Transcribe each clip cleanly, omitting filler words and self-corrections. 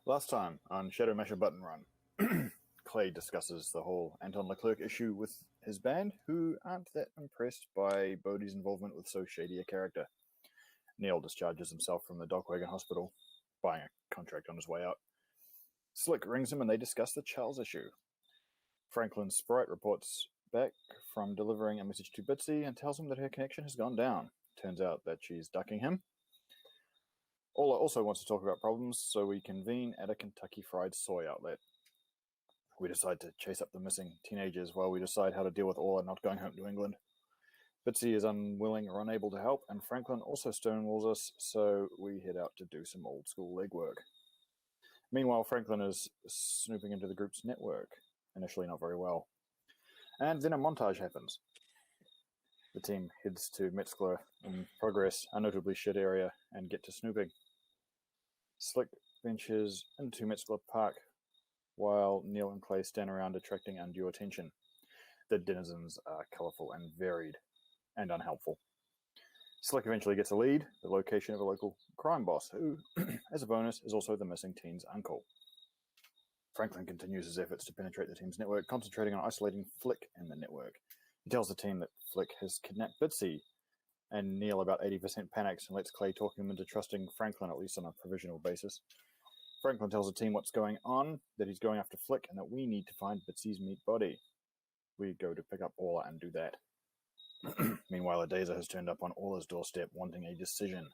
Last time on Shadowrun Button Run, Clay discusses the whole Anton Leclerc issue with his band, who aren't that impressed by Bodhi's involvement with so shady a character. Neil discharges himself from the Dockwagon Hospital, buying a contract on his way out. Slick rings him and they discuss the Charles issue. Franklin Sprite reports back from delivering a message to Bitsy and tells him that her connection has gone down. Turns out that she's ducking him. Ola also wants to talk about problems, so we convene at a Kentucky Fried Soy outlet. We decide to chase up the missing teenagers while we decide how to deal with Ola not going home to England. Bitsy is unwilling or unable to help, and Franklin also stonewalls us, so we head out to do some old-school legwork. Meanwhile, Franklin is snooping into the group's network, initially not very well. And then a montage happens. The team heads to Metzler in Progress, a notably shit area, and get to snooping. Slick ventures into Metzler Park, while Neil and Clay stand around attracting undue attention. The denizens are colourful and varied, and unhelpful. Slick eventually gets a lead, the location of a local crime boss, who, as a bonus, is also the missing teen's uncle. Franklin continues his efforts to penetrate the team's network, concentrating on isolating Flick in the network. He tells the team that Flick has kidnapped Bitsy, and Neil about 80% panics and lets Clay talk him into trusting Franklin, at least on a provisional basis. Franklin tells the team what's going on, that he's going after Flick, and that we need to find Bitsy's meat body. We go to pick up Orla and do that. Meanwhile, Adeza has turned up on Orla's doorstep, wanting a decision.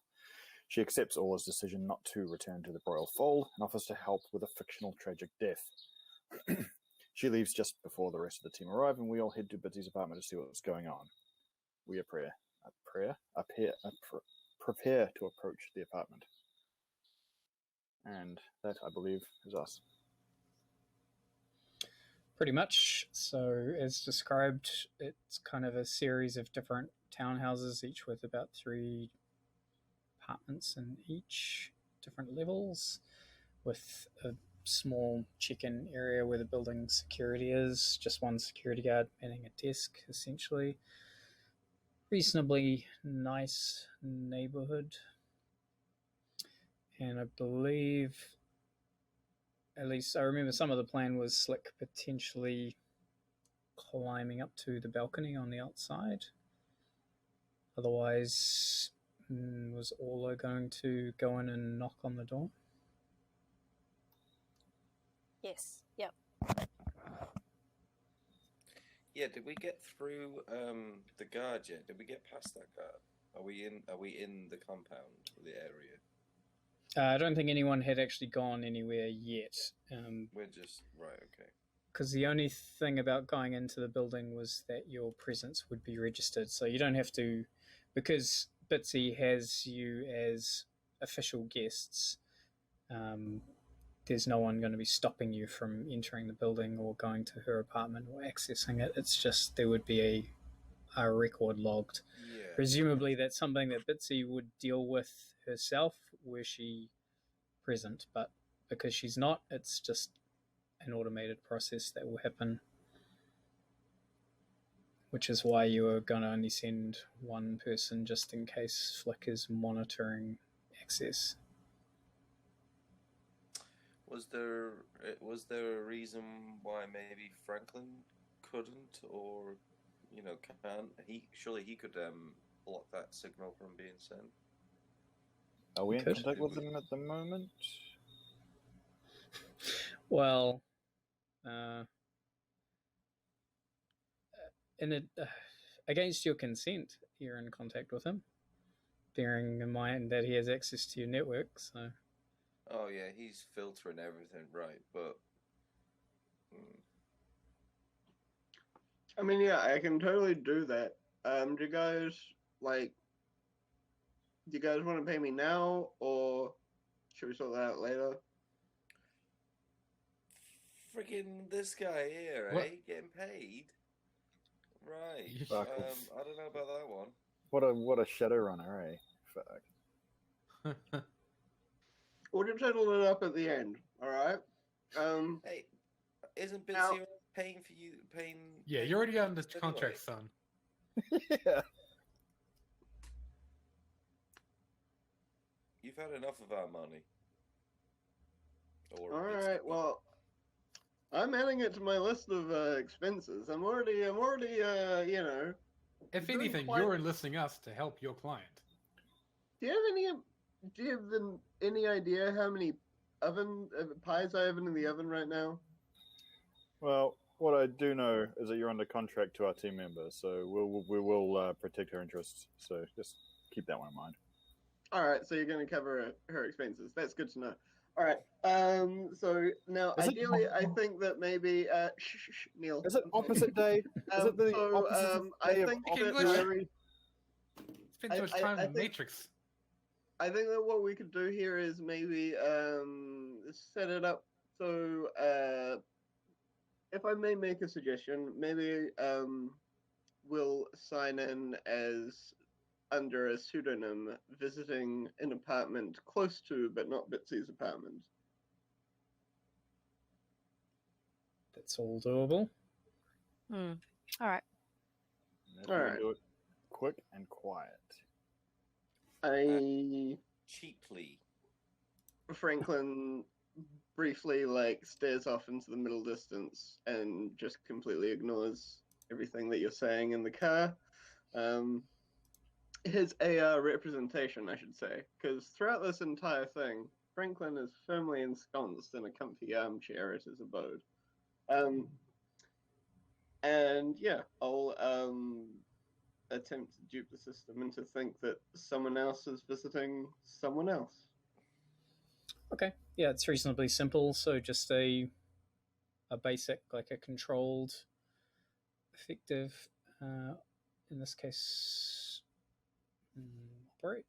She accepts Orla's decision not to return to the royal fold and offers to help with a fictional tragic death. She leaves just before the rest of the team arrive, and we all head to Bitsy's apartment to see what's going on. We prepare to approach the apartment. And that, I believe, is us. Pretty much. So, as described, it's kind of a series of different townhouses, each with about 3 apartments in each, different levels, with a small check-in area where the building security is, just one security guard manning a desk, essentially. Reasonably nice neighborhood. And I believe, at least I remember some of the plan was Slick potentially climbing up to the balcony on the outside. Otherwise, was Orla going to go in and knock on the door? Yes, yep. Yeah, did we get through the guard yet? Did we get past that guard? Are we in the compound, the area? I don't think anyone had actually gone anywhere yet. We're just... Right, okay. Because the only thing about going into the building was that your presence would be registered. So you don't have to... Because Bitsy has you as official guests, there's no one going to be stopping you from entering the building or going to her apartment or accessing it. It's just there would be a record logged. Yeah. Presumably that's something that Bitsy would deal with herself were she present, but because she's not, it's just an automated process that will happen, which is why you are going to only send one person just in case Flick is monitoring access. Was there a reason why maybe Franklin couldn't, or can't? Surely he could block that signal from being sent. Are we in contact with them at the moment? Well, against your consent, you're in contact with him, bearing in mind that he has access to your network. So. Oh yeah, he's filtering everything, right? But I mean, yeah, I can totally do that. Do you guys want to pay me now, or should we sort that out later? Friggin' this guy here, eh? Getting paid, right? I don't know about that one. What a Shadowrunner, eh? Fuck. We'll just settle it up at the end, all right? Hey, isn't Bitsy paying for you? Yeah, you're already on the contract, son. Yeah. You've had enough of our money. Or All it's right. Well, I'm adding it to my list of expenses. I'm already, you know. If doing anything, quite- you're enlisting us to help your client. Do you have any idea how many pies I have in the oven right now? Well, what I do know is that you're under contract to our team member, so we will protect her interests. So just keep that one in mind. All right, so you're going to cover her expenses. That's good to know. All right. So now, Is it- ideally, I think that maybe Neil. Is it opposite day? Is it the So, opposite I day of think that opposite English- day? Spend so much time in the Matrix. I think that what we could do here is maybe set it up so if I may make a suggestion, maybe we'll sign in as under a pseudonym, visiting an apartment close to but not Bitsy's apartment. That's all doable. Hmm. All right. If we Alright. can do it quick and quiet. cheaply. Franklin briefly stares off into the middle distance and just completely ignores everything that you're saying in the car. His AR representation, I should say, because throughout this entire thing, Franklin is firmly ensconced in a comfy armchair at his abode. And yeah, I'll attempt to dupe the system and to think that someone else is visiting someone else. Okay, yeah, it's reasonably simple. So just a basic, like a controlled, effective, in this case, operate.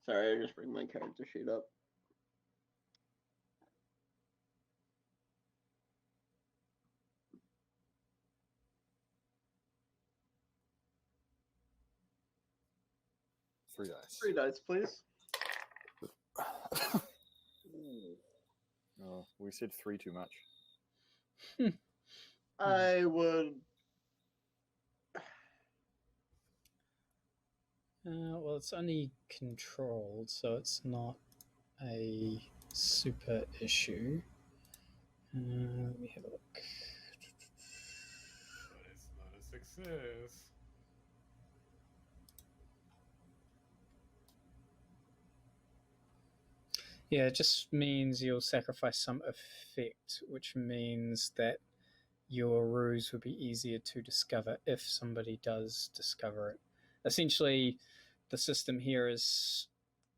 Sorry, I just bring my character sheet up. Three dice. 3 dice, please. Oh, we said three too much. I would. Well, it's only controlled, so it's not a super issue. Let me have a look. But it's not a success. Yeah, it just means you'll sacrifice some effect, which means that your ruse would be easier to discover if somebody does discover it. Essentially, the system here is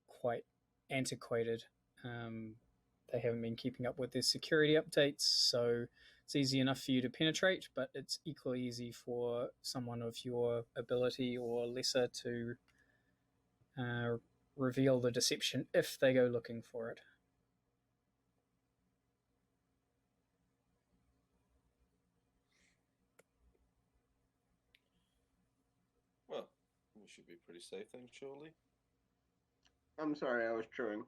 quite antiquated. They haven't been keeping up with their security updates, so it's easy enough for you to penetrate, but it's equally easy for someone of your ability or lesser to reveal the deception if they go looking for it. Well, we should be pretty safe then, surely. I'm sorry, I was chewing.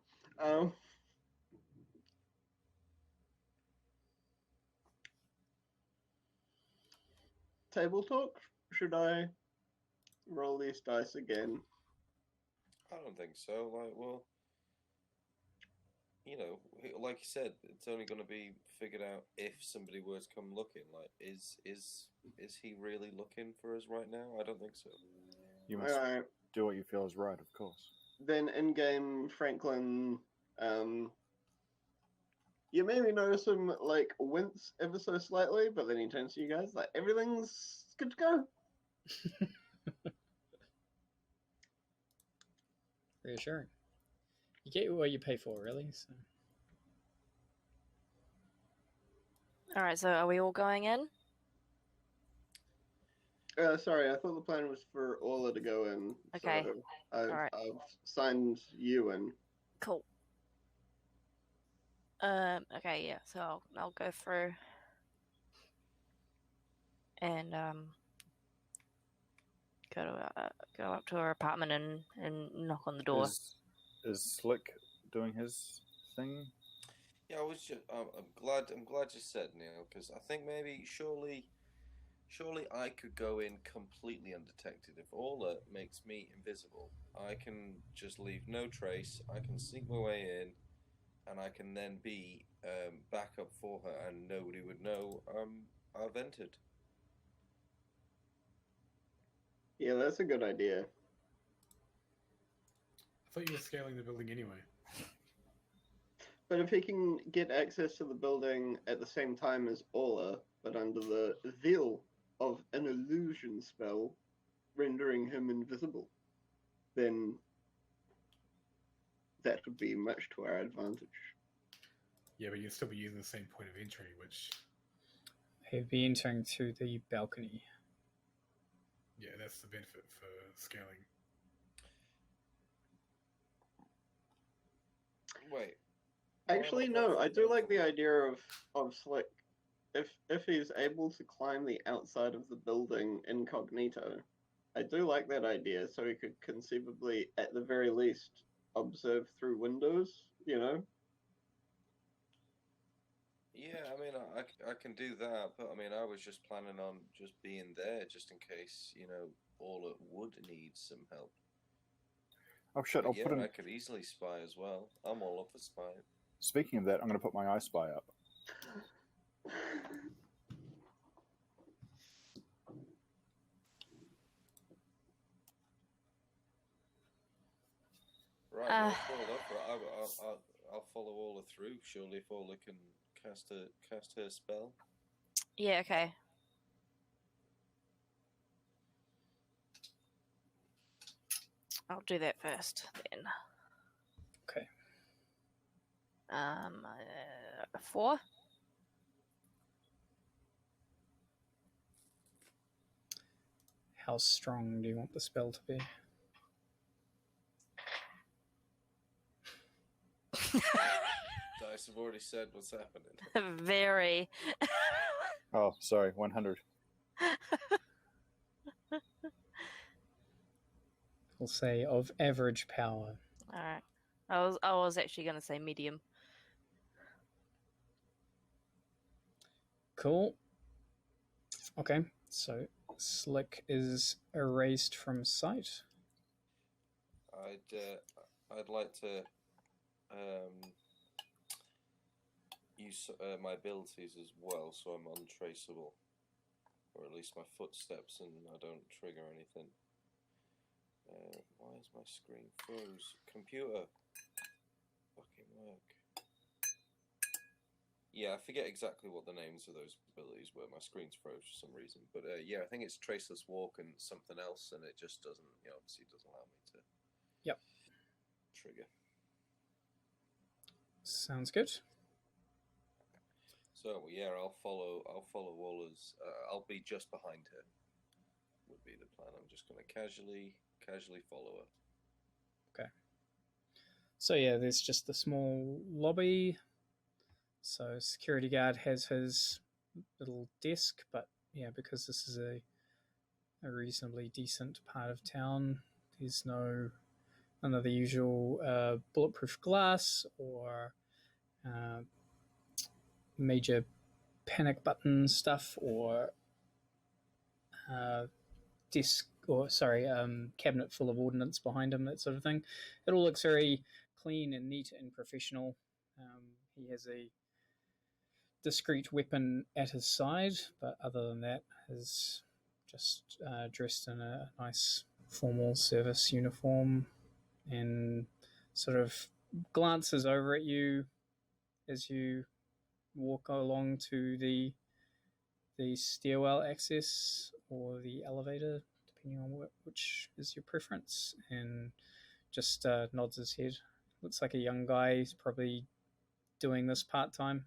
Table talk? Should I roll these dice again? I don't think so. Like, well, you know, like you said, it's only going to be figured out if somebody were to come looking. Like, is he really looking for us right now? I don't think so. You must Alright. do what you feel is right, of course. Then in game, Franklin, you maybe notice him wince ever so slightly, but then he turns to you guys like everything's good to go. Reassuring. You get what you pay for, really. So. All right. So are we all going in? Sorry, I thought the plan was for Orla to go in. Okay. So Alright. I've signed you in. Cool. Okay. Yeah. So I'll go through and go up to her apartment and knock on the door. Is Slick doing his thing? Yeah, I was just. I'm glad you said, Neil, because I think maybe surely Surely I could go in completely undetected. If Orla makes me invisible, I can just leave no trace. I can sneak my way in, and I can then be backup for her, and nobody would know I've entered. Yeah, that's a good idea. I thought you were scaling the building anyway. But if he can get access to the building at the same time as Orla, but under the veil of an illusion spell, rendering him invisible, then that would be much to our advantage. Yeah, but you'd still be using the same point of entry, which... He'd be entering through the balcony. Yeah, that's the benefit for scaling. Wait. Actually, no, I do like the idea of Slick. If he's able to climb the outside of the building incognito, I do like that idea, so he could conceivably, at the very least, observe through windows, you know? Yeah, I mean, I can do that, but I mean, I was just planning on just being there just in case, Orla would need some help. Oh shit! I'll Yeah, put in. I could easily spy as well. I'm all up for spying. Speaking of that, I'm going to put my I Spy up. Right, well, I'll follow Orla through. Surely, if Orla can cast her spell. Yeah, okay. I'll do that first then. Okay. 4. How strong do you want the spell to be? Dice have already said what's happening. Very. Oh, sorry, 100. We'll say of average power. Alright. I was actually going to say medium. Cool. Okay, so Slick is erased from sight. I'd like to use my abilities as well, so I'm untraceable, or at least my footsteps, and I don't trigger anything. Why is my screen froze? Computer, fucking work. Yeah, I forget exactly what the names of those abilities were. My screen's froze for some reason, but yeah, I think it's Traceless Walk and something else, and it just doesn't, obviously doesn't allow me to. Yep. Trigger. Sounds good. So yeah, I'll follow Walla's. I'll be just behind her. Would be the plan. I'm just going to casually follow her. Okay. So yeah, there's just the small lobby. So security guard has his little desk, but yeah, because this is a reasonably decent part of town, there's none of the usual bulletproof glass or major panic button stuff or cabinet full of ordnance behind him, that sort of thing. It all looks very clean and neat and professional. He has a discreet weapon at his side, but other than that, is just dressed in a nice formal service uniform and sort of glances over at you as you walk along to the stairwell access or the elevator, depending on which is your preference, and just nods his head. Looks like a young guy. He's probably doing this part-time.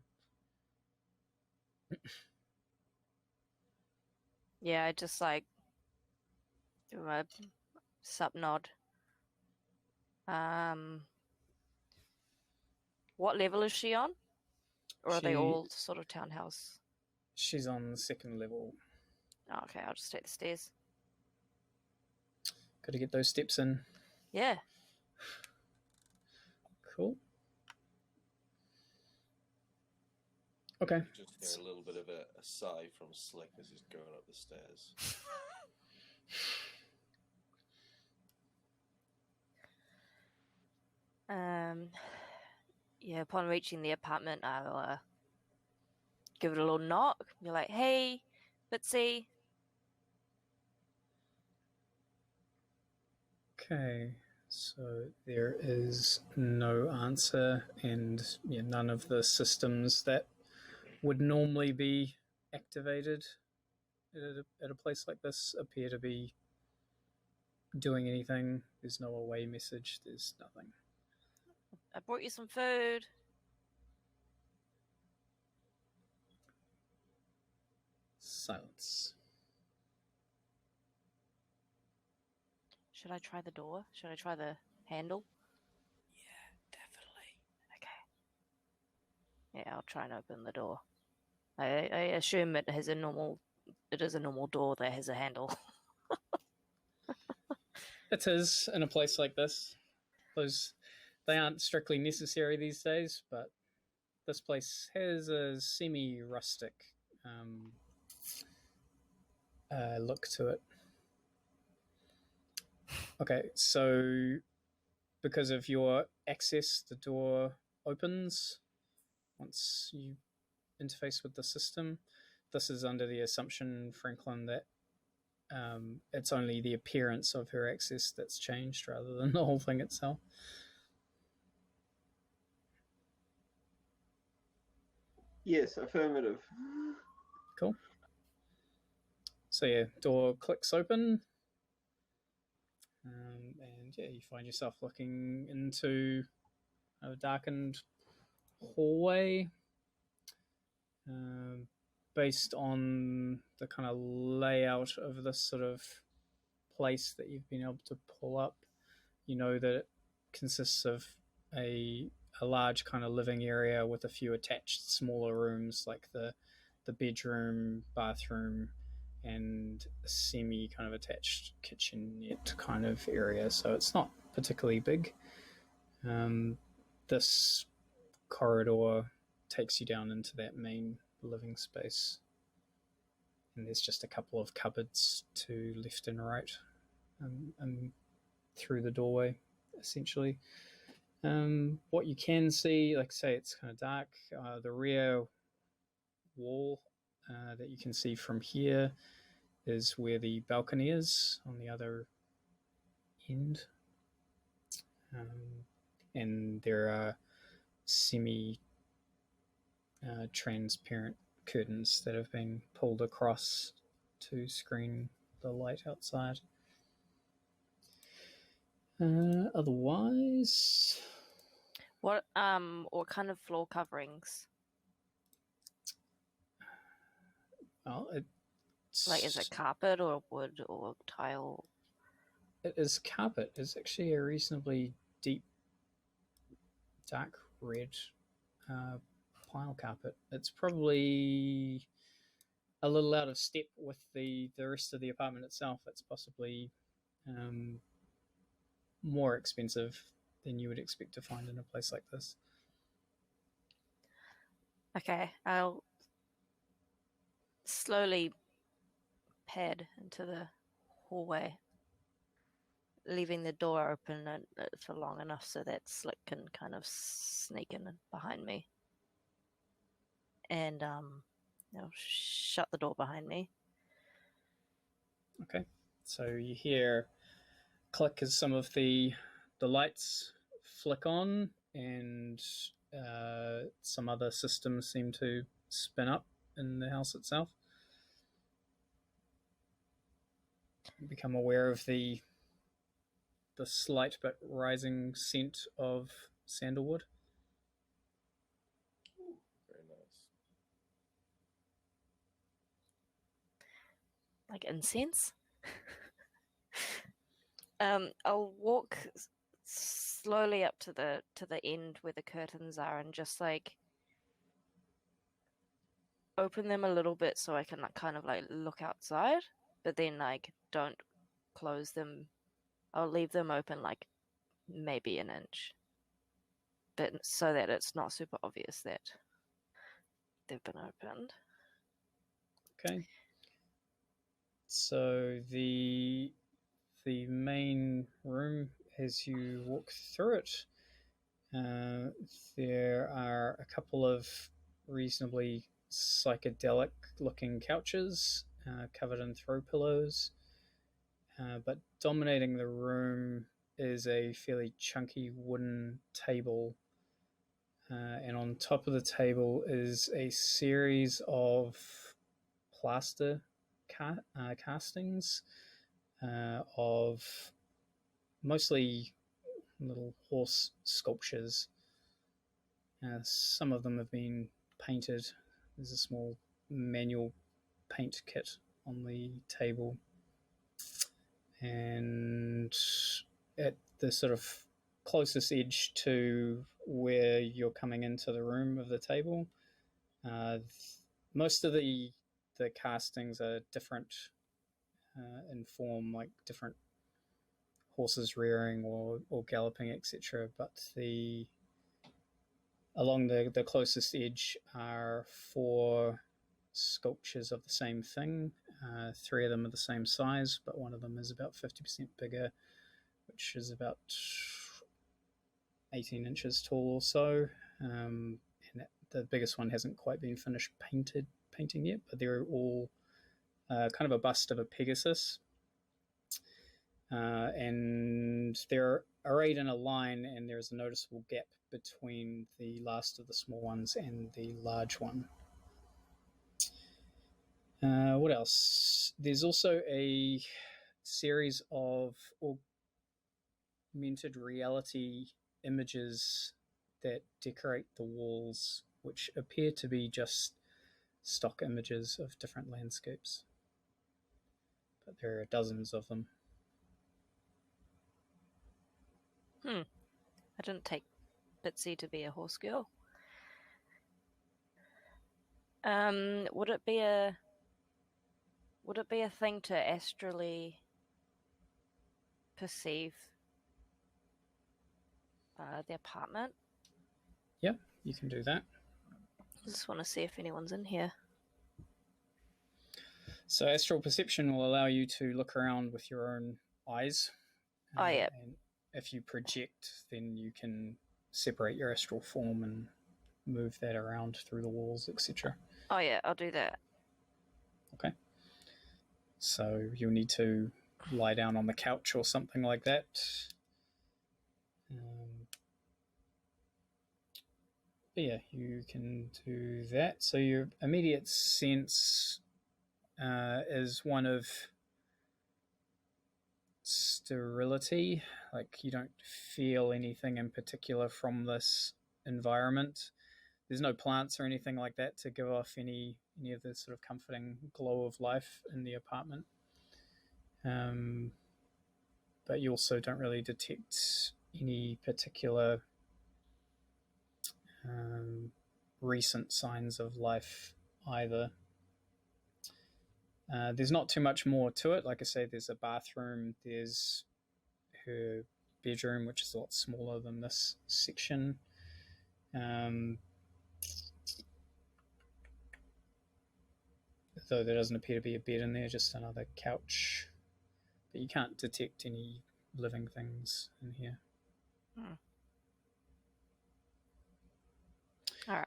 Yeah, I just do a sup nod. What level is she on? Or are they all sort of townhouse? She's on the second level. Oh, okay, I'll just take the stairs. Got to get those steps in. Yeah. Cool. Okay. Just hear a little bit of a sigh from Slick as he's going up the stairs. Yeah, upon reaching the apartment, I'll give it a little knock. Be like, hey, Bitsy. Okay. So there is no answer, and none of the systems that would normally be activated at a place like this appear to be doing anything. There's no away message. There's nothing. I brought you some food. Silence. Should I try the door? Should I try the handle? Yeah, definitely. Okay. Yeah, I'll try and open the door. I assume it is a normal door that has a handle. It is in a place like this. They aren't strictly necessary these days, but this place has a semi-rustic look to it. Okay, so because of your access, the door opens once you interface with the system. This is under the assumption, Franklin, that it's only the appearance of her access that's changed rather than the whole thing itself. Yes, affirmative. Cool. So yeah, door clicks open. And yeah, you find yourself looking into a darkened hallway. Based on the kind of layout of this sort of place that you've been able to pull up, you know that it consists of a large kind of living area with a few attached smaller rooms, like the bedroom, bathroom, and a semi kind of attached kitchenette kind of area. So it's not particularly big. This corridor takes you down into that main living space, and there's just a couple of cupboards to left and right, and through the doorway, essentially. What you can see, like I say, it's kind of dark. The rear wall that you can see from here is where the balcony is on the other end. And there are semi-transparent curtains that have been pulled across to screen the light outside. Otherwise, What kind of floor coverings? well, Like, is it carpet or wood or tile? it is carpet. It's actually a reasonably deep, dark red pile carpet. It's probably a little out of step with the rest of the apartment itself. It's possibly more expensive than you would expect to find in a place like this. Okay, I'll slowly pad into the hallway, leaving the door open for long enough so that Slick can kind of sneak in behind me. And shut the door behind me. Okay, so you hear click as some of the lights flick on, and some other systems seem to spin up in the house itself. You become aware of the slight but rising scent of sandalwood. Ooh, very nice. Like incense. I'll walk slowly up to the end where the curtains are and just like open them a little bit so I can like kind of like look outside, but then like don't close them. I'll leave them open like maybe an inch, but so that it's not super obvious that they've been opened. Okay. So the main room, as you walk through it, there are a couple of reasonably psychedelic-looking couches covered in throw pillows, but dominating the room is a fairly chunky wooden table, and on top of the table is a series of plaster castings of mostly little horse sculptures. Some of them have been painted. There's a small manual paint kit on the table, and at the sort of closest edge to where you're coming into the room of the table, most of the castings are different in form, like different horses rearing or galloping, etc. But along the closest edge are 4 sculptures of the same thing. 3 of them are the same size, but one of them is about 50% bigger, which is about 18 inches tall or so. And the biggest one hasn't quite been finished painting yet, but they're all kind of a bust of a Pegasus. And they're arrayed in a line, and there's a noticeable gap between the last of the small ones and the large one. What else? There's also a series of augmented reality images that decorate the walls, which appear to be just stock images of different landscapes. But there are dozens of them. I didn't take Bitsy to be a horse girl. Would it be a thing to astrally perceive the apartment? Yeah, you can do that. I just want to see if anyone's in here. So astral perception will allow you to look around with your own eyes. Oh, yeah. And if you project, then you can separate your astral form and move that around through the walls, etc. Oh yeah, I'll do that. Okay. So you'll need to lie down on the couch or something like that. But yeah, you can do that. So your immediate sense is one of sterility. Like, you don't feel anything in particular from this environment. There's no plants or anything like that to give off any of the sort of comforting glow of life in the apartment. But you also don't really detect any particular recent signs of life either. There's not too much more to it. Like I say, there's a bathroom, there's her bedroom, which is a lot smaller than this section. Though there doesn't appear to be a bed in there, just another couch. But you can't detect any living things in here. All right.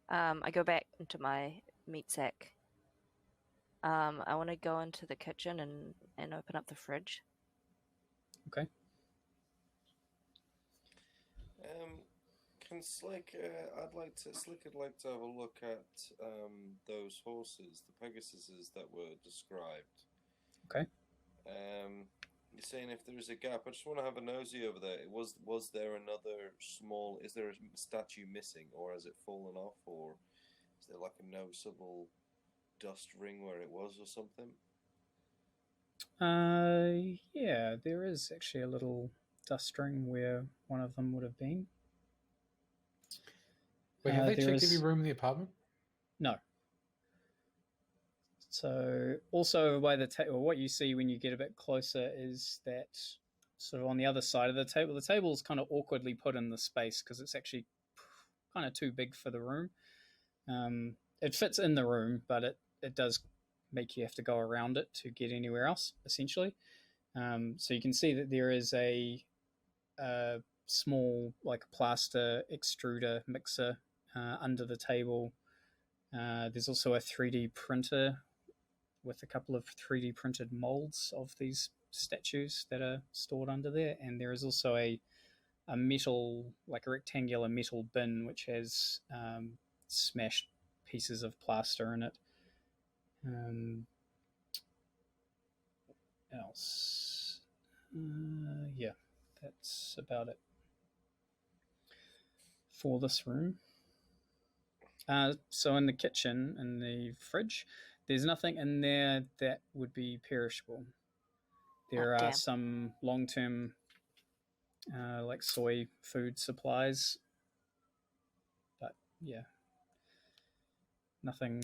I go back into my meat sack. I want to go into the kitchen and open up the fridge. Okay. Can Slick? Slick would like to have a look at those horses, the Pegasuses that were described. Okay. You're saying if there is a gap, I just want to have a nosy over there. Was there another small? Is there a statue missing, or has it fallen off, or is there like a noticeable dust ring where it was, or something? Yeah, there is actually a little dust ring where one of them would have been. Wait, have they checked every room in the apartment? No. So also by the table, what you see when you get a bit closer is that sort of on the other side of the table is kind of awkwardly put in the space because it's actually kind of too big for the room. It fits in the room, but it does make you have to go around it to get anywhere else, essentially. So you can see that there is a small, like, plaster extruder mixer under the table. There's also a 3D printer with a couple of 3D printed molds of these statues that are stored under there, and there is also a metal, like a rectangular metal bin, which has smashed pieces of plaster in it. Else? Yeah, that's about it for this room. So in the kitchen, in the fridge, there's nothing in there that would be perishable. There are some long-term, like soy food supplies, but yeah, nothing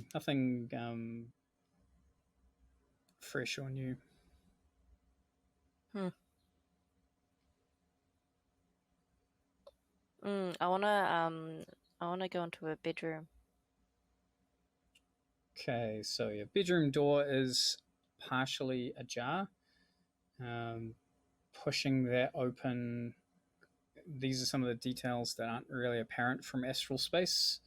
fresh or new. I wanna go into a bedroom. Okay, so your bedroom door is partially ajar. Pushing that open, these are some of the details that aren't really apparent from astral space.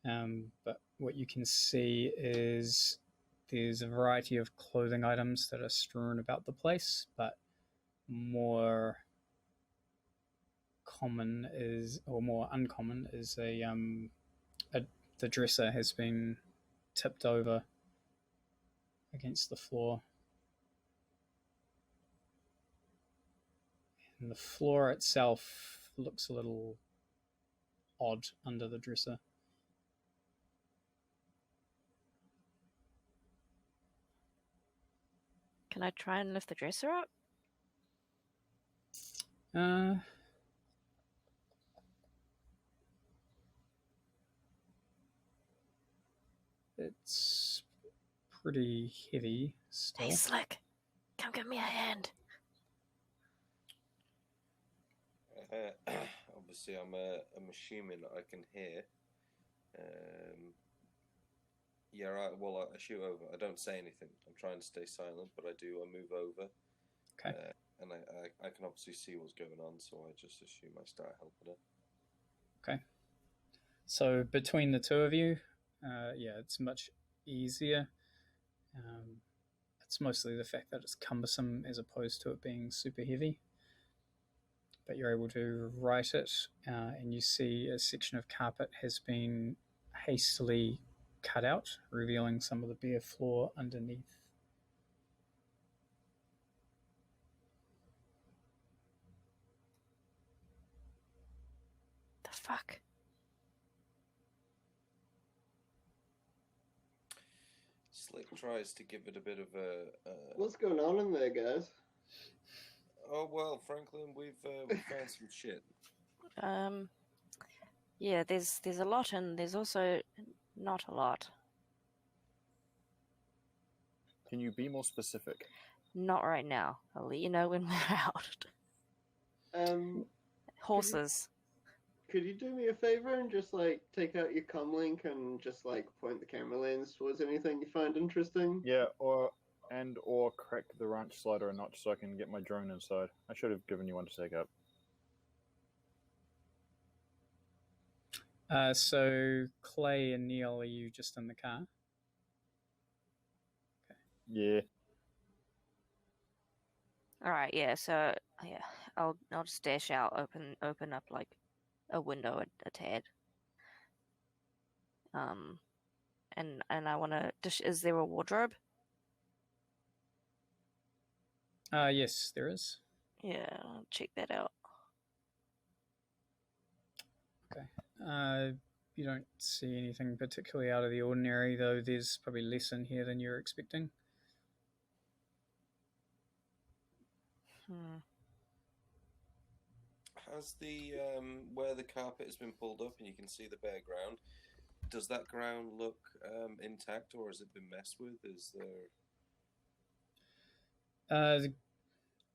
But what you can see is there's a variety of clothing items that are strewn about the place, but more common is, or more uncommon is, the dresser has been tipped over against the floor. And the floor itself looks a little odd under the dresser. Can I try and lift the dresser up? It's pretty heavy still. Hey, Slick, come give me a hand. Obviously, I'm assuming I can hear. Yeah, right. Well, I shoot over. I don't say anything. I'm trying to stay silent, but I do. I move over. Okay. And I can obviously see what's going on, so I just assume I start helping her. Okay. So between the two of you, yeah, it's much easier. It's mostly the fact that it's cumbersome as opposed to it being super heavy. But you're able to right it, and you see a section of carpet has been hastily cut out, revealing some of the bare floor underneath. The fuck? Slick tries to give it a bit of a. What's going on in there, guys? Oh well, Franklin, we've found some shit. Yeah, there's a lot, and there's also not a lot. Can you be more specific? Not right now. I'll let you know when we're out. Horses. Could you do me a favor and just like take out your comlink and just like point the camera lens towards anything you find interesting? Yeah, or crack the ranch slider a notch so I can get my drone inside. I should have given you one to take up. So Clay and Neil, are you just in the car? Okay. Yeah. All right. Yeah. So yeah, I'll just dash out, open up like a window a tad. And I want to. Is there a wardrobe? Yes, there is. Yeah, I'll check that out. Okay. You don't see anything particularly out of the ordinary, though there's probably less in here than you're expecting. Has the where the carpet has been pulled up and you can see the bare ground, does that ground look intact, or has it been messed with? Is there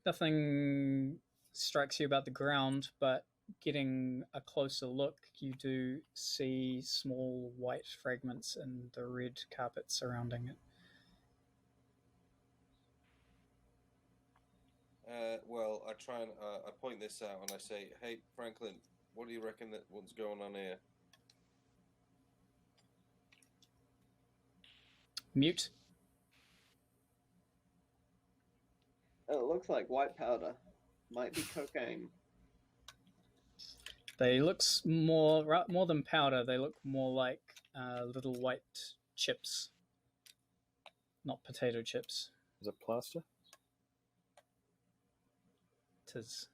Nothing strikes you about the ground, but getting a closer look, you do see small white fragments in the red carpet surrounding it. Well, I try and I point this out and I say, "Hey, Franklin, what do you reckon that what's going on here?" Mute. It looks like white powder. Might be cocaine. They look more than powder. They look more like little white chips, not potato chips. Is it plaster? Tis.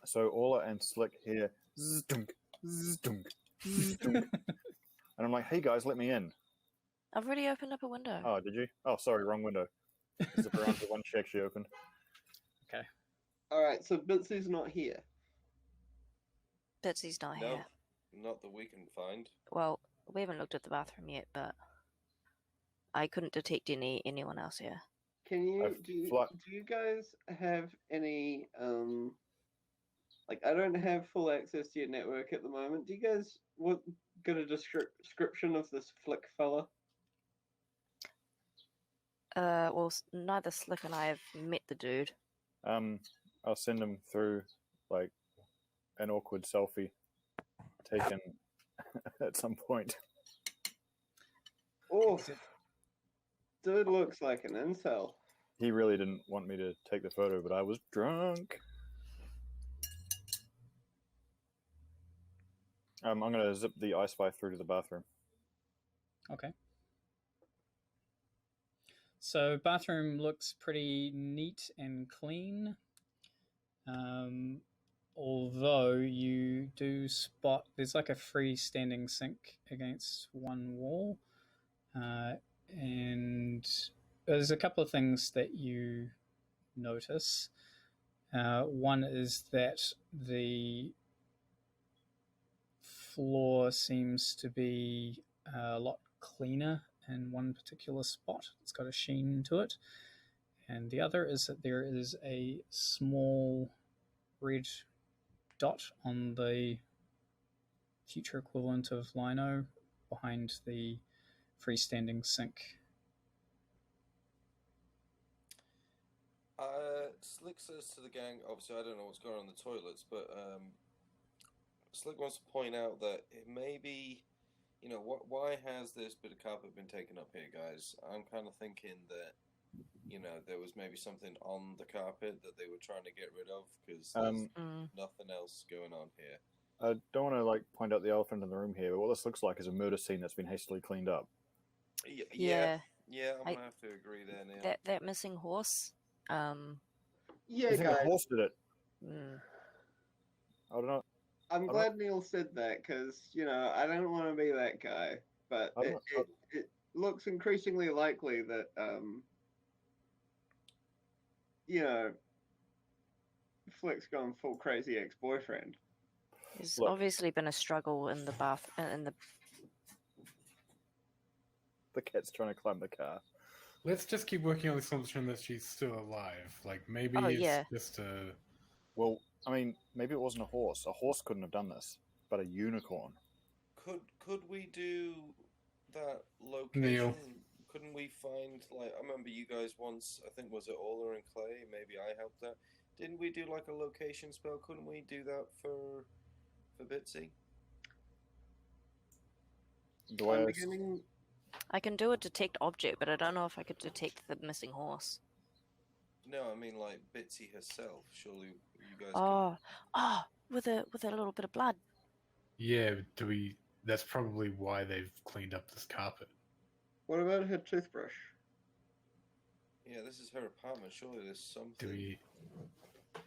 So Orla and Slick hear zdunk, zdunk, zdunk. And I'm like, hey guys, let me in. I've already opened up a window. Oh, did you? Oh, sorry, wrong window. Zip around to one she actually opened. Okay. Alright, so Bitsy's not here. Bitsy's not No, here. not that we can find. Well, we haven't looked at the bathroom yet, but I couldn't detect anyone else here. Can you I've do fly- you guys have any like I don't have full access to your network at the moment. Do you guys get a description of this Flick fella? Well, neither Slick and I have met the dude. I'll send him through like an awkward selfie taken at some point. Oh, dude looks like an incel. He really didn't want me to take the photo, but I was drunk. I'm gonna zip the iSpy through to the bathroom. Okay. So bathroom looks pretty neat and clean. Although you do spot there's like a freestanding sink against one wall, and there's a couple of things that you notice. One is that the floor seems to be a lot cleaner in one particular spot. It's got a sheen to it. And the other is that there is a small red dot on the future equivalent of lino behind the freestanding sink. Slick says to the gang, obviously I don't know what's going on in the toilets, but Slick wants to point out that it may be, you know, why has this bit of carpet been taken up here, guys? I'm kind of thinking that, you know, there was maybe something on the carpet that they were trying to get rid of, because there's nothing else going on here. I don't want to like point out the elephant in the room here, but what this looks like is a murder scene that's been hastily cleaned up. Yeah, I'm gonna have to agree there, Neil. That missing horse. Yeah, I think guys. the horse did it. Mm. I don't know. I'm glad Neil said that because, you know, I don't want to be that guy, but it looks increasingly likely that, you know, Flick's gone full crazy ex-boyfriend. There's Look. obviously been a struggle in the bath, in the. The cat's trying to climb the car. Let's just keep working on the assumption that she's still alive. Like, maybe Oh, it's yeah. just a... Well, I mean, maybe it wasn't a horse. A horse couldn't have done this, but a unicorn. Could we do that location? Neil. Couldn't we find, like, I remember you guys once, I think, was it Ola and Clay? Maybe I helped out. Didn't we do, like, a location spell? Couldn't we do that for Bitsy? The way I'm I- beginning. I can do a detect object, but I don't know if I could detect the missing horse. No, I mean, like, Bitsy herself. Surely you guys With a little bit of blood. Yeah, that's probably why they've cleaned up this carpet. What about her toothbrush? could... Yeah, this is her apartment. Surely there's something. You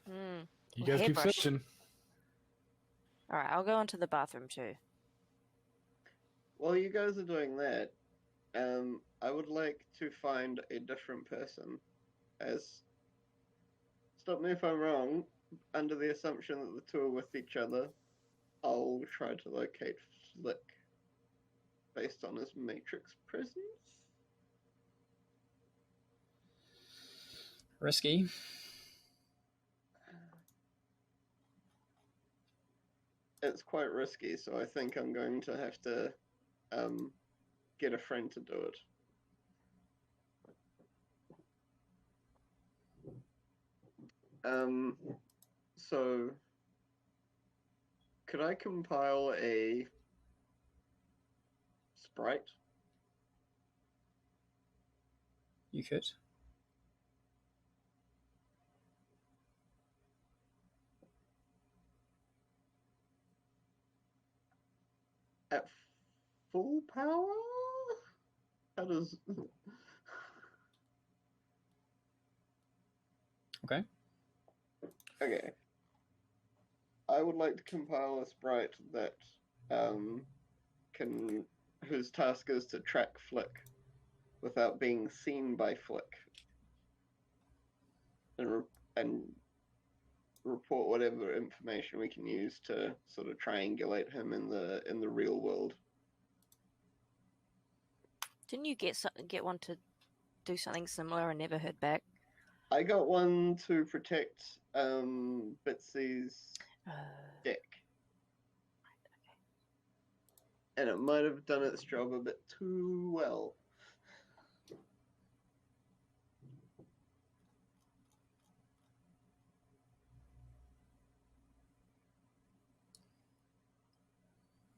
Well, guys keep hairbrush. searching. Alright, I'll go into the bathroom too. While you guys are doing that, I would like to find a different person. As, stop me if I'm wrong, under the assumption that the two are with each other, I'll try to locate Flick based on his matrix presence. Risky. it's quite risky, so I think I'm going to have to get a friend to do it. So could I compile a sprite? You could. At full power? How does... Okay. Okay. I would like to compile a sprite that whose task is to track Flick without being seen by Flick, and report whatever information we can use to sort of triangulate him in the real world. Didn't you get one to do something similar and never heard back? I got one to protect Bitsy's deck. And it might have done its job a bit too well.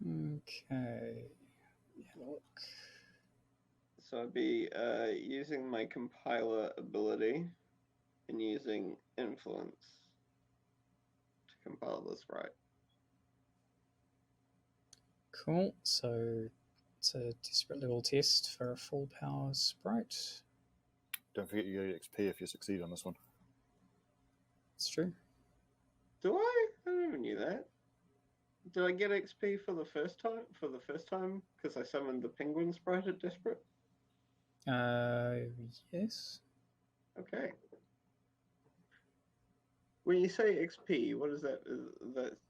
Okay. Look. So I'd be using my compiler ability and using influence to compile this right. Cool. So it's a desperate level test for a full power sprite. Don't forget you get XP if you succeed on this one. It's true. Do I? I never knew that. Did I get XP for the first time? Because I summoned the penguin sprite at desperate. Yes. Okay. When you say XP, what is that?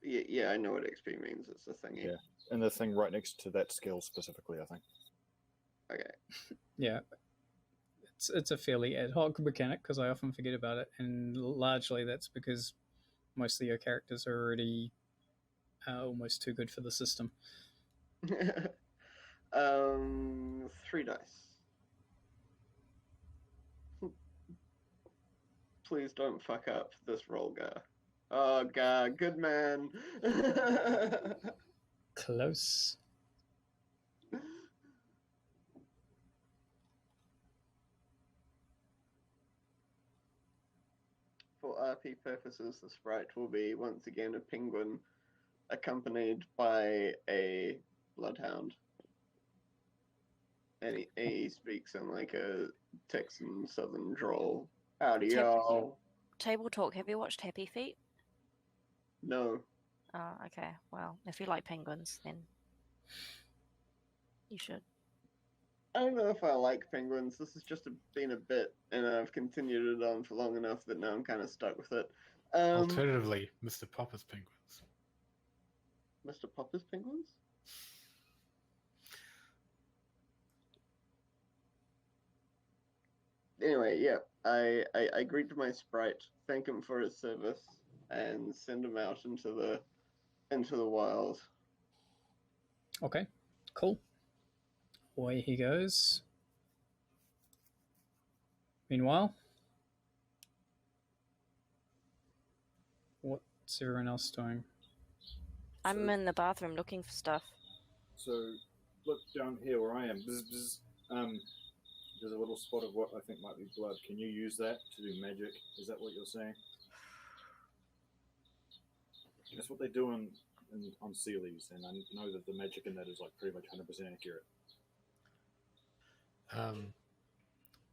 Yeah, I know what XP means. It's a thingy. Yeah, and the thing right next to that skill specifically, I think. Okay. Yeah. It's a fairly ad hoc mechanic because I often forget about it, and largely that's because most of your characters are already almost too good for the system. 3 dice. Please don't fuck up this roll, Gar. Oh, Gar, good man. Close. For RP purposes, the sprite will be once again a penguin accompanied by a bloodhound. And he speaks in like a Texan southern drawl. Howdy, y'all. Table talk. Have you watched Happy Feet? No. Oh, okay. Well, if you like penguins, then you should. I don't know if I like penguins. This has just been a bit, and I've continued it on for long enough that now I'm kind of stuck with it. Alternatively, Mr. Popper's penguins. Mr. Popper's penguins? Anyway, yeah, I greet my sprite, thank him for his service, and send him out into the wild. Okay. Cool. Away he goes. Meanwhile, what's everyone else doing? I'm in the bathroom looking for stuff. So, look down here where I am. There's a little spot of what I think might be blood. Can you use that to do magic? Is that what you're saying? That's what they do on Sealies, and I know that the magic in that is like pretty much 100% accurate.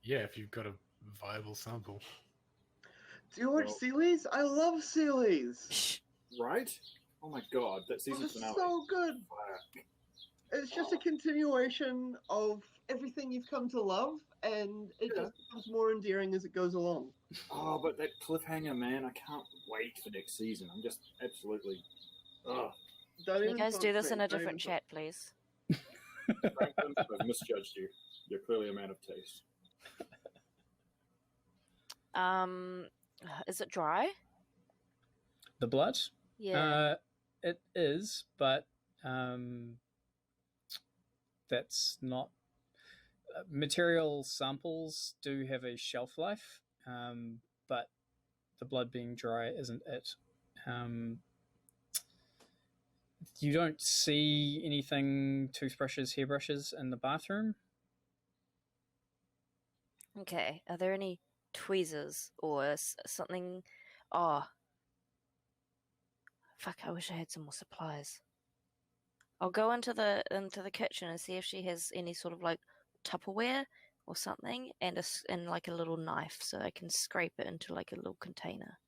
Yeah, if you've got a viable sample. Do you watch Sealies? I love Sealies! Right? Oh my god, that season It's finale. so good! Fuck. It's just a continuation of everything you've come to love, and it just becomes more endearing as it goes along. Oh, but that cliffhanger, man, I can't wait for next season. I'm just absolutely... Ugh. Don't Can you even guys talk do to this me, in a don't different even chat, please? Franklin, I've misjudged you. You're clearly a man of taste. Is it dry? The blood? Yeah. it is, but that's not. Material samples do have a shelf life, but the blood being dry isn't it. You don't see anything, toothbrushes, hairbrushes in the bathroom. Okay. Are there any tweezers or something? Oh, fuck! I wish I had some more supplies. I'll go into the kitchen and see if she has any sort of like Tupperware or something, and like a little knife, so I can scrape it into like a little container.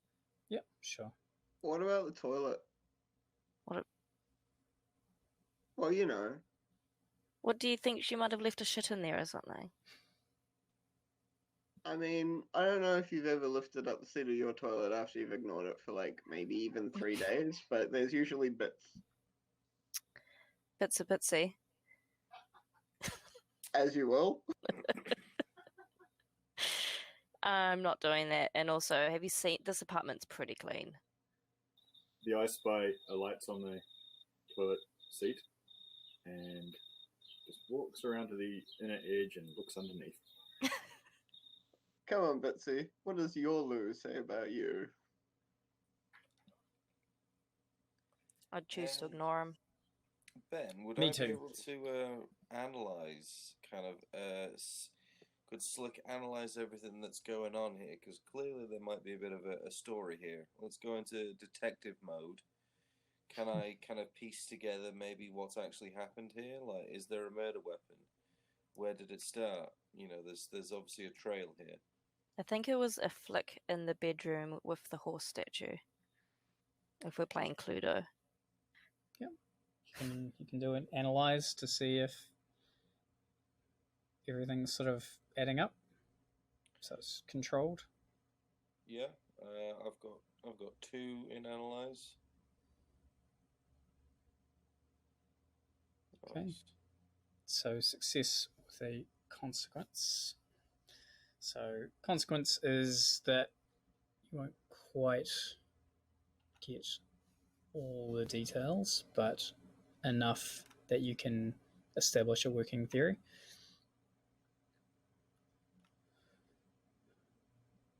Yep, sure. What about the toilet? What? Well, you know. What do you think? She might have left a shit in there or something. I mean, I don't know if you've ever lifted up the seat of your toilet after you've ignored it for like maybe even 3 days, but there's usually bits. Bitsy bitsy. As you will. I'm not doing that. And also, have you seen this apartment's pretty clean? The I Spy alights on the toilet seat and just walks around to the inner edge and looks underneath. Come on, Bitsy. What does your Lou say about you? I'd choose to ignore him. Ben, would Me I too. be able to analyze, could Slick analyze everything that's going on here? Because clearly there might be a bit of a story here. Let's go into detective mode. Can I kind of piece together maybe what's actually happened here? Like, is there a murder weapon? Where did it start? You know, there's obviously a trail here. I think it was a Flick in the bedroom with the horse statue. If we're playing Cluedo. You can do an analyze to see if everything's sort of adding up, so it's controlled. Yeah, I've got 2 in analyze. Okay. Nice. So success with a consequence. So consequence is that you won't quite get all the details, but enough that you can establish a working theory.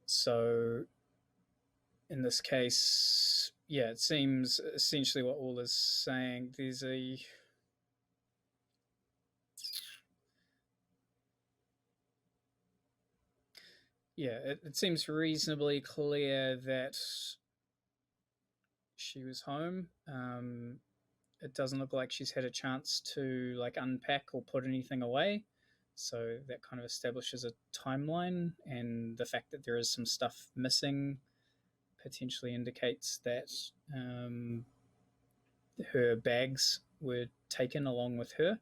So in this case, yeah, it seems essentially what all is saying. There's a it seems reasonably clear that she was home. It doesn't look like she's had a chance to like unpack or put anything away, so that kind of establishes a timeline, and the fact that there is some stuff missing potentially indicates that her bags were taken along with her,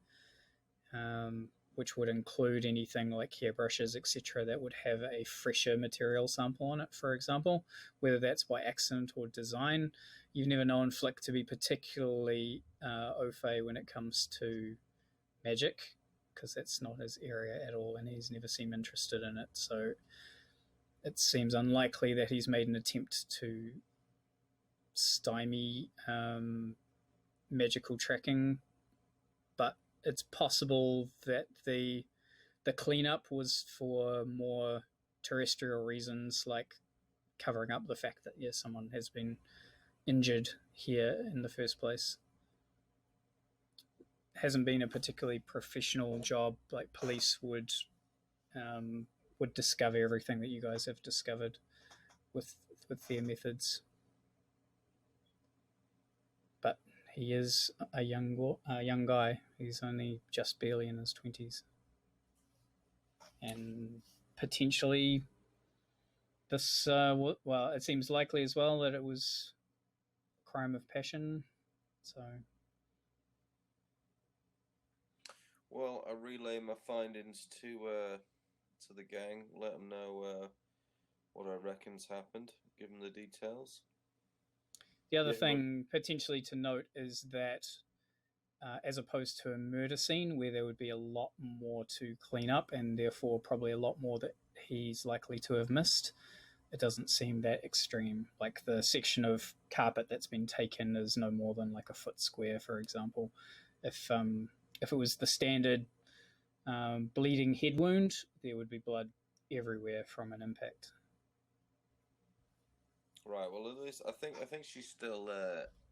which would include anything like hairbrushes, etc., that would have a fresher material sample on it, for example, whether that's by accident or design. You've never known Flick to be particularly au fait when it comes to magic, because that's not his area at all, and he's never seemed interested in it. So it seems unlikely that he's made an attempt to stymie magical tracking, but it's possible that the cleanup was for more terrestrial reasons, like covering up the fact that someone has been injured here in the first place. Hasn't been a particularly professional job. Like police would discover everything that you guys have discovered with their methods. But he is a young guy. He's only just barely in his 20s, and potentially this. Well, it seems likely as well that it was a crime of passion. So. Well, I relay my findings to the gang. Let them know what I reckon's happened. Give them the details. The other thing potentially to note is that as opposed to a murder scene where there would be a lot more to clean up and therefore probably a lot more that he's likely to have missed, it doesn't seem that extreme. Like the section of carpet that's been taken is no more than like a foot square, for example. If it was the standard bleeding head wound, there would be blood everywhere from an impact. Right. Well, at least I think she's still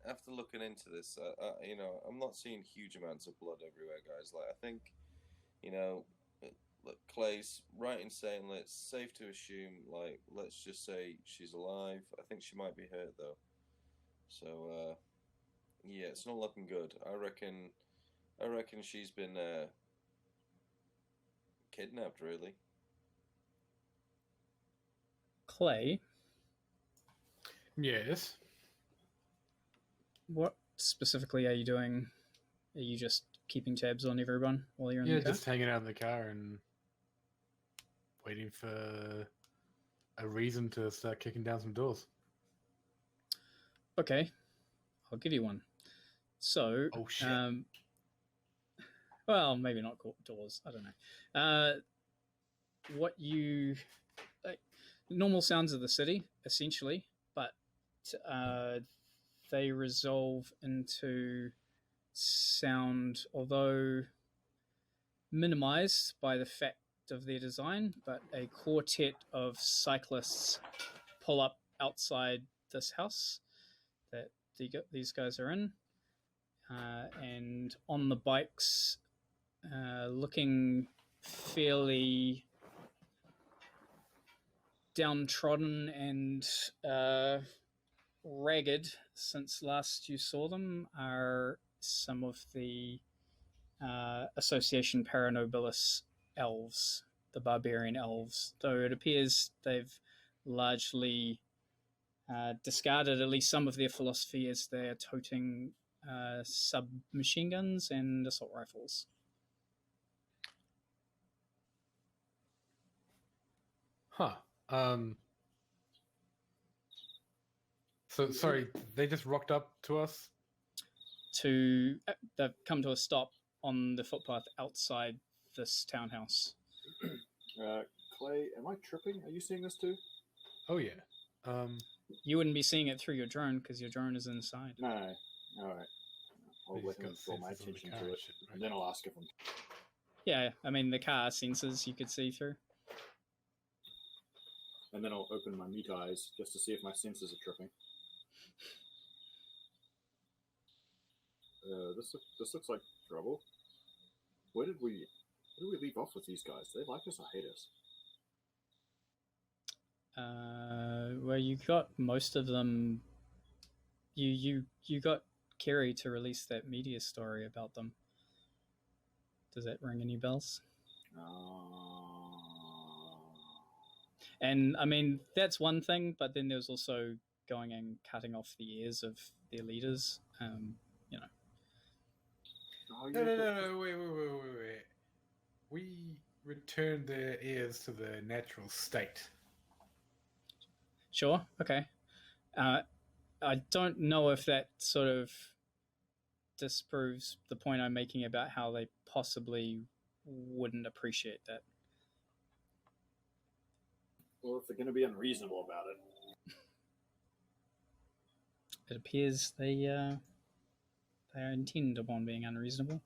after looking into this. You know, I'm not seeing huge amounts of blood everywhere, guys. Like, I think, you know, look, Clay's right in saying it's safe to assume, like, let's just say she's alive. I think she might be hurt though. So, yeah, it's not looking good. I reckon she's been kidnapped, really. Clay, Yes. what specifically are you doing? Are you just keeping tabs on everyone while you're in the car? Just hanging out in the car and waiting for a reason to start kicking down some doors. Okay, I'll give you one. So, Oh shit! Well, maybe not doors. I don't know. What you normal sounds of the city, essentially, but they resolve into sound, although minimized by the fact of their design, but a quartet of cyclists pull up outside this house that these guys are in, and on the bikes, looking fairly downtrodden and ragged since last you saw them, are some of the Association Paranobilis elves, the barbarian elves, though it appears they've largely discarded at least some of their philosophy as they're toting submachine guns and assault rifles. Huh. So, sorry, they just rocked up to us? They've come to a stop on the footpath outside this townhouse. Clay, am I tripping? Are you seeing this too? Oh, yeah. You wouldn't be seeing it through your drone because your drone is inside. No. All right. I'll He's let him got draw my sensors on the attention car to and it, shit, right? and then I'll ask if I'm... Yeah, I mean, the car sensors you could see through. And then I'll open my meat eyes just to see if my sensors are tripping. This looks like trouble. Where did we leave off with these guys? They like us or hate us? Well, you got most of them. You got Kerry to release that media story about them. Does that ring any bells? And I mean, that's one thing, but then there's also going and cutting off the ears of their leaders. You know. Oh, yeah, No, wait. We returned their ears to their natural state. Sure. Okay. I don't know if that sort of disproves the point I'm making about how they possibly wouldn't appreciate that. Well, if they're going to be unreasonable about it. It appears they intend upon being unreasonable.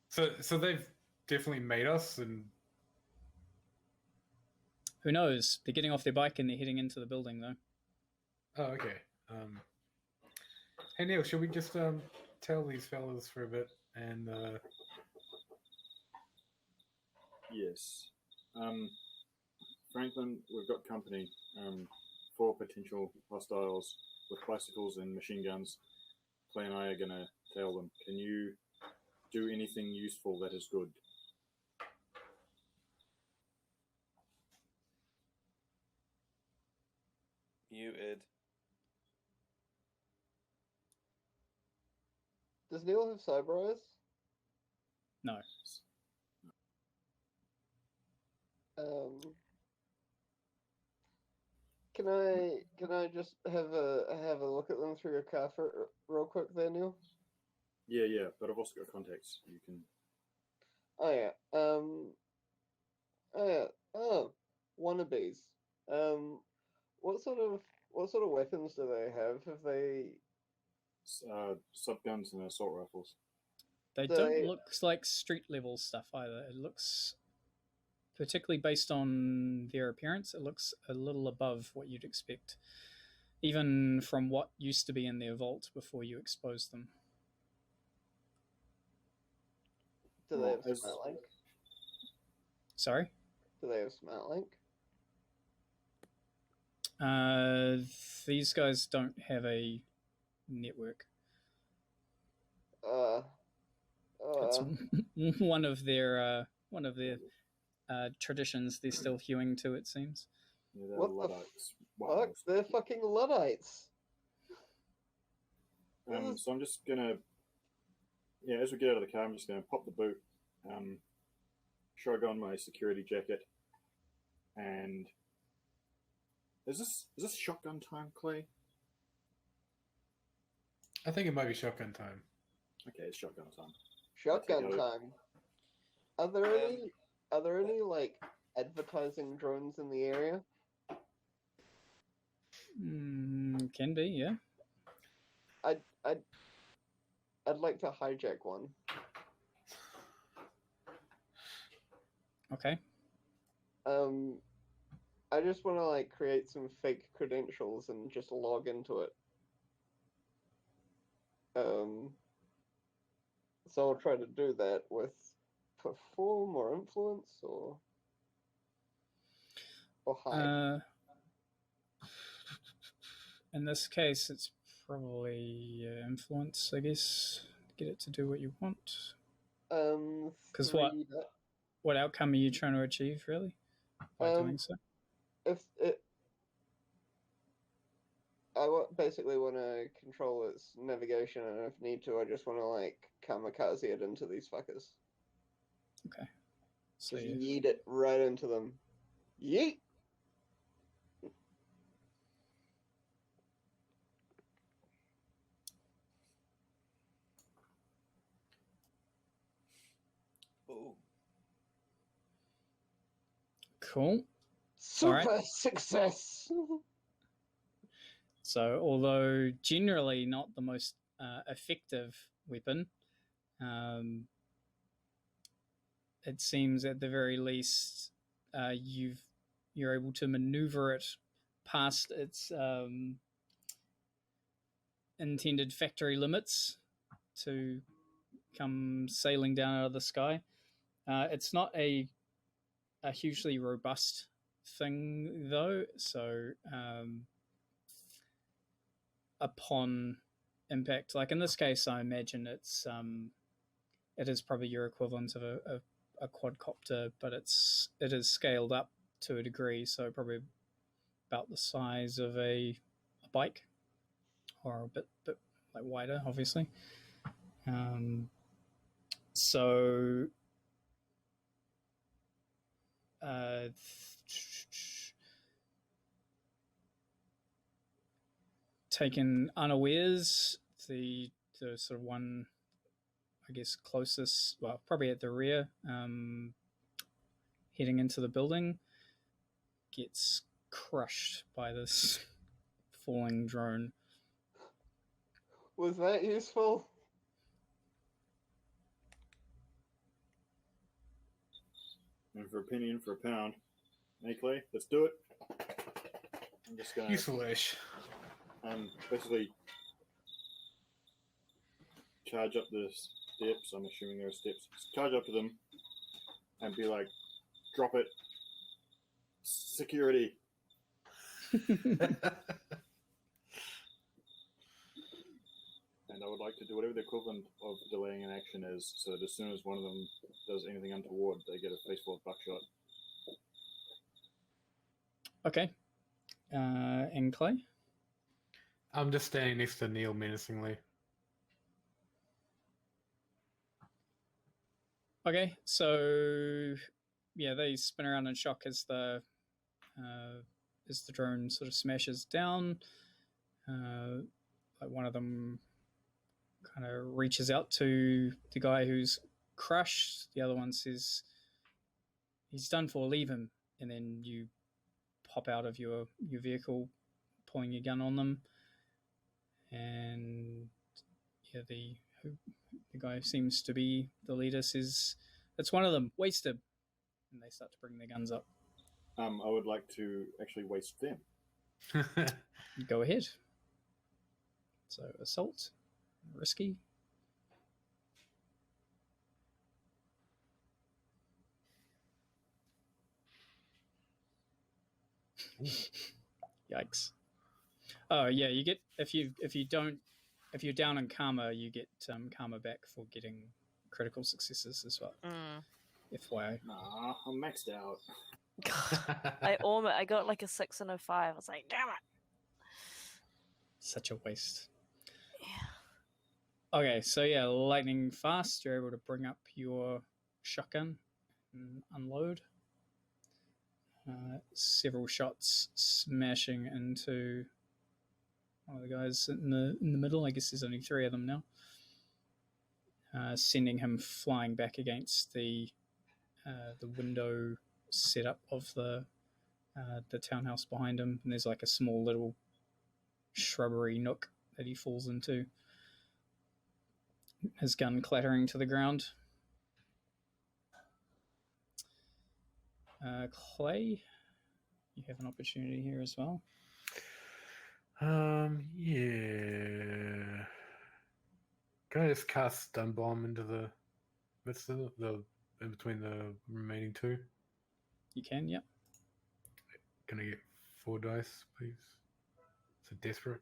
So they've definitely made us, and Who knows? They're getting off their bike and they're heading into the building, though. oh, okay. Hey Neil, should we just tell these fellas for a bit and Yes. Franklin, we've got company. 4 potential hostiles with bicycles and machine guns. Clay and I are going to tail them. Can you do anything useful that is good? Muted. Does Neil have cyber eyes? No. Can I just have a look at them through your car for real quick there, Neil? Yeah, but I've also got contacts. You can... Oh yeah. Oh, wannabes. What sort of weapons do they have? Have they? Subguns and assault rifles. They don't look like street level stuff either. It looks, particularly based on their appearance, it looks a little above what you'd expect, even from what used to be in their vault before you exposed them. Do they have smart link? Sorry? Do they have smart link? These guys don't have a network. It's one of their traditions they're still hewing to, it seems. Yeah, they're What Luddites. the fuck? They're fucking Luddites. So I'm just gonna, as we get out of the car, I'm just gonna pop the boot, shrug on my security jacket, and is this shotgun time, Clay? I think it might be shotgun time. Okay, it's shotgun time. Shotgun time. Are there any like advertising drones in the area? Can be, yeah. I'd like to hijack one. Okay. I just want to like create some fake credentials and just log into it. So I'll try to do that with perform or influence or hide. In this case, it's probably influence, I guess. Get it to do what you want. Because what outcome are you trying to achieve, really, by doing so? Basically want to control its navigation, and if need to, I just want to like kamikaze it into these fuckers. Okay. So just yeet it right into them. Yeet. Oh. Cool. Super success. So, although generally not the most effective weapon, it seems at the very least you're able to maneuver it past its intended factory limits to come sailing down out of the sky. It's not a hugely robust thing, though, so upon impact, like in this case, I imagine it is probably your equivalent of a quadcopter, but it is scaled up to a degree, so probably about the size of a bike, or a bit like wider, obviously. So taken unawares, the sort of one, I guess, closest, well, probably at the rear, heading into the building, gets crushed by this falling drone. Was that useful? And for a penny and for a pound. Hey, Clay, let's do it. I'm just going to... Useful-ish. Basically charge up the steps. I'm assuming there are steps. Just charge up to them and be like, drop it. Security. And I would like to do whatever the equivalent of delaying an action is, so that as soon as one of them does anything untoward, they get a face full of buckshot. Okay. And Clay? I'm just standing next to Neil menacingly. Okay, so yeah, they spin around in shock as the drone sort of smashes down. Like one of them kind of reaches out to the guy who's crushed. The other one says, "He's done for. Leave him." And then you hop out of your vehicle, pulling your gun on them, and yeah, the guy who seems to be the leader says, "It's one of them. Waste him." And they start to bring their guns up. I would like to actually waste them. Go ahead. So assault, risky. Yikes. Oh yeah, you get if you're down in karma, you get karma back for getting critical successes as well. FYI. Nah, I'm maxed out. I got like a 6 and a 5. I was like, damn it. Such a waste. Yeah. Okay, so yeah, lightning fast. You're able to bring up your shotgun and unload. Several shots smashing into one of the guys in the middle. I guess there's only 3 of them now. Sending him flying back against the window setup of the townhouse behind him. And there's like a small little shrubbery nook that he falls into. His gun clattering to the ground. Clay, you have an opportunity here as well. Yeah. Can I just cast stun bomb into the midst of the in between the remaining 2? You can, yep. Can I get 4 dice, please? It's a desperate.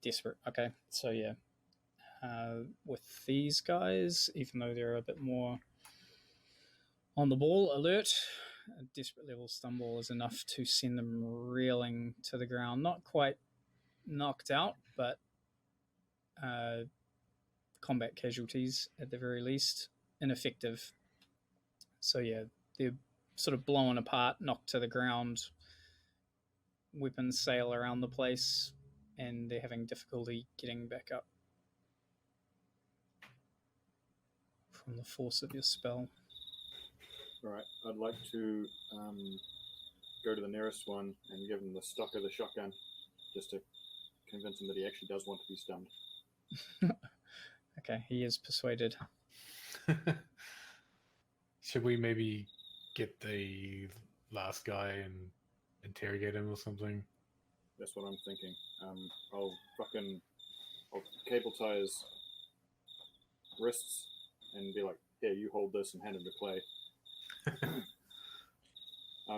Desperate. Okay, so yeah. With these guys, even though they're a bit more on the ball, alert, a desperate level stumble is enough to send them reeling to the ground. Not quite knocked out, but combat casualties at the very least. Ineffective. So yeah, they're sort of blown apart, knocked to the ground. Weapons sail around the place, and they're having difficulty getting back up from the force of your spell. Right, I'd like to go to the nearest one and give him the stock of the shotgun, just to convince him that he actually does want to be stunned. Okay, he is persuaded. Should we maybe get the last guy and interrogate him or something? That's what I'm thinking. I'll cable tie his wrists and be like, "Here, you hold this," and hand him to Clay.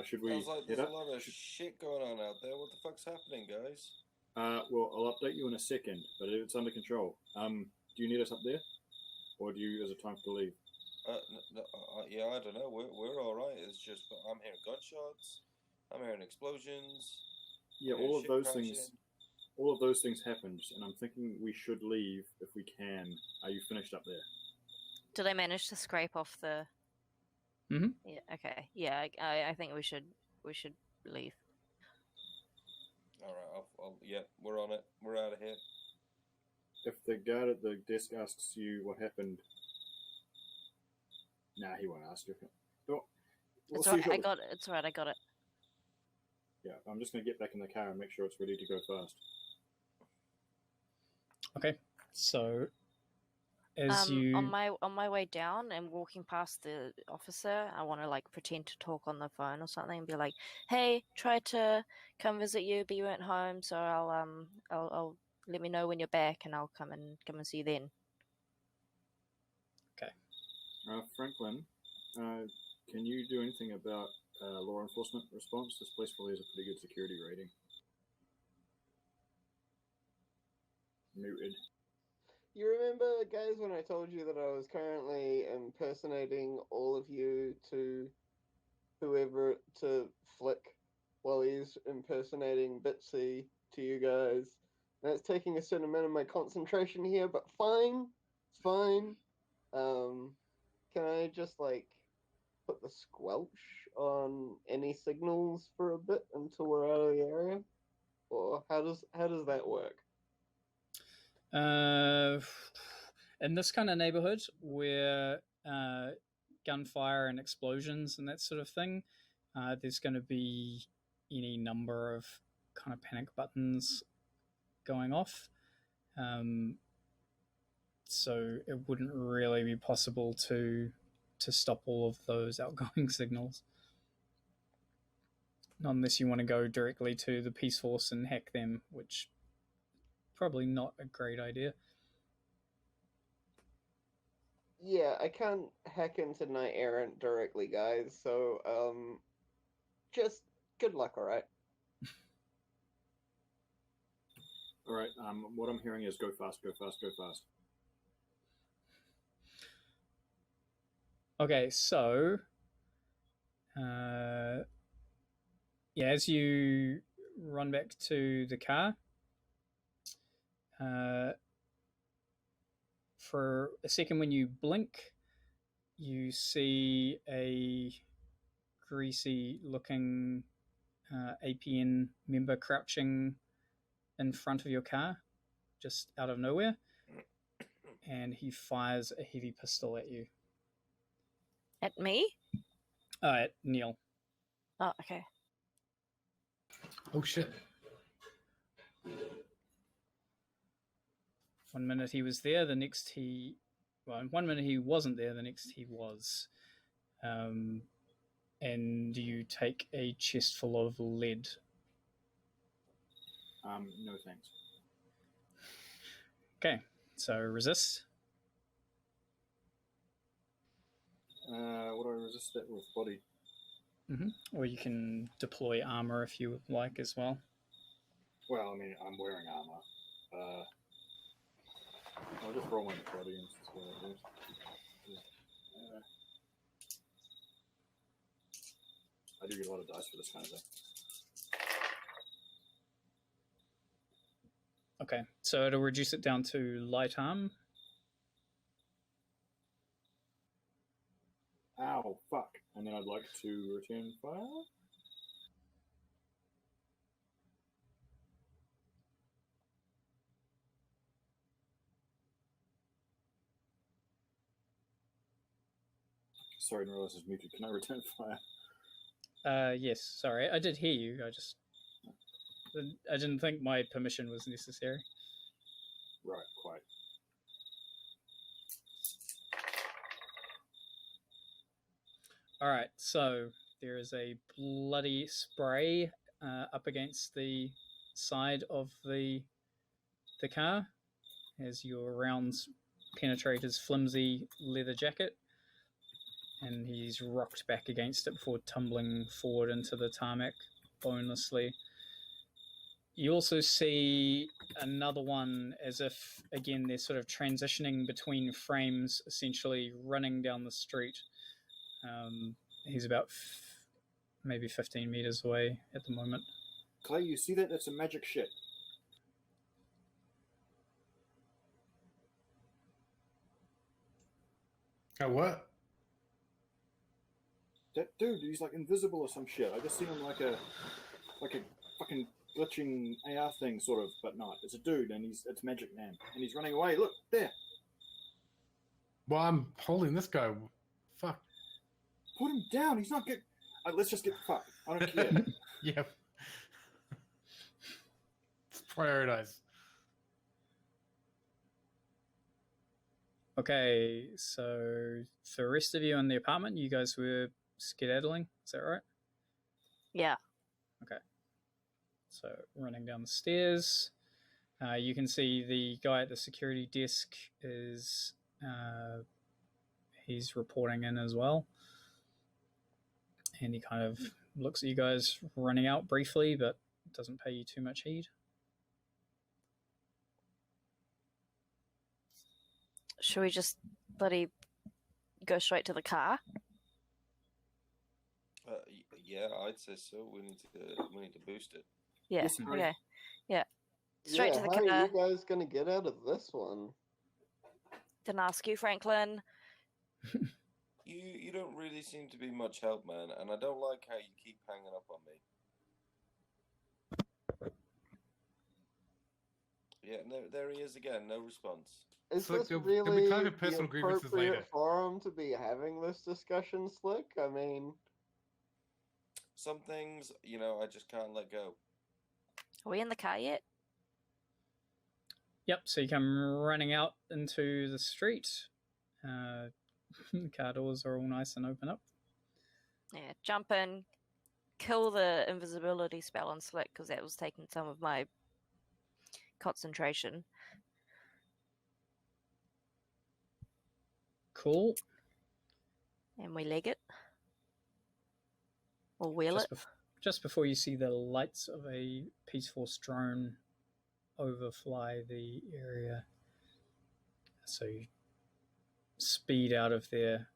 Should we Sounds like head there's up? a lot of shit going on out there. What the fuck's happening, guys? Well, I'll update you in a second, but it's under control. Do you need us up there, or is it time to leave? Yeah, I don't know. We're all right. It's just I'm hearing gunshots. I'm hearing explosions. Yeah, I'm hearing all of shit those crashing. things. All of those things happened, and I'm thinking we should leave if we can. Are you finished up there? Did I manage to scrape off the? Mhm. Yeah. Okay. Yeah. I think we should leave. All right. Yeah, we're on it. We're out of here. If the guard at the desk asks you what happened, nah, he won't ask you. We'll It's see alright. shortly. It's alright. I got it. Yeah, I'm just going to get back in the car and make sure it's ready to go fast. Okay, so as you on my way down and walking past the officer, I want to like pretend to talk on the phone or something and be like, "Hey, tried to come visit you, but you weren't home, so I'll let me know when you're back, and I'll come and see you then." Franklin, can you do anything about law enforcement response? This place probably has a pretty good security rating. Muted. You remember, guys, when I told you that I was currently impersonating all of you to Flick while he's impersonating Bitsy to you guys? And it's taking a certain amount of my concentration here, but fine. It's fine. Can I just, like, put the squelch on any signals for a bit until we're out of the area? Or how does that work? in this kind of neighborhood where gunfire and explosions and that sort of thing. There's going to be any number of kind of panic buttons going off. So it wouldn't really be possible to stop all of those outgoing signals. Not unless you want to go directly to the Peace Force and hack them, which probably not a great idea. Yeah, I can't hack into Knight Errant directly, guys, so, just good luck, alright? Alright, what I'm hearing is go fast, go fast, go fast. Okay, so as you run back to the car, for a second when you blink, you see a greasy-looking APN member crouching in front of your car, just out of nowhere, and he fires a heavy pistol at you. At me? At Neil. Oh, okay. Oh shit. 1 minute he was there, the next he... Well, 1 minute he wasn't there, the next he was. And you take a chest full of lead. No thanks. Okay, so resist. Would I resist that with body? Or you can deploy armor if you would like as well. Well, I mean, I'm wearing armor. I'll just roll my body and see what it is. I do get a lot of dice for this kind of thing. Okay, so it'll reduce it down to light arm. Ow, fuck. And then I'd like to return fire? Sorry, I didn't realize I was muted. Can I return fire? Yes, sorry, I did hear you. I didn't think my permission was necessary. Right, quite. Alright, so there is a bloody spray up against the side of the car as your rounds penetrate his flimsy leather jacket, and he's rocked back against it before tumbling forward into the tarmac bonelessly. You also see another one as if, again, they're sort of transitioning between frames, essentially running down the street. He's about maybe 15 meters away at the moment. Clay, you see that? That's some magic shit. Oh, what? That dude, he's like invisible or some shit. I just seen him like a fucking glitching AR thing, sort of, but not. It's a dude, and it's Magic Man, and he's running away. Look there. Well, I'm holding this guy. Fuck. Put him down. He's not get. Let's just get fucked. I don't care. Yeah. Let's prioritize. Okay, so for the rest of you in the apartment, you guys were skedaddling, is that right? Yeah. Okay. So running down the stairs, you can see the guy at the security desk is he's reporting in as well, and he kind of looks at you guys running out briefly, but doesn't pay you too much heed. Should we just bloody go straight to the car? Yeah, I'd say so. We need to boost it. Yeah. Yes, right. Okay. Yeah. Straight to the how car. are you guys gonna get out of this one? Didn't ask you, Franklin. You don't really seem to be much help, man, and I don't like how you keep hanging up on me. Yeah, no, there he is again. No response. Is Slick, this there'll be really plenty of the personal grievances later. appropriate forum to be having this discussion, Slick? I mean, Some things, I just can't let go. Are we in the car yet? Yep, so you come running out into the street. The car doors are all nice and open up. Yeah, jump in, kill the invisibility spell on Slick because that was taking some of my concentration. Cool. And we leg it. Or wheel it. Just before you see the lights of a Peace Force drone overfly the area. So you speed out of there.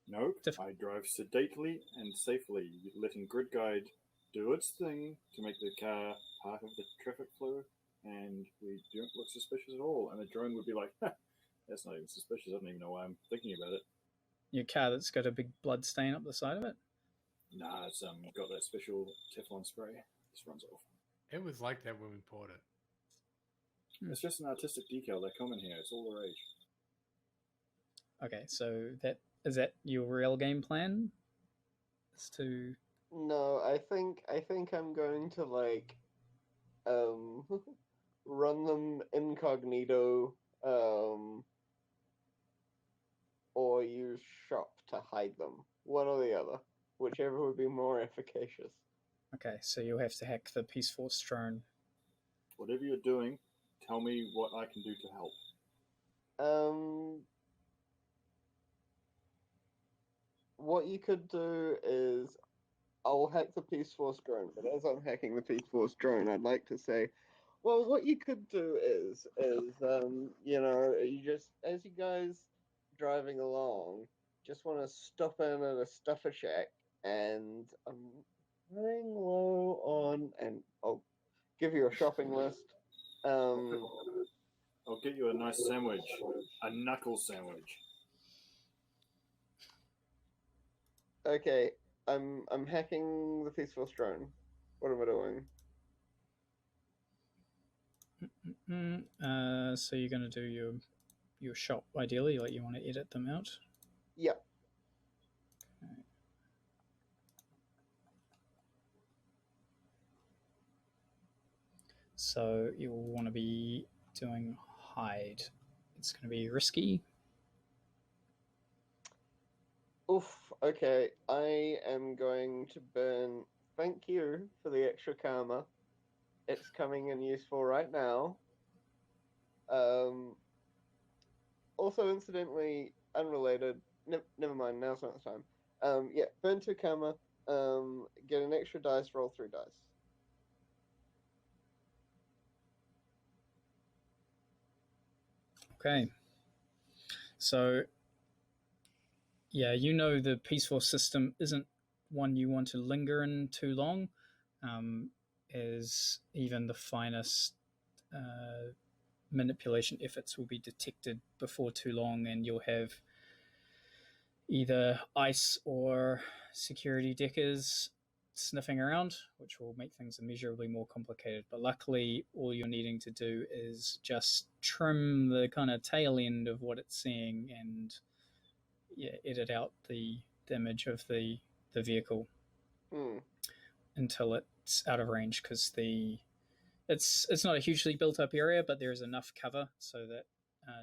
Nope, I drive sedately and safely, letting Grid Guide do its thing to make the car part of the traffic flow, and we don't look suspicious at all. And the drone would be like, that's not even suspicious, I don't even know why I'm thinking about it. Your car that's got a big blood stain up the side of it? Nah, it's got that special Teflon spray. Just runs off. It was like that when we poured it. It's just an artistic decal. They're common here. It's all the rage. Okay, so is that your real game plan? Is to no, I think I'm going to run them incognito, or use shop to hide them. One or the other, whichever would be more efficacious. Okay, so you'll have to hack the Peace Force drone. Whatever you're doing, tell me what I can do to help. What you could do is, I'll hack the Peace Force drone, but as I'm hacking the Peace Force drone, I'd like to say, well, what you could do is you just, as you guys driving along, just want to stop in at a stuffer shack, and I'm running low on, and I'll give you a shopping list. I'll get you a nice sandwich, a knuckle sandwich. Okay, I'm hacking the Peace Force drone. What am I doing? So you're going to do your shop, ideally, like you want to edit them out? Yep. Okay. So you'll want to be doing hide. It's going to be risky. Oof, okay, I am going to burn. Thank you for the extra karma. It's coming in useful right now. Also, incidentally, unrelated. Never mind. Now's not the time. Yeah, burn 2 karma. Get an extra dice. Roll 3 dice. Okay. So, yeah, you know the Peace Force system isn't one you want to linger in too long, as even the finest manipulation efforts will be detected before too long, and you'll have either ICE or security deckers sniffing around, which will make things immeasurably more complicated. But luckily, all you're needing to do is just trim the kind of tail end of what it's seeing and edit out the image of the vehicle until it's out of range, because it's not a hugely built up area, but there is enough cover so that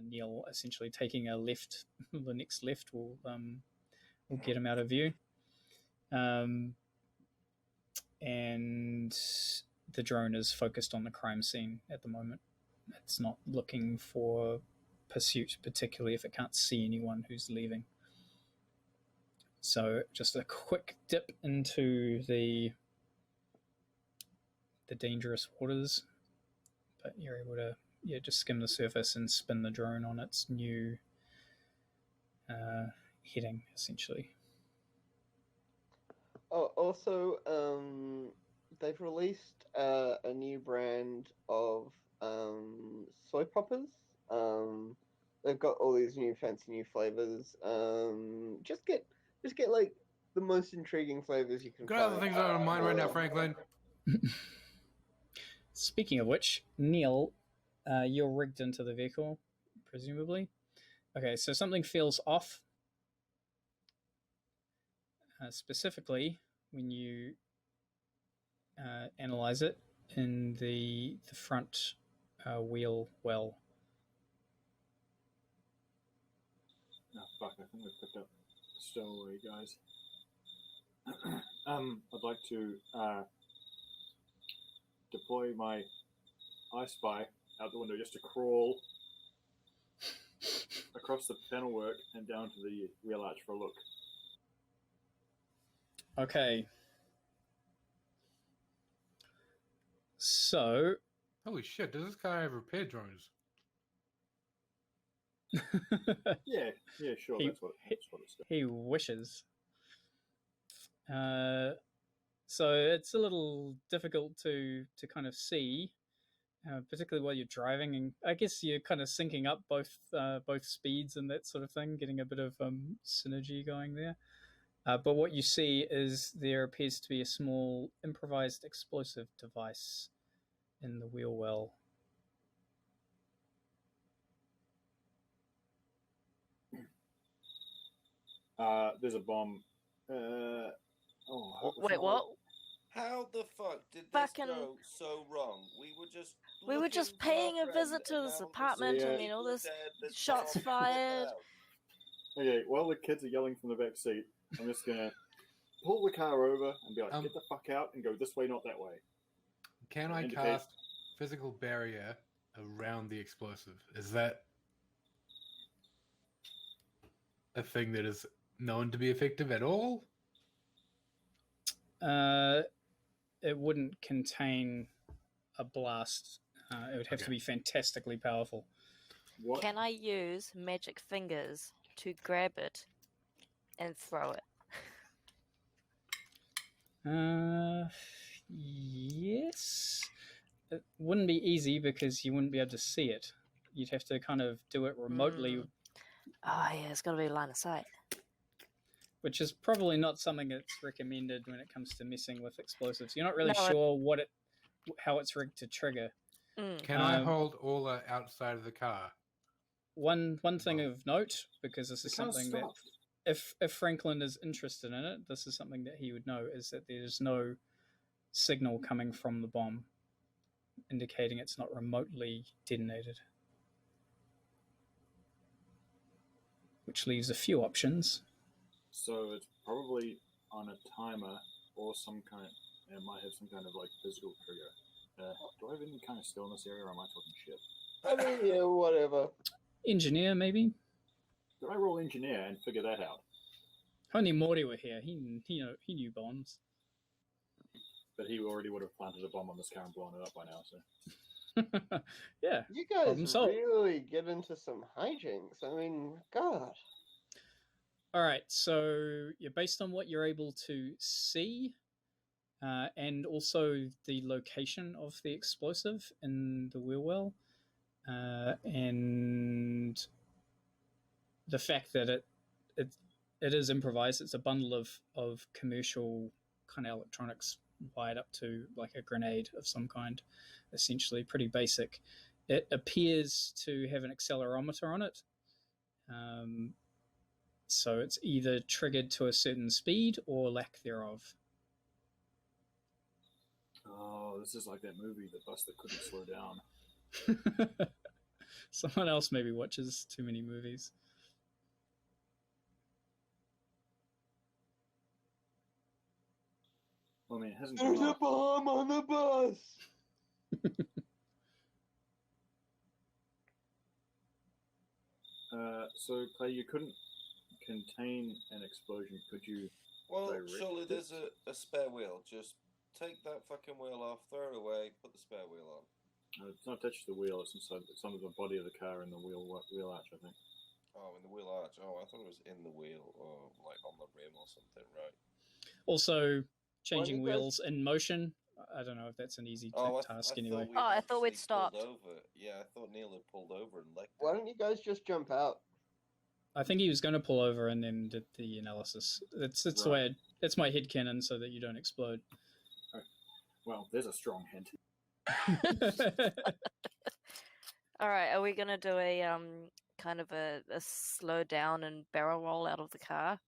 Neil essentially taking a left, the next left will get him out of view. And the drone is focused on the crime scene at the moment. It's not looking for pursuit, particularly if it can't see anyone who's leaving. So just a quick dip into the dangerous waters, but you're able to just skim the surface and spin the drone on its new heading, essentially. Oh, also, they've released a new brand of soy poppers. They've got all these new fancy new flavors. Just get like the most intriguing flavors you can Got find. other things on mind right now, Franklin. Speaking of which, Neil, you're rigged into the vehicle, presumably. Okay, so something feels off. Specifically, when you analyze it in the front wheel well. Oh, fuck, I think we've picked up stowaway, guys. I'd like to deploy my I Spy out the window just to crawl across the panel work and down to the wheel arch for a look. Okay. So... Holy shit, does this guy have repair drones? Yeah, sure, that's what it's doing. He wishes. So it's a little difficult to kind of see, particularly while you're driving, and I guess you're kind of syncing up both speeds and that sort of thing, getting a bit of synergy going there. But what you see is there appears to be a small improvised explosive device in the wheel well. There's a bomb. Wait, what? How the fuck did this Fucking- go so wrong? We We were just looking for our paying a friend, visit to and this now there's apartment and, you know, people there's dead, there's shots bombs. fired. Okay, while the kids are yelling from the back seat, I'm just gonna pull the car over and be like, get the fuck out and go this way, not that way. Can I Indicate- cast physical barrier around the explosive? Is that a thing that is known to be effective at all? It wouldn't contain a blast. It would have to Okay. be fantastically powerful. What? Can I use magic fingers to grab it and throw it? Yes. It wouldn't be easy because you wouldn't be able to see it. You'd have to kind of do it remotely, Oh yeah, it's got to be line of sight. which is probably not something that's recommended when it comes to messing with explosives. You're not really No, sure how it's rigged to trigger. Can I Um, hold Orla outside of the car? One thing of note, because this The is car's something that stopped. if Franklin is interested in it, this is something that he would know, is that there's no signal coming from the bomb indicating it's not remotely detonated. Which leaves a few options. So it's probably on a timer or some kind. It might have some kind of like physical trigger. Do I have any kind of skill in this area, or am I talking shit? I mean, yeah, whatever. Engineer, maybe? Did I roll engineer and figure that out? Only Morty were here. He knew bombs. But he already would have planted a bomb on this car and blown it up by now. So Yeah. You Problem guys solved. really get into some hijinks. I mean, God. All right. So you're based on what you're able to see, and also the location of the explosive in the wheel well, and the fact that it is improvised. It's a bundle of commercial kind of electronics wired up to like a grenade of some kind, essentially pretty basic. It appears to have an accelerometer on it. So it's either triggered to a certain speed or lack thereof. oh, this is like that movie, The Bus That Couldn't Slow Down. Someone else maybe watches too many movies. Well, I mean, it hasn't There's gone a up. bomb on the bus! So Clay, you couldn't contain an explosion, could you? Well, Direct surely it. there's a spare wheel. Just take that fucking wheel off, throw it away, put the spare wheel on. It's not attached to the wheel. It's inside. It's under the body of the car and the wheel arch, I think. Oh, in the wheel arch. Oh, I thought it was in the wheel or like on the rim or something, right? Also, changing you guys- wheels in motion. I don't know if that's an easy task anyway. we'd Oh, I thought we'd actually stopped. pulled Over. Yeah, I thought Neil had pulled over and legged Why it. don't you guys just jump out? I think he was going to pull over and then did the analysis. It's the Right. way. That's my headcanon so that you don't explode. Well, there's a strong hint. All right, are we gonna do a kind of a slow down and barrel roll out of the car?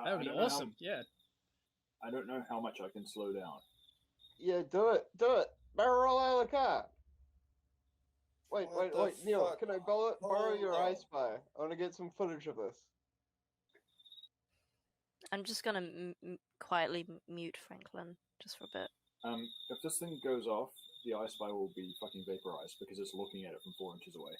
That would be awesome. Yeah. I don't know how much I can slow down. Yeah, do it. Barrel roll out of the car. Wait, Neil, fuck? can I borrow your Hold on. iSpy? I want to get some footage of this. I'm just gonna quietly mute Franklin just for a bit. If this thing goes off, the ice spy will be fucking vaporized because it's looking at it from 4 inches away.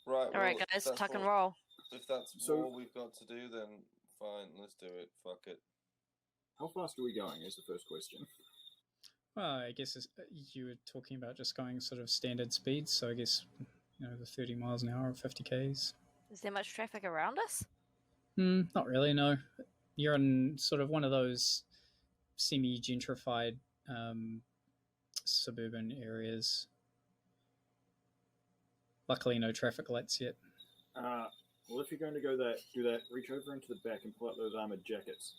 Right. All right, well, guys, that's tuck and all- roll. If that's So- all we've got to do, then fine, let's do it. Fuck it. How fast are we going is the first question. Well, I guess you were talking about just going sort of standard speeds, so I guess the 30 miles an hour or 50 k's. Is there much traffic around us? Not really. No, you're in sort of one of those semi-gentrified suburban areas. Luckily, no traffic lights yet. Well, if you're going to do that, reach over into the back and pull out those armored jackets.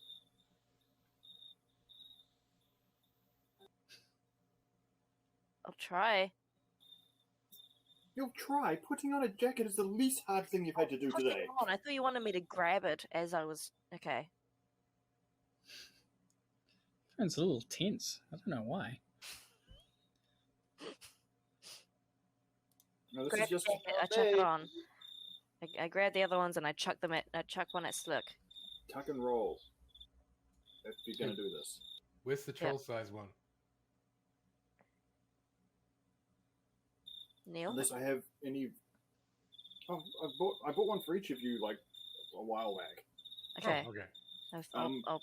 I'll try. You'll try. Putting on a jacket is the least hard thing you've had to do Putting it today. on. I thought you wanted me to grab it as I was. Okay. It's a little tense. I don't know why. No, this Grab is just the jacket, I chuck it on. I grab the other ones and I chuck one at Slick. tuck and roll. If you're going to do this. Where's the troll size one? Neil? Unless I have any. Oh, I bought one for each of you like a while back. Okay. Oh, okay. I'll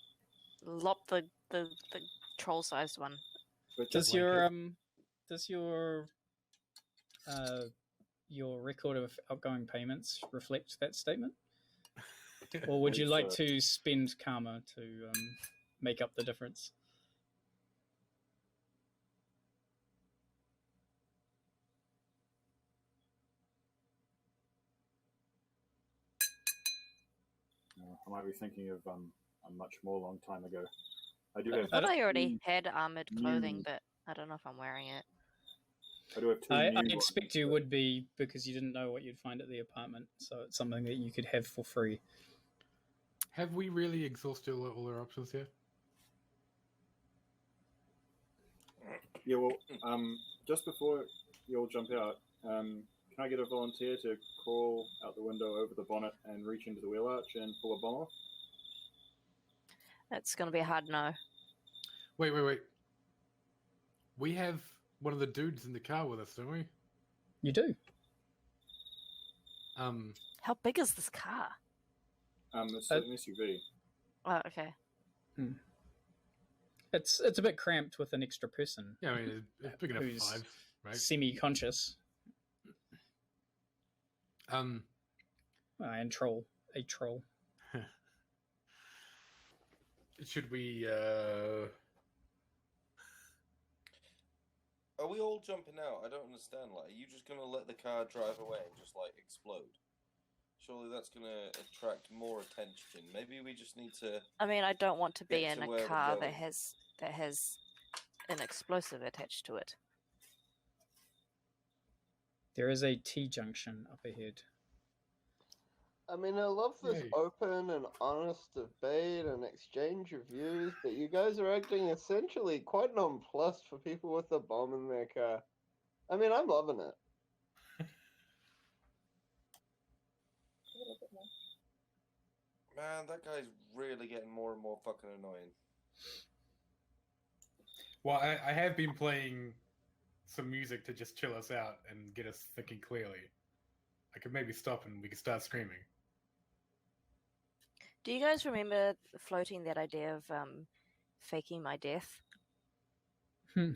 lop the troll-sized one. But Does just your record of outgoing payments reflect that statement? Or would you It's, like to spend karma to make up the difference? I might be thinking of a much more long time ago. I do I have. thought I already two- had armored clothing, new- but I don't know if I'm wearing it. I do have two. I new expect ones, you but- would be, because you didn't know what you'd find at the apartment, so it's something that you could have for free. Have we really exhausted all our options here? Yeah, well, just before you all jump out, can I get a volunteer to crawl out the window over the bonnet and reach into the wheel arch and pull a bomb off? That's going to be a hard no. Wait. We have one of the dudes in the car with us, don't we? You do. How big is this car? It's an SUV. Oh, okay. It's a bit cramped with an extra person. Yeah, I mean, it's big enough for Who's 5, right? Semi-conscious. Um, And a troll. should we? Are we all jumping out? I don't understand. Like, are you just gonna let the car drive away and just like explode? Surely that's gonna attract more attention. Maybe we just need to. I mean, I don't want to be Get in to a where we're car that going. has an explosive attached to it. There is a T-junction up ahead. I mean, I love this Yay. open and honest debate and exchange of views, but you guys are acting essentially quite nonplussed for people with a bomb in their car. I mean, I'm loving it. Man, that guy's really getting more and more fucking annoying. Well, I have been playing some music to just chill us out and get us thinking clearly. I could maybe stop and we could start screaming. Do you guys remember floating that idea of faking my death? That's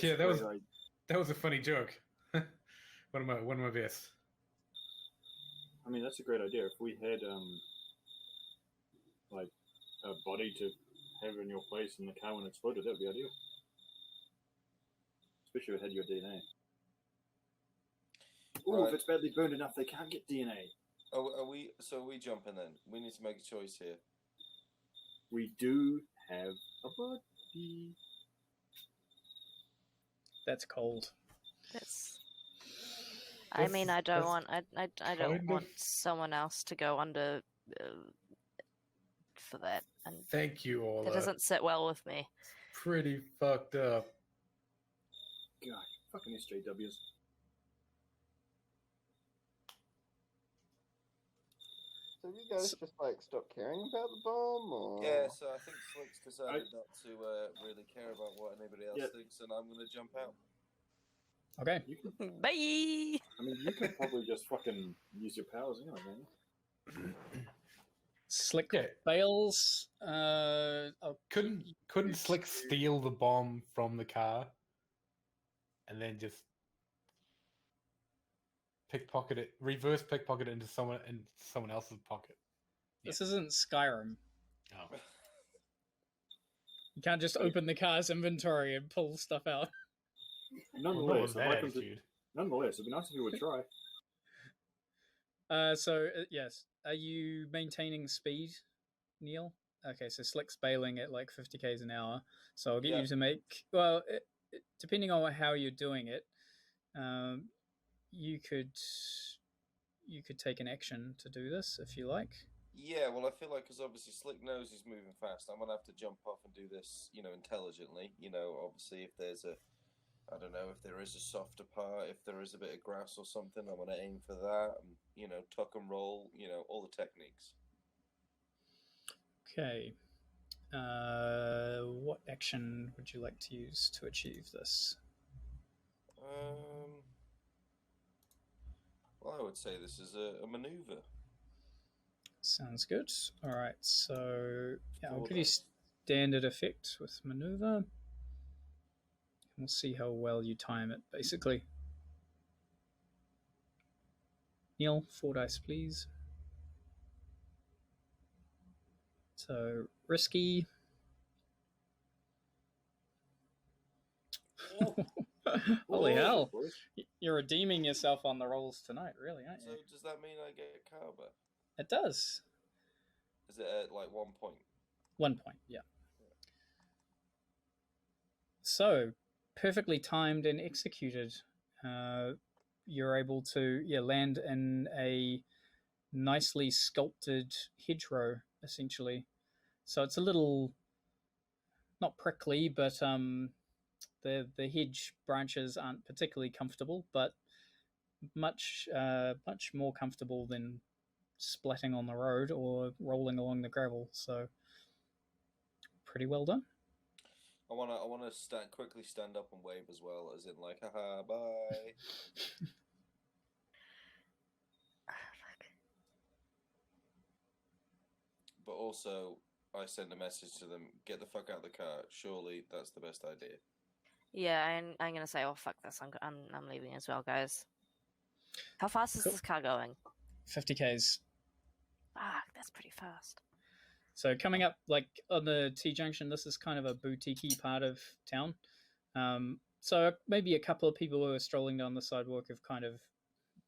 Yeah, that was- great. That was a funny joke. one of my best. I mean, that's a great idea. If we had like a body to have in your place in the car when it exploded, that would be ideal. Especially if it had your DNA. Ooh, Right. if it's badly burned enough, they can't get DNA. Are we? So are we jumping then? We need to make a choice here. We do have a body. That's cold. That's. I mean, I don't want. I don't kind want of- someone else to go under for that, and Thank you, all. that doesn't sit well with me. Pretty fucked up. God, fucking SJWs. So you guys just like stop caring about the bomb, or Yeah, so I think Slick's decided not to really care about what anybody else thinks, and I'm going to jump out. Okay. You can, Bye. I mean, you could probably just fucking use your powers anyway, man. Slick Yeah. fails. Couldn't Slick steal the bomb from the car and then just pickpocket it, reverse pickpocket it into someone else's pocket? This isn't Skyrim. Oh. You can't just open the car's inventory and pull stuff out. Nonetheless, That I'd like them to, attitude. nonetheless, it'd be nice if you would try. Yes. Are you maintaining speed, Neil? Okay, so Slick's bailing at like 50 k's an hour. So I'll get you to make. Well, depending on how you're doing it, you could take an action to do this if you like. Yeah, well, I feel like because obviously Slick knows he's moving fast, I'm gonna have to jump off and do this, intelligently. Obviously if there's I don't know, if there is a softer part, if there is a bit of grass or something, I'm gonna aim for that. And, tuck and roll, all the techniques. Okay. What action would you like to use to achieve this? Well, I would say this is a maneuver. Sounds good. All right, so yeah, I'll Four give you dice. standard effect with maneuver. We'll see how well you time it, basically. Neil, 4 dice, please. So, risky. Holy hell. Boys. You're redeeming yourself on the rolls tonight, really, aren't So you? does that mean I get Carver? It does. Is it at like 1 point? 1 point, yeah. So, perfectly timed and executed. You're able to land in a nicely sculpted hedgerow, essentially. So it's a little, not prickly, but the hedge branches aren't particularly comfortable, but much more comfortable than splatting on the road or rolling along the gravel. So pretty well done. I wanna quickly stand up and wave as well, as in like, haha, bye. But also, I send a message to them: get the fuck out of the car. Surely that's the best idea. Yeah, I'm gonna say, oh fuck this, I'm leaving as well, guys. How fast is Cool. this car going? 50 k's. Fuck, that's pretty fast. So coming up, like on the T-junction, this is kind of a boutique-y part of town. So maybe a couple of people who are strolling down the sidewalk have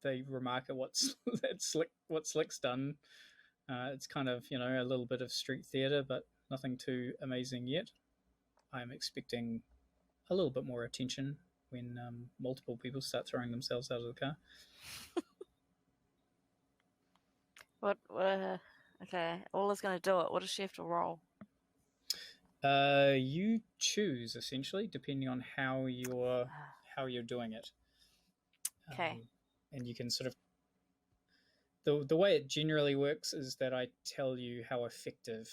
they remark at what Slick's done. It's kind of, a little bit of street theater, but nothing too amazing yet. I'm expecting a little bit more attention when multiple people start throwing themselves out of the car. What? Okay, Ola's gonna do it. What does she have to roll? You choose, essentially, depending on how you're doing it. Okay. And you can sort of the way it generally works is that I tell you how effective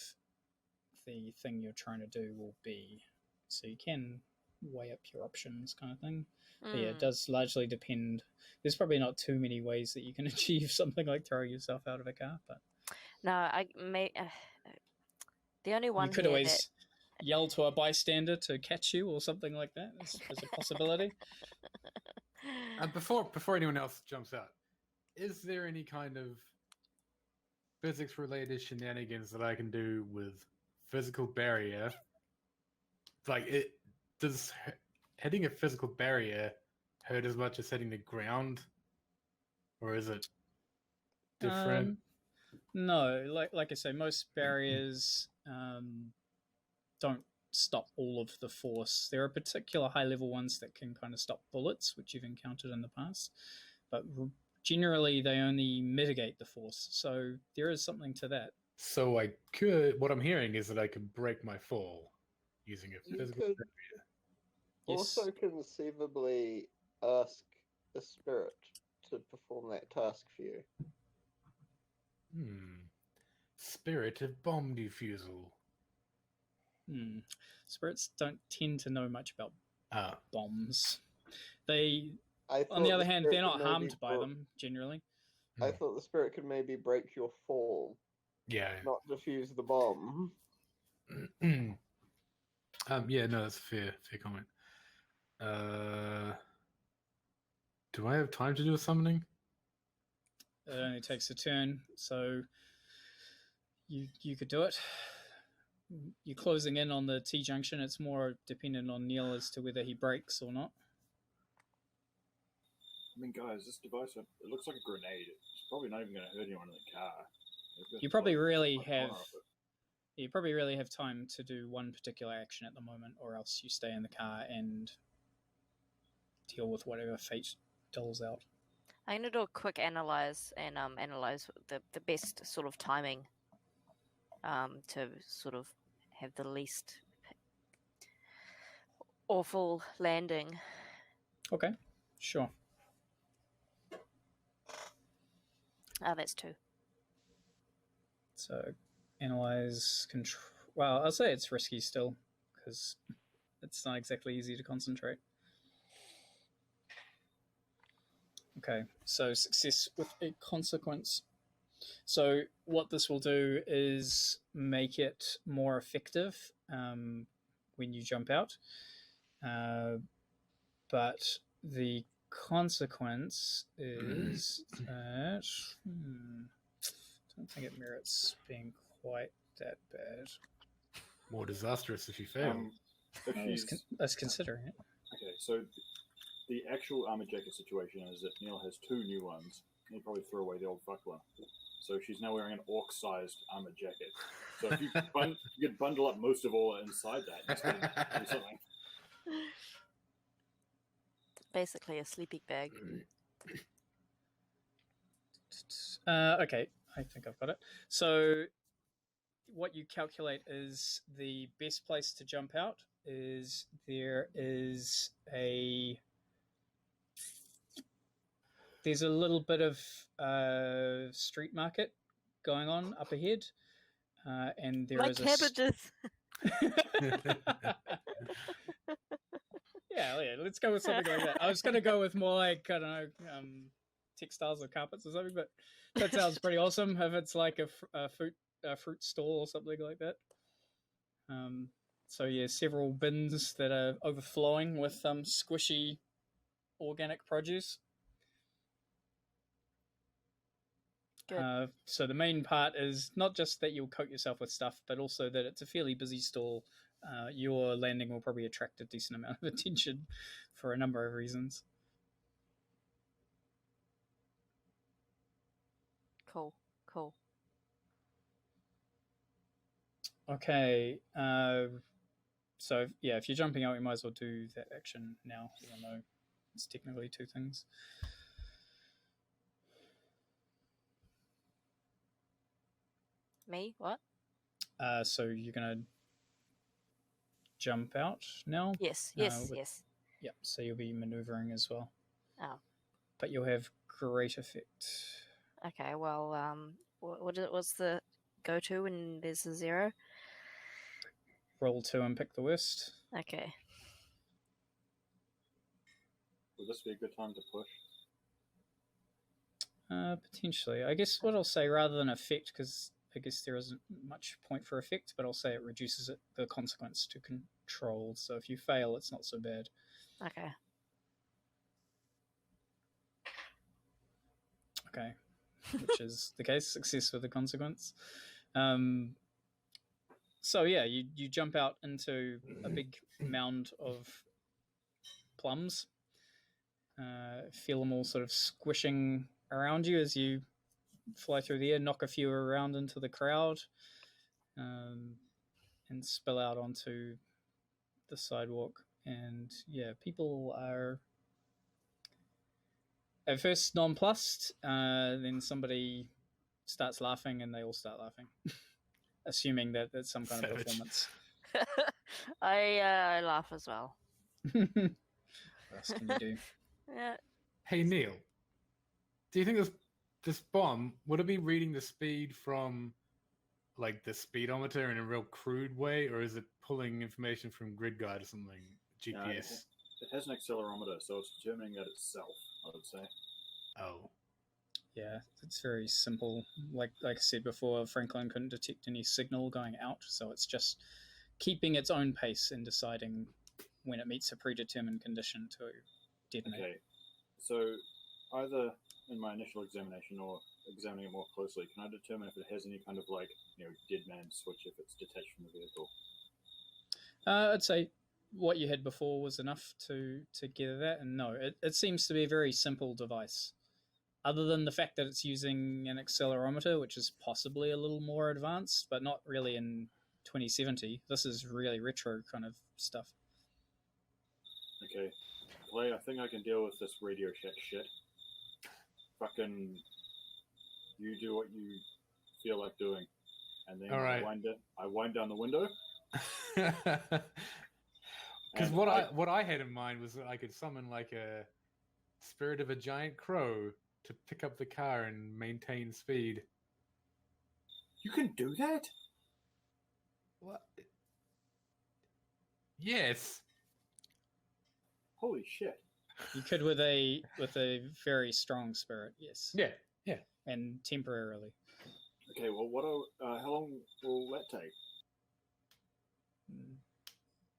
the thing you're trying to do will be, so you can weigh up your options, kind of thing. But yeah, it does largely depend. There's probably not too many ways that you can achieve something like throwing yourself out of a car, but No, I may. The only one you could here always yell to a bystander to catch you or something like that. As a possibility. Before anyone else jumps out, is there any kind of physics-related shenanigans that I can do with physical barrier? Like, does hitting a physical barrier hurt as much as hitting the ground, or is it different? No, like I say, most barriers don't stop all of the force. There are particular high-level ones that can kind of stop bullets, which you've encountered in the past, but generally they only mitigate the force. So there is something to that. So what I'm hearing is that I could break my fall using a You physical could barrier. Yes. also conceivably ask a spirit to perform that task for you. Spirit of bomb defusal. Spirits don't tend to know much about bombs. I On the thought other hand, spirit they're not could maybe harmed by them, generally. I thought the spirit could maybe break your fall, Yeah. not defuse the bomb. Yeah, no, that's a fair comment. Do I have time to do a summoning? It only takes a turn, so you could do it. You're closing in on the T-junction. It's more dependent on Neil as to whether he breaks or not. I mean, guys, this device, it looks like a grenade. It's probably not even going to hurt anyone in the car. You probably really have time to do one particular action at the moment, or else you stay in the car and deal with whatever fate doles out. I'm going to do a quick analyze and analyze the best sort of timing to sort of have the least awful landing. Okay, sure. That's 2. So, analyze, control. Well, I'll say it's risky still, because it's not exactly easy to concentrate. Okay, so success with a consequence. So what this will do is make it more effective when you jump out. But the consequence is that... I don't think it merits being quite that bad. More disastrous if you fail. Let's consider it. Okay, so the actual armor jacket situation is that Neil has 2 new ones. He'll probably throw away the old fuck one. So she's now wearing an orc-sized armor jacket. So if you could bundle up most of all inside that, just do something. Basically a sleeping bag. Okay, I think I've got it. So what you calculate is the best place to jump out is there's a little bit of street market going on up ahead, and there is cabbages. Yeah, let's go with something like that. I was going to go with more like, I don't know, textiles or carpets or something, but that sounds pretty awesome if it's like a fruit stall or something like that. So yeah, several bins that are overflowing with squishy organic produce. Good. So the main part is not just that you'll coat yourself with stuff, but also that it's a fairly busy stall. Your landing will probably attract a decent amount of attention for a number of reasons. Cool. Okay. So yeah, if you're jumping out, you might as well do that action now, even though it's technically 2 things. Me? What? So you're gonna jump out now? Yes. Yep, so you'll be maneuvering as well. Oh. But you'll have great effect. Okay, well, what's the go-to when there's a 0? Roll 2 and pick the worst. Okay. Would this be a good time to push? Potentially. I guess what I'll say, rather than effect, because I guess there isn't much point for effect, but I'll say it reduces the consequence to control. So if you fail, it's not so bad. Okay. Okay. Which is the case, success with the consequence. So yeah, you jump out into a big mound of plums. Feel them all sort of squishing around you as you fly through the air, knock a few around into the crowd, and spill out onto the sidewalk, and yeah, people are at first nonplussed. Then somebody starts laughing, and they all start laughing, assuming that it's some kind of Savage. performance. I laugh as well. What else can you do? Yeah. Hey Neil, do you think this bomb would it be reading the speed from like the speedometer in a real crude way, or is it pulling information from grid guide or something? GPS. It has an accelerometer, so it's determining that itself, I would say. Oh. Yeah, it's very simple. Like I said before, Franklin couldn't detect any signal going out, so it's just keeping its own pace and deciding when it meets a predetermined condition to detonate. Okay, so either in my initial examination or examining it more closely, can I determine if it has any kind of like, dead man switch if it's detached from the vehicle? I'd say what you had before was enough to gather that, and no, it seems to be a very simple device. Other than the fact that it's using an accelerometer, which is possibly a little more advanced, but not really in 2070. This is really retro kind of stuff. Okay, Clay, I think I can deal with this Radio Shack shit. Fucking, you do what you feel like doing, and then All right. I wind down the window. Because And what I had in mind was that I could summon like a spirit of a giant crow to pick up the car and maintain speed. You can do that? What? Yes. Holy shit! You could with a very strong spirit, yes. Yeah. And temporarily. Okay, well, how long will that take?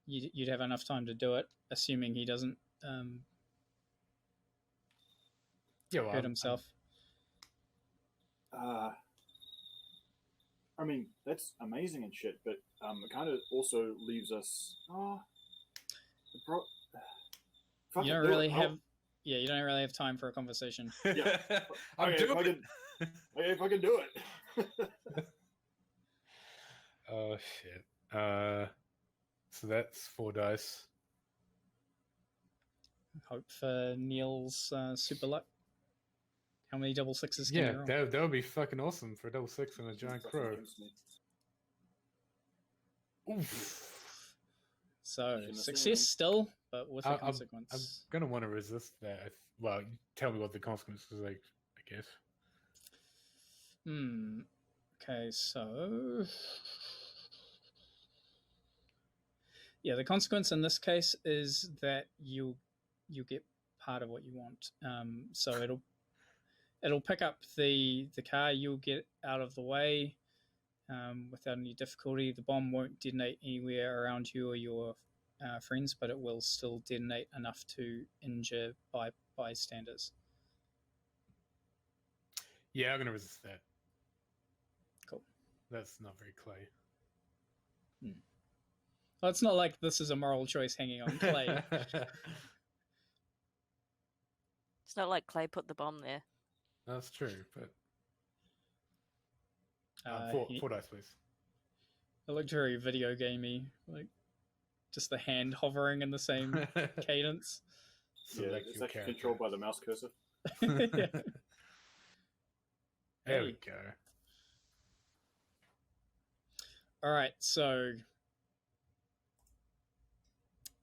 You'd have enough time to do it, assuming he doesn't Yeah. Well, hurt himself. I mean, that's amazing and shit, but it kind of also leaves us. You don't really have. Yeah, you don't really have time for a conversation. Yeah. I'm Okay, doing it. if I can do it. Oh shit. So that's 4 dice. Hope for Neil's super luck. How many double sixes can Yeah, you roll? that would be fucking awesome for a double 6 and a giant crow. Oof. So Shouldn't have success seen. still, but with a I'm consequence. gonna want to resist that. Well, tell me what the consequence is like, I guess. Okay, so yeah, the consequence in this case is that you get part of what you want. So it'll pick up the car. You'll get out of the way without any difficulty. The bomb won't detonate anywhere around you or your friends, but it will still detonate enough to injure bystanders. Yeah, I'm gonna resist that. Cool. That's not very Clay. Well, it's not like this is a moral choice hanging on Clay. It's not like Clay put the bomb there. That's true, but He- 4 dice, please. It looked very video gamey, like just the hand hovering in the same cadence. Yeah, Select it's your actually character. controlled by the mouse cursor. Yeah. There we Hey. go. All right, so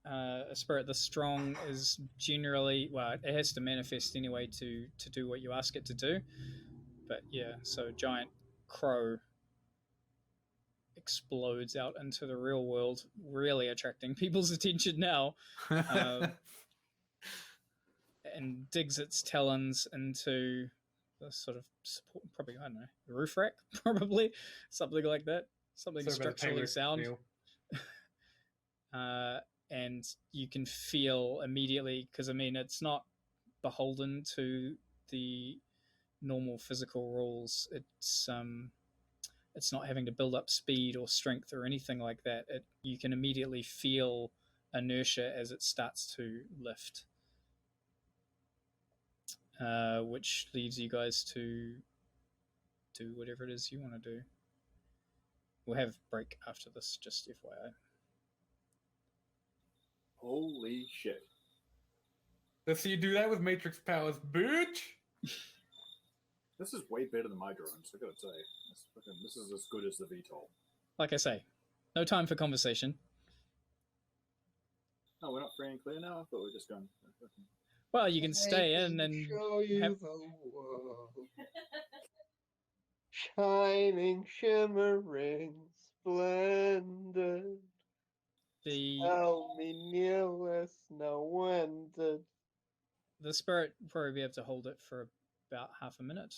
a spirit this strong is generally, well, it has to manifest anyway to do what you ask it to do. But yeah, so giant crow explodes out into the real world, really attracting people's attention now, and digs its talons into the sort of support, probably, I don't know, the roof rack, probably, something like that, something Sorry about the structurally paper, sound. Neil. And you can feel immediately, because I mean, it's not beholden to the normal physical rules. It's not having to build up speed or strength or anything like that. You can immediately feel inertia as it starts to lift, which leaves you guys to do whatever it is you want to do. We'll have a break after this, just FYI. Holy shit. Let's see you do that with Matrix powers, bitch! This is way better than my drones, I gotta say. This is as good as the VTOL. Like I say, no time for conversation. Oh, we're not free and clear now? I thought we were just going... Well, you can stay in and show you have- the world. Shining, shimmering, splendid. the Tell me nearest, no when did. the spirit will probably be able to hold it for about half a minute.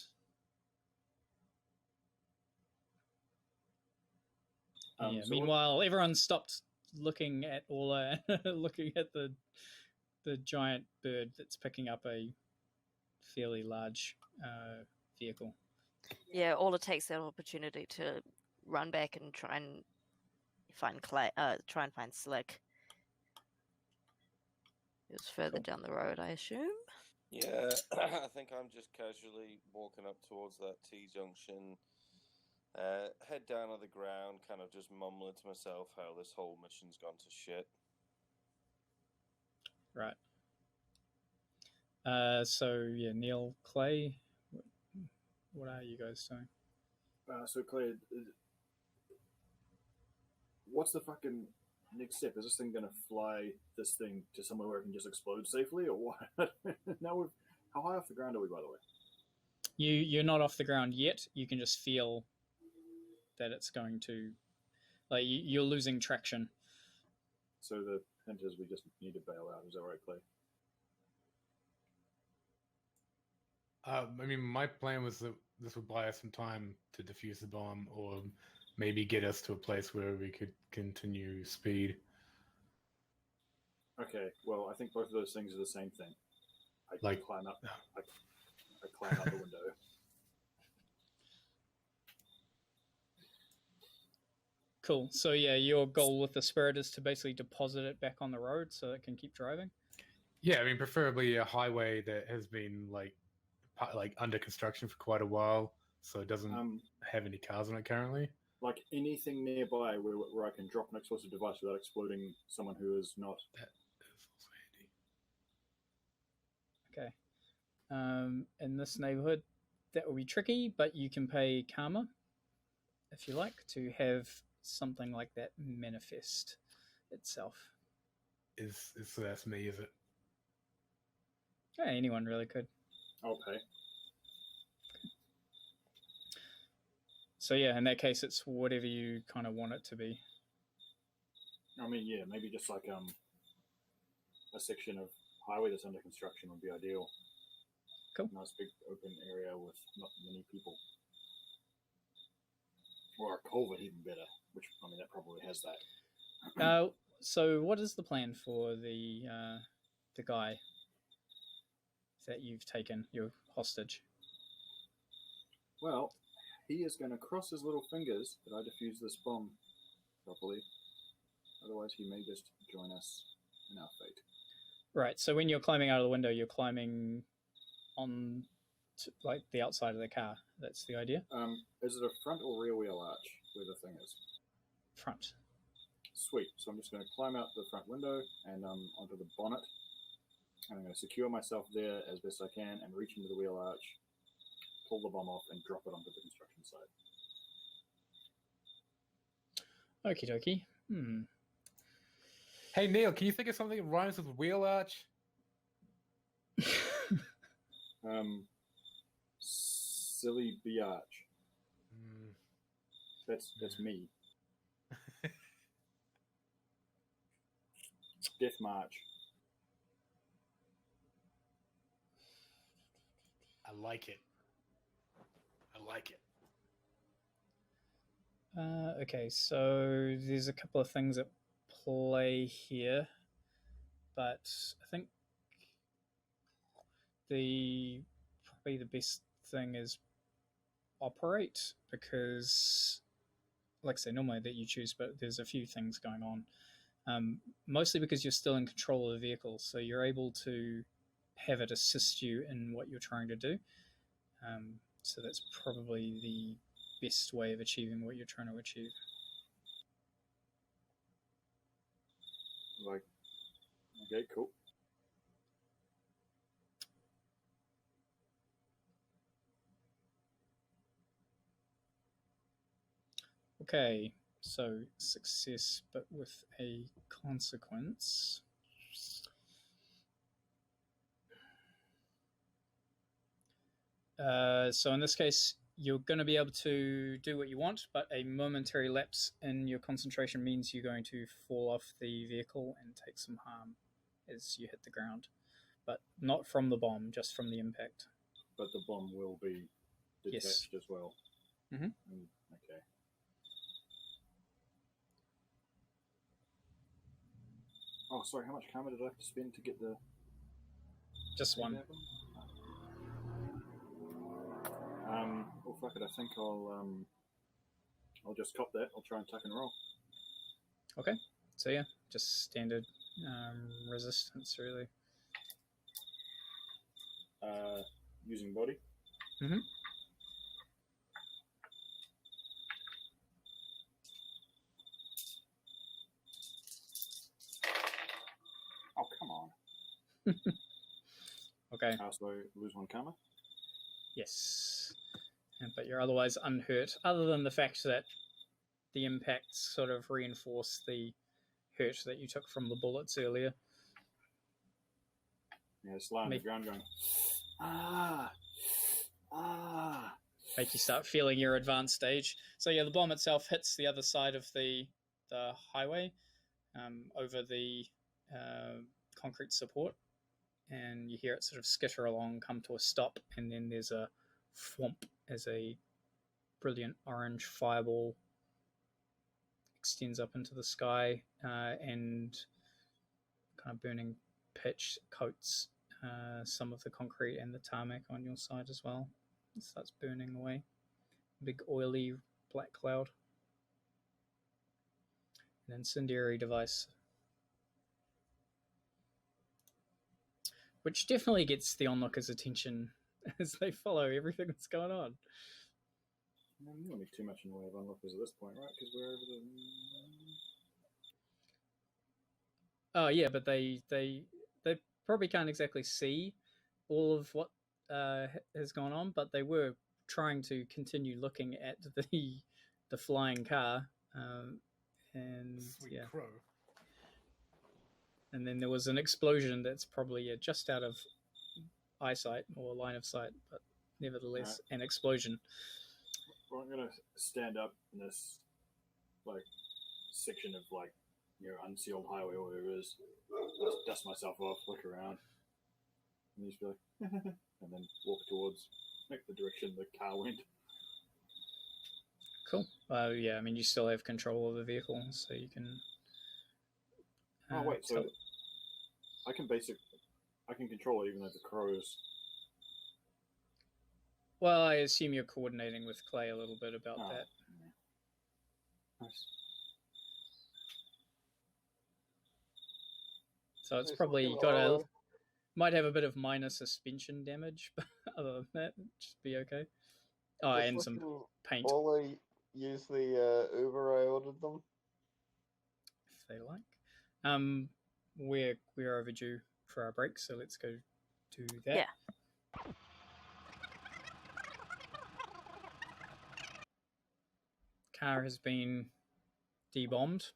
So Meanwhile, everyone stopped looking at Orla, looking at the giant bird that's picking up a fairly large vehicle. Yeah, Orla takes that opportunity to run back and try and find Slick. It was further down the road, I assume. Yeah, I think I'm just casually walking up towards that T-junction, head down on the ground, kind of just mumbling to myself how this whole mission's gone to shit. Right. So yeah, Neil, Clay, what are you guys doing? So Clay, what's the fucking next step? Is this thing gonna fly this thing to somewhere where it can just explode safely, or what? Now how high off the ground are we, by the way? You're not off the ground yet. You can just feel that it's going to, like, you're losing traction. So the hint is we just need to bail out. Is that right, Clay? I mean, my plan was that this would buy us some time to defuse the bomb, or maybe get us to a place where we could continue speed. Okay, well, I think both of those things are the same thing. I Like- climb up. I climb out the window. Cool. So yeah, your goal with the spirit is to basically deposit it back on the road so it can keep driving. Yeah, I mean, preferably a highway that has been like under construction for quite a while, so it doesn't have any cars on it currently. Like anything nearby where I can drop an explosive device without exploding someone who is not. That is also handy. Okay. In this neighborhood, that will be tricky, but you can pay karma, if you like, to have something like that manifest itself. So that's me, is it? Yeah, anyone really could. I'll pay. So yeah, in that case, it's whatever you kind of want it to be. I mean, yeah, maybe just like a section of highway that's under construction would be ideal. Cool. Nice big open area with not many people. Or a culvert, even better. Which, I mean, that probably has that. So what is the plan for the guy that you've taken, your hostage? Well, he is going to cross his little fingers that I defuse this bomb properly. Otherwise, he may just join us in our fate. Right. So when you're climbing out of the window, you're climbing on like the outside of the car. That's the idea. Is it a front or rear wheel arch where the thing is? Front. Sweet. So I'm just going to climb out the front window and onto the bonnet. And I'm going to secure myself there as best I can and reach into the wheel arch, pull the bomb off, and drop it onto the construction site. Okie dokie. Hey Neil, can you think of something that rhymes with wheel arch? Silly biatch. That's me. Death March. I like it. Okay, so there's a couple of things at play here, but I think probably the best thing is operate, because, like I say, normally that you choose, but there's a few things going on. Mostly because you're still in control of the vehicle, so you're able to have it assist you in what you're trying to do. So that's probably the best way of achieving what you're trying to achieve. Like, Okay, cool. Okay, so success, but with a consequence. So in this case, you're going to be able to do what you want, but a momentary lapse in your concentration means you're going to fall off the vehicle and take some harm as you hit the ground. But not from the bomb, just from the impact. But the bomb will be detached as well. Mm-hmm. Okay. Oh, sorry, how much karma did I have to spend to get the... Just one. Well, fuck it, I think I'll just cop that. I'll try and tuck and roll. Okay, so yeah, just standard resistance, really. Using body. Mm-hmm. Oh, come on. Okay. So I lose one karma? Yes. But you're otherwise unhurt, other than the fact that the impacts sort of reinforce the hurt that you took from the bullets earlier. Yeah, it's lying on the ground going, ah. Make you start feeling your advanced stage. So yeah, the bomb itself hits the other side of the highway, over the concrete support, and you hear it sort of skitter along, come to a stop, and then there's a thwomp as a brilliant orange fireball extends up into the sky, and kind of burning pitch coats some of the concrete and the tarmac on your side as well. It starts burning away. Big oily black cloud. An incendiary device, which definitely gets the onlookers' attention as they follow everything that's going on. There won't be too much in the way of unlockers at this point, right? Because we're over the... Oh yeah, but they probably can't exactly see all of what has gone on, but they were trying to continue looking at the flying car, and Sweet yeah. crow. And then there was an explosion that's probably just out of eyesight or line of sight, but nevertheless, an explosion. Well, I'm gonna stand up in this section of unsealed highway or whatever it is, just dust myself off, look around, and just be like, and then walk towards the direction the car went. Cool. Yeah, I mean, you still have control of the vehicle, so you can. Oh wait, so I can control it even though the crows. Well, I assume you're coordinating with Clay a little bit about that. Yeah. Nice. So it's probably might have a bit of minor suspension damage, but other than that, it should be okay. Oh, and some paint. Ollie use the Uber I ordered them. If they like. We're overdue for our break, so let's go do that. Yeah. Car has been debombed.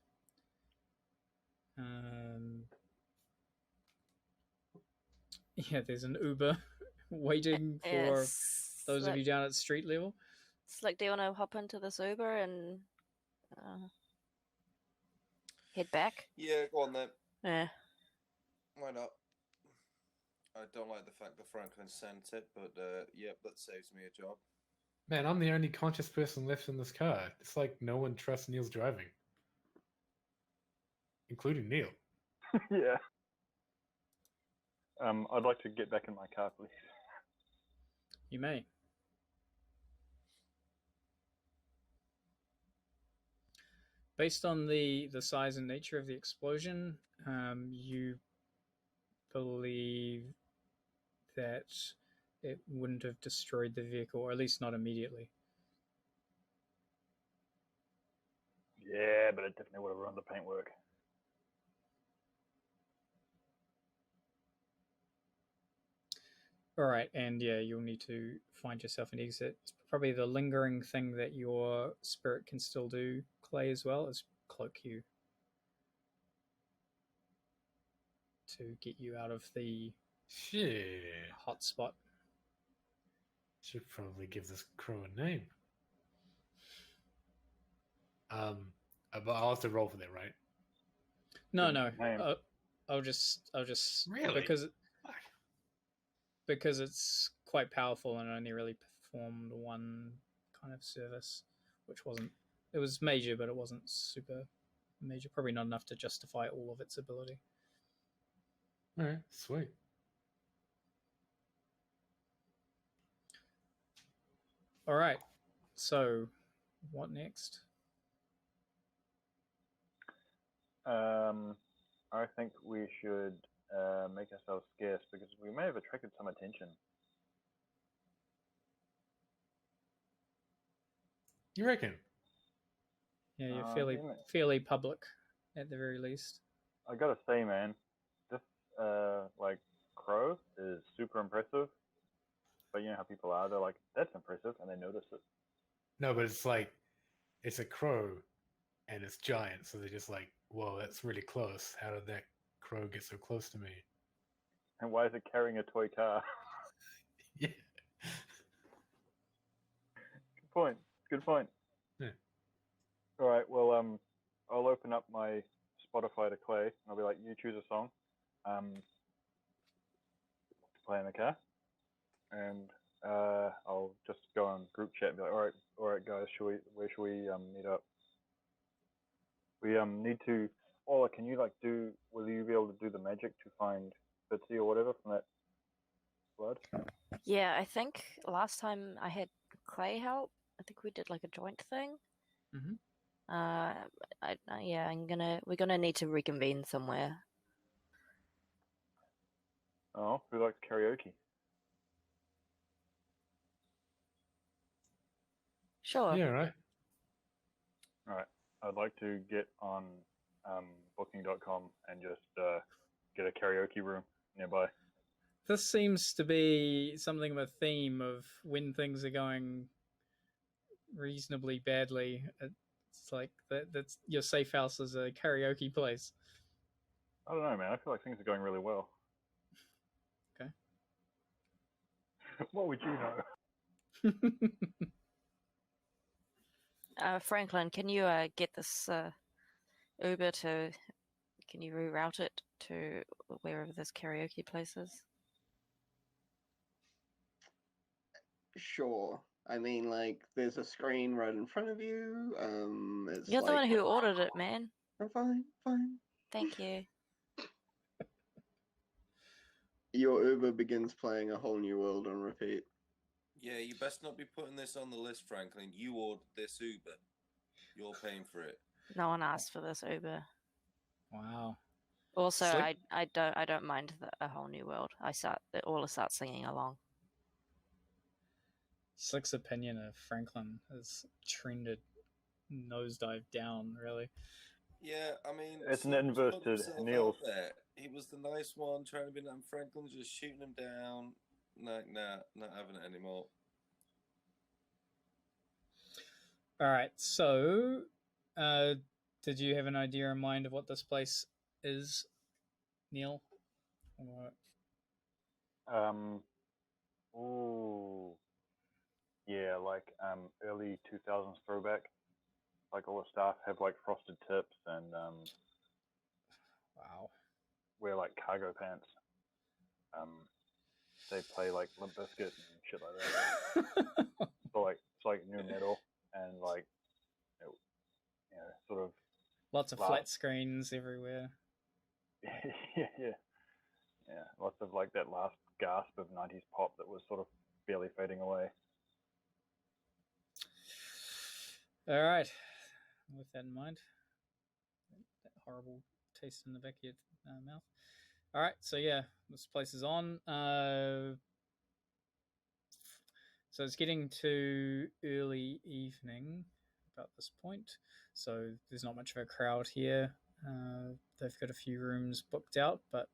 Yeah, there's an Uber waiting for those of you down at street level. It's like, do you want to hop into this Uber and head back? Yeah, go on then. Yeah. Why not? I don't like the fact that Franklin sent it, but yep, that saves me a job. Man, I'm the only conscious person left in this car. It's like no one trusts Neil's driving. Including Neil. Yeah. I'd like to get back in my car, please. You may. Based on the size and nature of the explosion, you believe that it wouldn't have destroyed the vehicle, or at least not immediately. Yeah, but it definitely would have ruined the paintwork. All right, and yeah, you'll need to find yourself an exit. It's probably the lingering thing that your spirit can still do, Clay, as well, is cloak you to get you out of the Shit. hot spot. Should probably give this crow a name. But I'll have to roll for that, right? No, Good name. I'll just Really? because it's quite powerful and only really performed one kind of service, which wasn't. It was major, but it wasn't super major. Probably not enough to justify all of its ability. All right, sweet. All right. So, what next? I think we should make ourselves scarce because we may have attracted some attention. You reckon? Yeah, you're damn it. fairly public, at the very least. I gotta say, man, this like crow is super impressive. But you know how people are? They're like, "That's impressive," and they notice it. No, but it's like it's a crow, and it's giant, so they're just like, "Whoa, that's really close. How did that crow get so close to me?" And why is it carrying a toy car? Yeah. Good point. Good point. Yeah. All right. Well, I'll open up my Spotify to Clay, and I'll be like, "You choose a song, to play in the car," and I'll just go on group chat and be like, all right, guys, where should we meet up? We need to. Oh, can you will you be able to do the magic to find Bitsy or whatever from that blood? Yeah, I think last time I had Clay help. I think we did like a joint thing. Mhm. We're gonna need to reconvene somewhere. Oh, who likes karaoke? Sure. Yeah, right. All right, I'd like to get on booking.com and just get a karaoke room nearby. This seems to be something of a theme of when things are going reasonably badly. It's like that's your safe house is a karaoke place. I don't know, man. I feel like things are going really well. Okay. What would you know? Franklin, can you get this Uber to? Can you reroute it to wherever this karaoke place is? Sure. I mean, like, there's a screen right in front of you. It's You're the like, one who ordered it, man. I'm fine. Thank you. Your Uber begins playing A Whole New World on repeat. Yeah, you best not be putting this on the list, Franklin. You ordered this Uber. You're paying for it. No one asked for this Uber. Wow. Also, Slick. I don't mind A Whole New World. I start singing along. Slick's opinion of Franklin has trended nosedive down, really. Yeah, I mean, It's an someone's inverse put to himself out Neil's. there. He was the nice one trying to be nice. Franklin's just shooting him down. Nah, not having it anymore. All right, so did you have an idea in mind of what this place is, Neil? Or... Ooh, yeah, like early 2000s throwback. Like all the staff have like frosted tips and Wow. wear like cargo pants. They play like Limp Bizkit and shit like that. So like it's like new metal and like you know sort of Lots of flat screens everywhere. yeah, lots of like that last gasp of 90s pop that was sort of barely fading away. All right. With that in mind, that horrible taste in the back of your mouth. All right, so yeah, this place is on. So it's getting to early evening about this point, so there's not much of a crowd here. They've got a few rooms booked out, but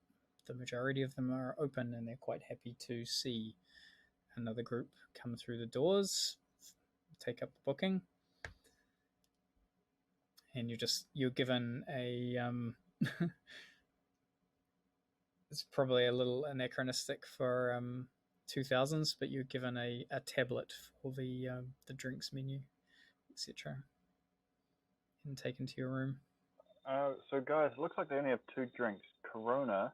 the majority of them are open, and they're quite happy to see another group come through the doors, take up the booking, and you're given a it's probably a little anachronistic for 2000s, but you're given a tablet for the drinks menu, etc., and taken to your room. So guys, it looks like they only have 2 drinks: Corona,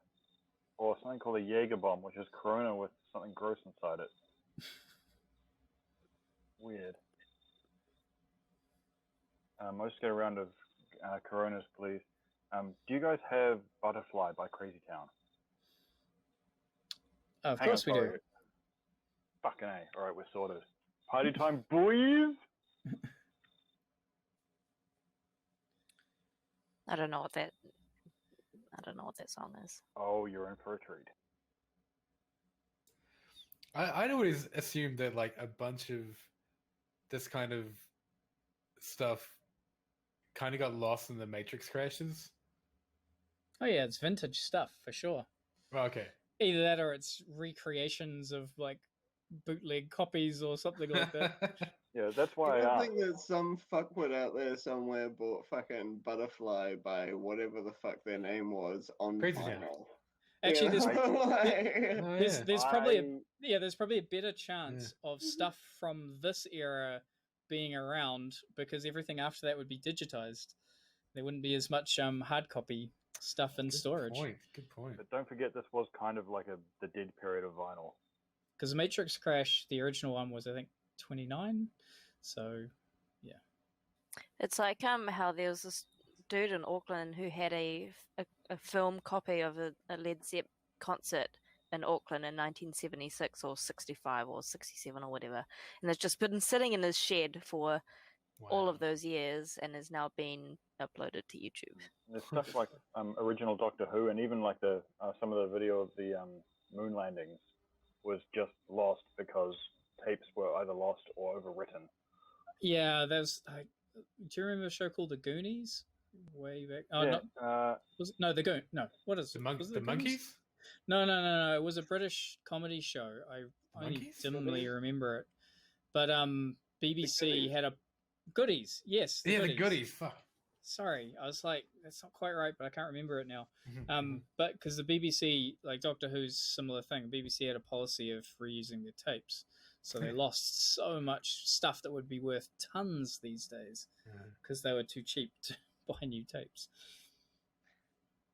or something called a Jaeger bomb, which is Corona with something gross inside it. Weird. I'll just get a round of Coronas, please. Do you guys have Butterfly by Crazy Town? Of course we do. Fucking A. Alright, we're sorted. Party time, boys! I don't know what that song is. Oh, you're in for a treat. I'd always assumed that like a bunch of this kind of stuff kind of got lost in the Matrix crashes. Oh yeah, it's vintage stuff for sure. Well, okay. Either that or it's recreations of like bootleg copies or something like that. Yeah, that's why I I think that some fuckwit out there somewhere bought fucking Butterfly by whatever the fuck their name was on Crazy vinyl. Town. Actually, there's Like- there's probably there's probably a better chance of stuff from this era being around, because everything after that would be digitized. There wouldn't be as much hard copy stuff in storage. Good point. But don't forget, this was kind of like the dead period of vinyl. Because the Matrix Crash, the original one was I think 29. So yeah. It's like how there was this dude in Auckland who had a film copy of a Led Zepp concert in Auckland in 1976 or 65 or 67 or whatever, and it's just been sitting in his shed for all of those years and is now being uploaded to YouTube. There's stuff like original Doctor Who, and even like the some of the video of the moon landings was just lost because tapes were either lost or overwritten. Yeah, there's. Do you remember a show called The Goonies? Way back. Oh, yeah, no, The Goon. No, what is The it? Was it Monkeys? Goonies? No. It was a British comedy show. I only Monkeys? dimly remember it. But BBC had a Goodies. Yes. The Goodies. Fuck. Sorry, I was like, that's not quite right, but I can't remember it now. But because the BBC, like Doctor Who's similar thing, BBC had a policy of reusing their tapes, so they lost so much stuff that would be worth tons these days because they were too cheap to buy new tapes.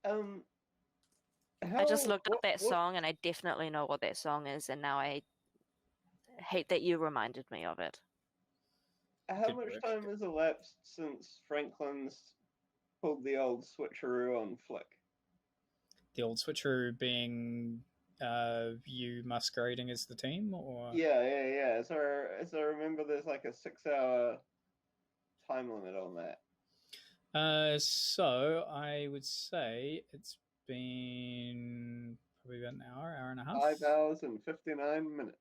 I just looked up that song and I definitely know what that song is, and now I hate that you reminded me of it. How much time has elapsed since Franklin's pulled the old switcheroo on Flick? The old switcheroo being you masquerading as the team, or Yeah. As I remember, there's like a 6-hour time limit on that. So I would say it's been probably about an hour and a half. 5 hours and 59 minutes.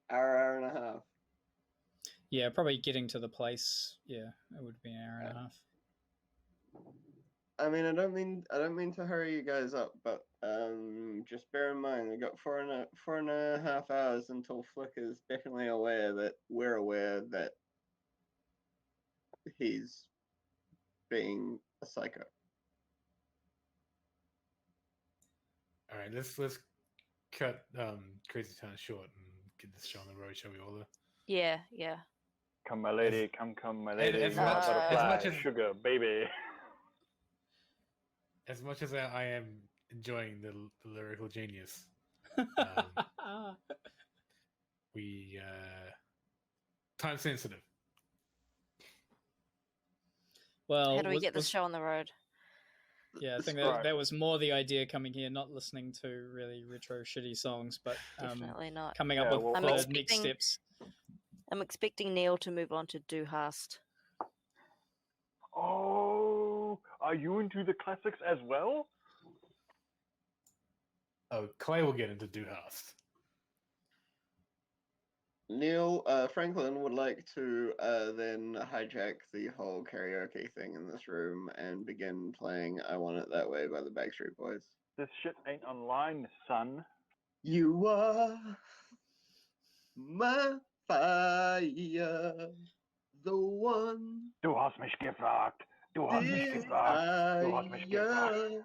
Hour and a half. Yeah, probably getting to the place. Yeah, it would be an hour and a half. I mean, I don't mean to hurry you guys up, but just bear in mind we got four and a half hours until Flick is definitely aware that we're aware that he's being a psycho. All right, let's cut Crazy Town short and get this show on the road, shall we, Ola? Yeah. Come, my lady, come, my lady. as butterfly, much as- sugar, baby. As much as I am enjoying the lyrical genius, we time sensitive. Well, How do we get this show on the road? Yeah, I think Right. that was more the idea coming here, not listening to really retro shitty songs, but Definitely not. coming up Yeah, with well- I'm the expecting- next steps. I'm expecting Neil to move on to Do Hast. Oh, are you into the classics as well? Oh, Clay will get into Do Hast. Neil Franklin would like to then hijack the whole karaoke thing in this room and begin playing "I Want It That Way" by the Backstreet Boys. This shit ain't online, son. You are my fire, the one Du hast mich gefragt. Du hast mich gefragt. Du hast mich gefragt. desire.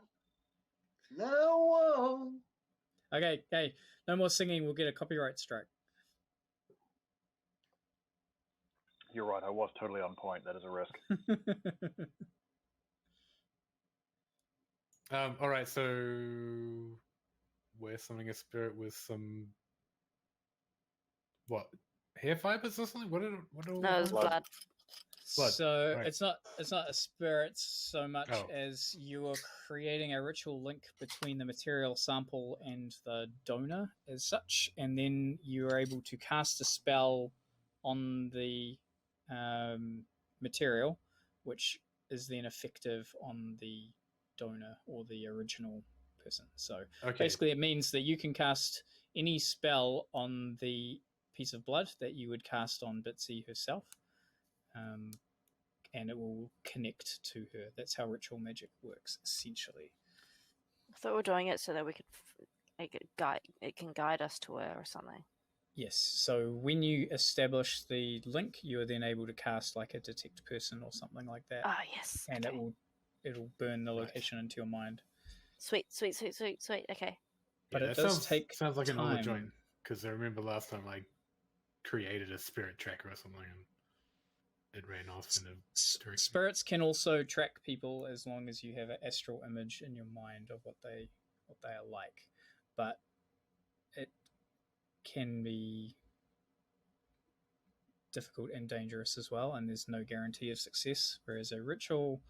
Now on. Okay, hey, no more singing. We'll get a copyright strike. You're right, I was totally on point. That is a risk. All right, so we're summoning a spirit with some what hair fibers or something? What are all No, it was Blood. blood. Blood, So right. it's not a spirit so much Oh. as you are creating a ritual link between the material sample and the donor as such, and then you are able to cast a spell on the material, which is then effective on the donor or the original person. So Okay. basically, it means that you can cast any spell on the piece of blood that you would cast on Bitsy herself, and it will connect to her. That's how ritual magic works, essentially. I thought we were doing it so that we could it can guide us to her or something. Yes. So when you establish the link, you are then able to cast like a detect person or something like that, Ah, yes. and Okay. it'll burn the location into your mind. Sweet. Okay. But Yeah, it that does take sounds like an older time. joint, because I remember last time I created a spirit tracker or something and it ran off in a direction. Spirits can also track people as long as you have an astral image in your mind of what they are like, but it can be difficult and dangerous as well, and there's no guarantee of success. Whereas a ritual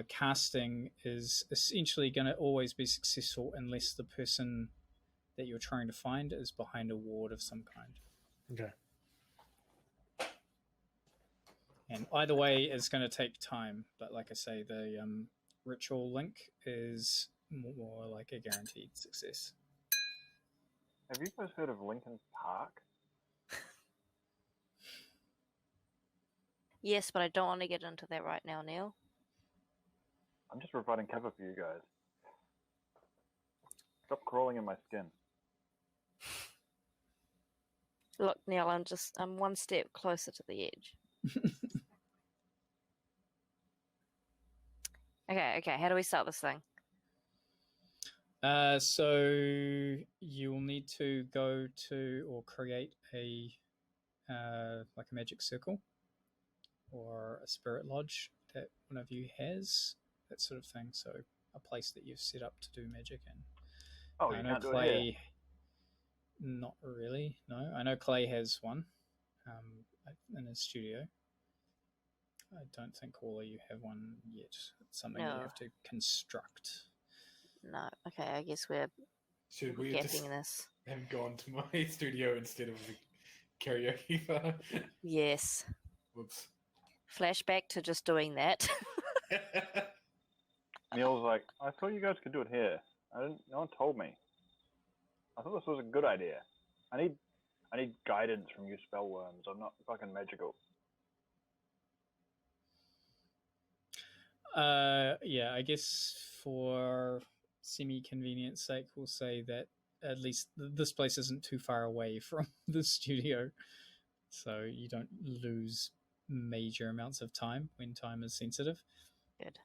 casting is essentially going to always be successful unless the person that you're trying to find is behind a ward of some kind. Okay. And either way, it's going to take time. But like I say, the ritual link is more like a guaranteed success. Have you guys heard of Lincoln Park? Yes, but I don't want to get into that right now, Neil. I'm just providing cover for you guys. Stop crawling in my skin. Look, Neil, I'm one step closer to the edge. Okay. How do we start this thing? So you will need to go to or create a like a magic circle or a spirit lodge that one of you has, that sort of thing. So a place that you've set up to do magic in. Oh, I you know can't do it Clay. here. Not really. No, I know Clay has one in his studio. I don't think all of you have one yet. It's something No. you have to construct. No. Okay, I guess we're Should we just getting this. have gone to my studio instead of the karaoke bar? Yes. Whoops. Flashback to just doing that. Neil's like, I thought you guys could do it here. No one told me. I thought this was a good idea. I need guidance from you spellworms. I'm not fucking magical. Yeah, I guess for semi-convenience sake, we'll say that at least this place isn't too far away from the studio, so you don't lose major amounts of time when time is sensitive. Good.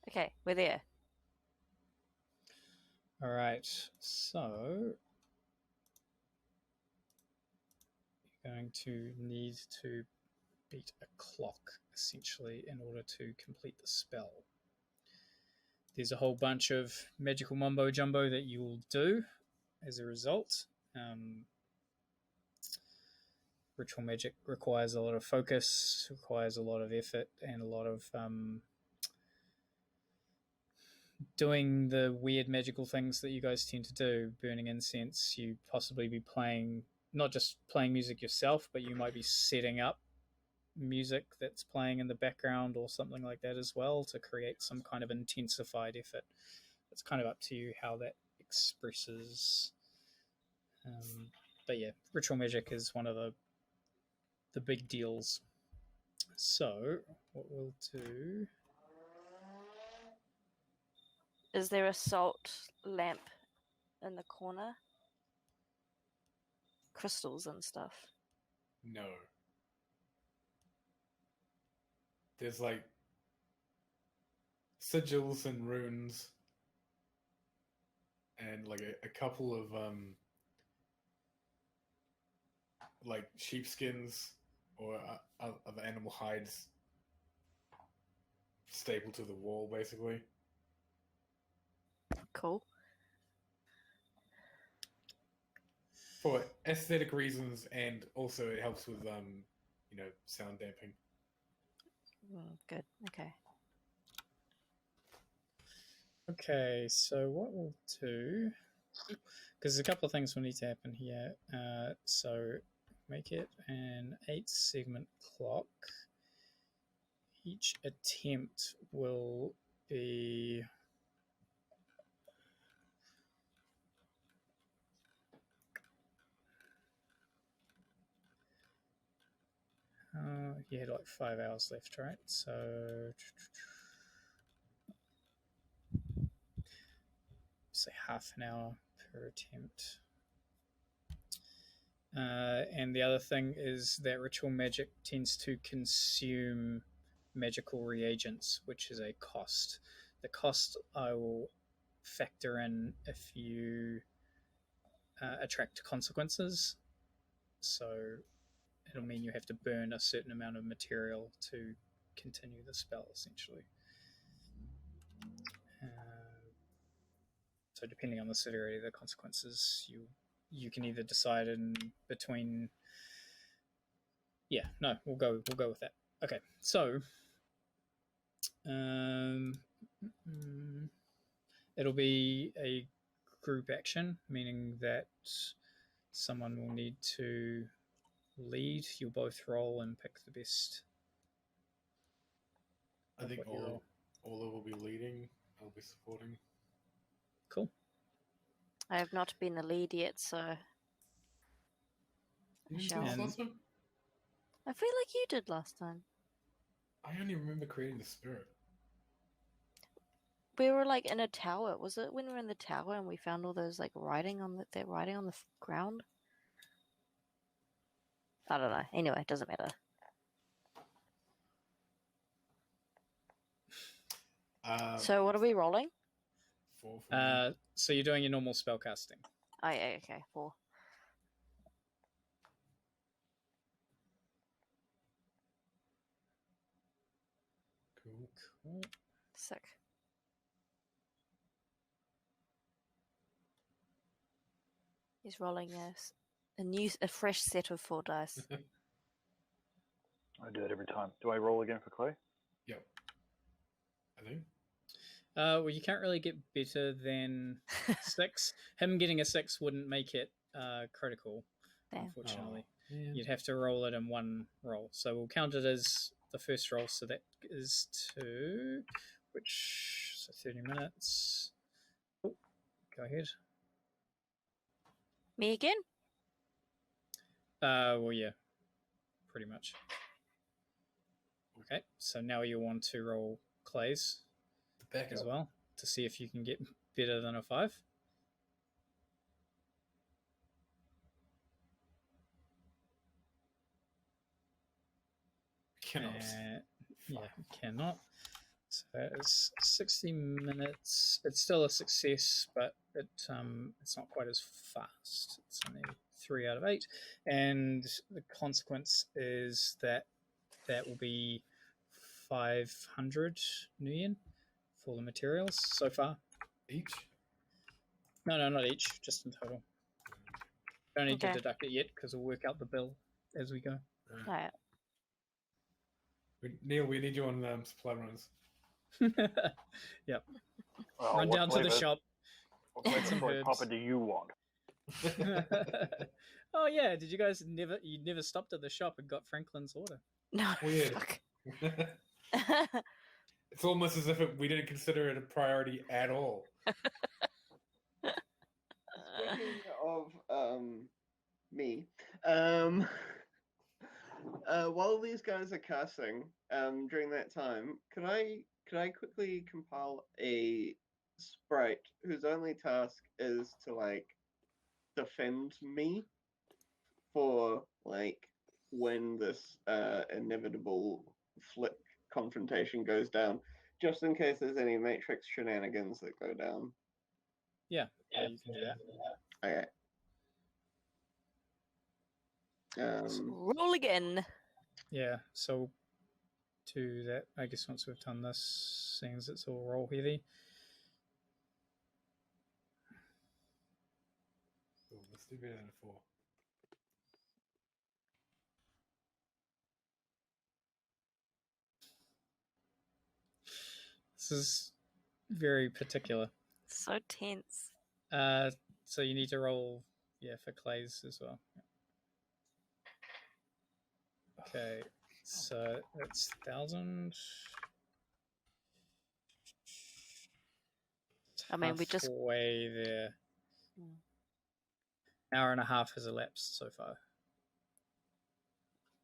Okay, we're there. All right, so you're going to need to beat a clock, essentially, in order to complete the spell. There's a whole bunch of magical mumbo-jumbo that you will do as a result. Ritual magic requires a lot of focus, requires a lot of effort, and a lot of doing the weird magical things that you guys tend to do, burning incense. You possibly be playing, not just playing music yourself, but you might be setting up music that's playing in the background or something like that as well to create some kind of intensified effort. It's kind of up to you how that expresses But yeah, ritual magic is one of the big deals. So what we'll do... Is there a salt lamp in the corner? Crystals and stuff. No. There's like sigils and runes and like a couple of like sheepskins or other animal hides stapled to the wall, basically. Cool. For aesthetic reasons, and also it helps with sound damping. Good. Okay. Okay, so what we'll do, because there's a couple of things will need to happen here. So make it an 8-segment clock. Each attempt will be... you had like 5 hours left, right? So say half an hour per attempt. And the other thing is that ritual magic tends to consume magical reagents, which is a cost. The cost I will factor in if you attract consequences. So it'll mean you have to burn a certain amount of material to continue the spell, essentially. So depending on the severity of the consequences, you can either decide in between. Yeah, no, we'll go with that. Okay, so it'll be a group action, meaning that someone will need to lead. You'll both roll and pick the best. I think Ola will be leading. I'll be supporting. Cool. I have not been the lead yet, so You didn't do this last time? I feel like you did last time. I only remember creating the spirit. We were like in a tower. Was it when we were in the tower and we found all those like writing on the ground? I don't know. Anyway, it doesn't matter. So what are we rolling? 4 for me. So you're doing your normal spell casting. Oh yeah, okay, 4. Cool. Sick. He's rolling a fresh set of 4 dice. I do it every time. Do I roll again for Clay? Yep. I think. Well, you can't really get better than 6. Him getting a 6 wouldn't make it critical, Damn. unfortunately. Oh, man. You'd have to roll it in one roll. So we'll count it as the first roll. So that is 2, so 30 minutes. Oh, go ahead. Me again? Well, yeah, pretty much. Okay, so now you want to roll Clay's Back as up. well to see if you can get better than a 5. Cannot. Yeah, cannot. So that is 60 minutes. It's still a success, but it's not quite as fast. It's only 3 out of 8, and the consequence is that will be 500 nuyen for the materials so far. Each? No, not each, just in total. Don't need to Okay. deduct it yet because we'll work out the bill as we go. Alright. Neil, we need you on supply runs. Yep. Well, Run what down to the flavor- shop. What flavor some soy herbs. papa do you want? Oh yeah, did you guys never stopped at the shop and got Franklin's order? No. Weird. Fuck. It's almost as if we didn't consider it a priority at all. Speaking of of me, while these guys are casting, during that time, could I quickly compile a sprite whose only task is to like defend me for like when this inevitable Flick confrontation goes down, just in case there's any Matrix shenanigans that go down. Yeah, you can do that. Okay. Roll again. Yeah, so to that, I guess once we've done this, seeing as it's all roll heavy. Cool, let's do better than 4. This is very particular. So tense. So you need to roll, for Clay's as well. Okay, so that's 1,000. I mean, we just halfway there. Hour and a half has elapsed so far.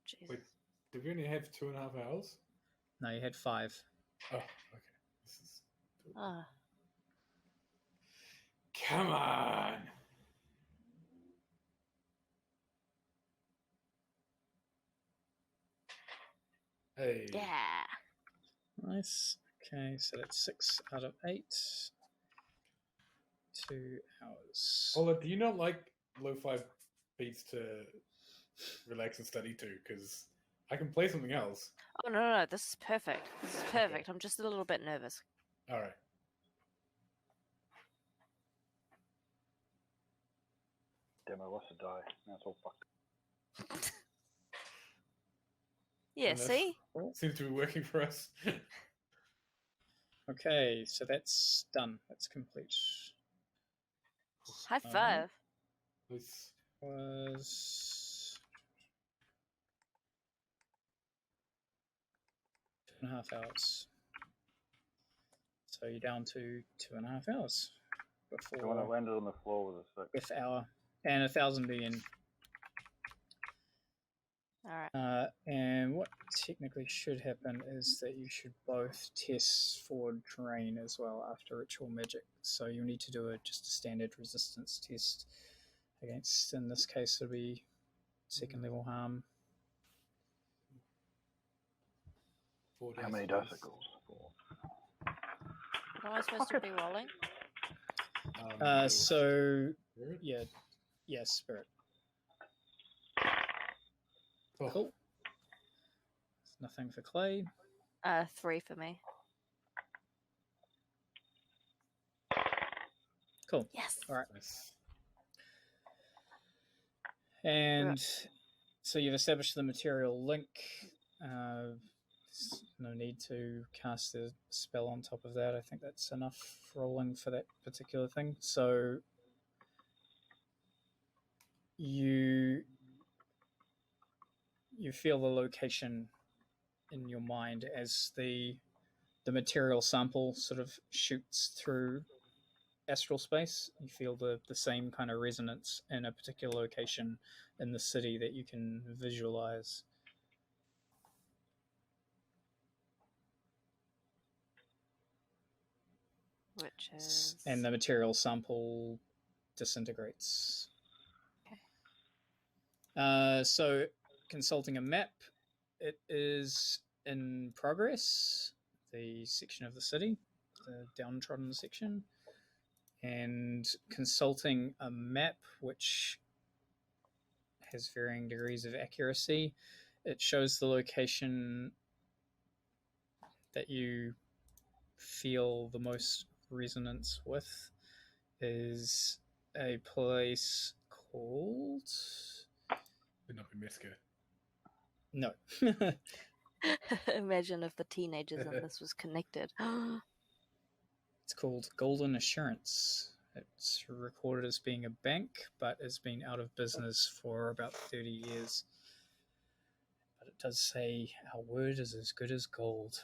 Jesus. Wait, did we only have 2.5 hours? No, you had 5. Oh, okay. This is... Ah. Come on! Hey. Yeah. Nice. Okay, so that's 6 out of 8. 2 hours. Ola, do you not like lo-fi beats to relax and study to? Because I can play something else. Oh, no. This is perfect. This is perfect. I'm just a little bit nervous. All right. Damn, I lost a die. Now it's all fucked. Yeah, And that's- see? Seems to be working for us. Okay, so that's done. That's complete. High five. Let's... Was 2.5 hours. So you're down to 2.5 hours So when I before landed on the floor with a 6. fifth hour, and 1,000 BN. Alright. And what technically should happen is that you should both test for drain as well after ritual magic. So you'll need to do just a standard resistance test against, in this case, it'll be 2nd level harm. 4 How many dice. dice it goes? 4. What am I supposed to be rolling? So Spirit? yeah, spirit. Oh, Cool. There's nothing for Clay. 3 for me. Cool. Yes. All right. nice. And so you've established the material link. There's no need to cast a spell on top of that. I think that's enough rolling for that particular thing. So you feel the location in your mind as the material sample sort of shoots through astral space. You feel the same kind of resonance in a particular location in the city that you can visualize. Which is... And the material sample disintegrates. Okay. So consulting a map, it is in progress, the section of the city, the downtrodden section, and consulting a map which has varying degrees of accuracy. It shows the location that you feel the most resonance with is a place called... Would not be Mesker. No. Imagine if the teenagers in this was connected. It's called Golden Assurance. It's recorded as being a bank, but has been out of business for about 30 years. But it does say our word is as good as gold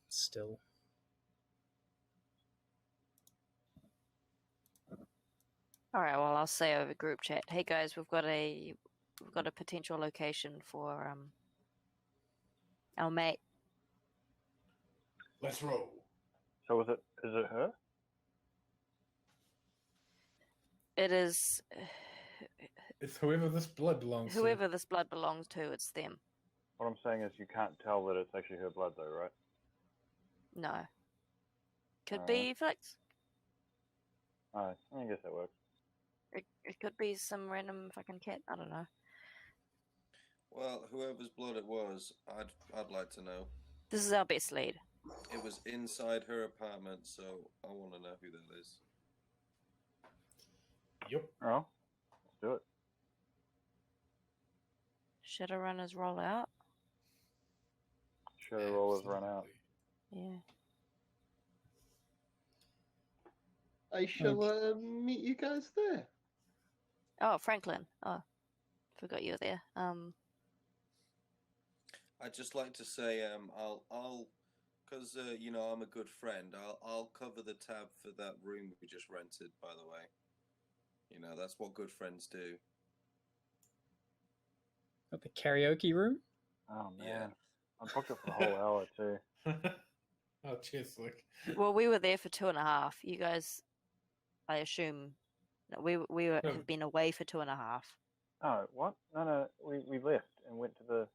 still. All right. Well, I'll say over group chat. Hey guys, we've got a potential location for our mate. Let's roll. So is it her? It is It's whoever this blood belongs whoever this blood belongs to. It's them. What I'm saying is you can't tell that it's actually her blood, though, right? No. Could Alright. be Flicks. Alright, I guess that works. It could be some random fucking cat. I don't know. Well, whoever's blood it was, I'd like to know. This is our best lead. It was inside her apartment, so I want to know who that is. to. Yep. Oh, let's do it. Shadowrunners roll out. Shadow rollers run out. Yeah. I shall meet you guys there. Oh, Franklin. Oh, forgot you were there. I'd just like to say, I'll, because you know I'm a good friend. I'll cover the tab for that room we just rented. By the way, you know that's what good friends do. Got the karaoke room. Oh, man. Yeah. I booked it for the whole hour, too. Oh, cheers, Flick. Well, we were there for 2.5. You guys, I assume, no, we have been away for 2.5. Oh, what? No, we left and went to the...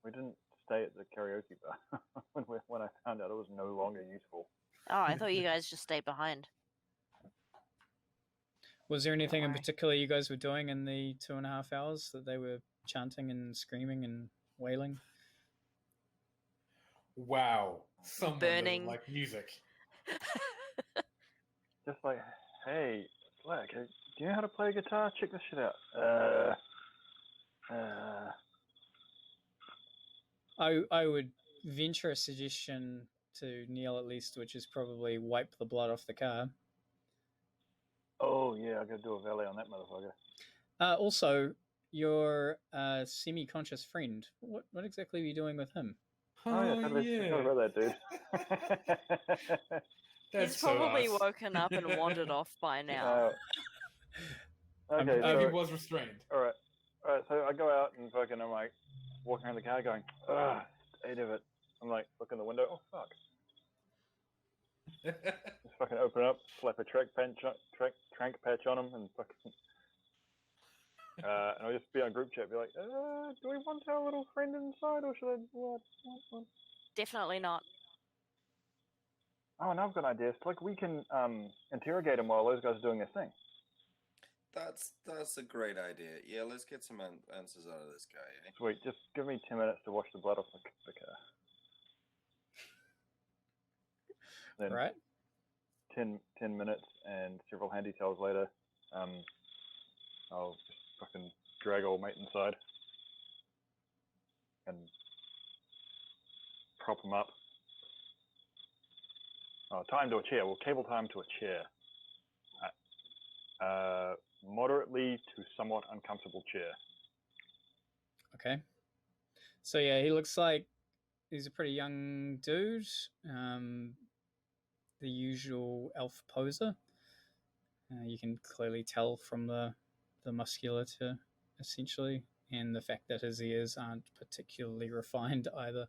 We didn't stay at the karaoke bar when I found out it was no longer useful. Oh, I thought you guys just stayed behind. Was there anything in Alright. particular you guys were doing in the 2.5 hours that they were chanting and screaming and wailing? Wow. Someone Burning. doesn't like music. Just like, hey, Flick, do you know how to play a guitar? Check this shit out. I would venture a suggestion to Neil at least, which is probably wipe the blood off the car. Oh, yeah, I gotta do a valet on that motherfucker. Also, your semi-conscious friend. What exactly are you doing with him? Oh, yeah, totally forgot about that, dude. That's He's probably so us. woken up and wandered off by now. Okay, Oh, he so, was restrained. alright, so I go out and fucking, I'm like, walking around the car going, ugh, state of it. I'm like, look in the window, oh, fuck. Just fucking open up, slap a trank patch on him, and fucking... and I'll just be on group chat, be like, do we want our little friend inside, or should I... What? Definitely not. Oh, and I've got an idea. It's like we can interrogate him while those guys are doing their thing. That's a great idea. Yeah, let's get some answers out of this guy. Eh? Sweet, just give me 10 minutes to wash the blood off the car. Then Right? 10 minutes and several hand details later, I'll just fucking drag old mate inside and prop him up. Oh, tie him to a chair. We'll cable tie him to a chair. Moderately to somewhat uncomfortable chair. Okay. So yeah, he looks like he's a pretty young dude. The usual elf poser. You can clearly tell from the musculature, essentially, and the fact that his ears aren't particularly refined either.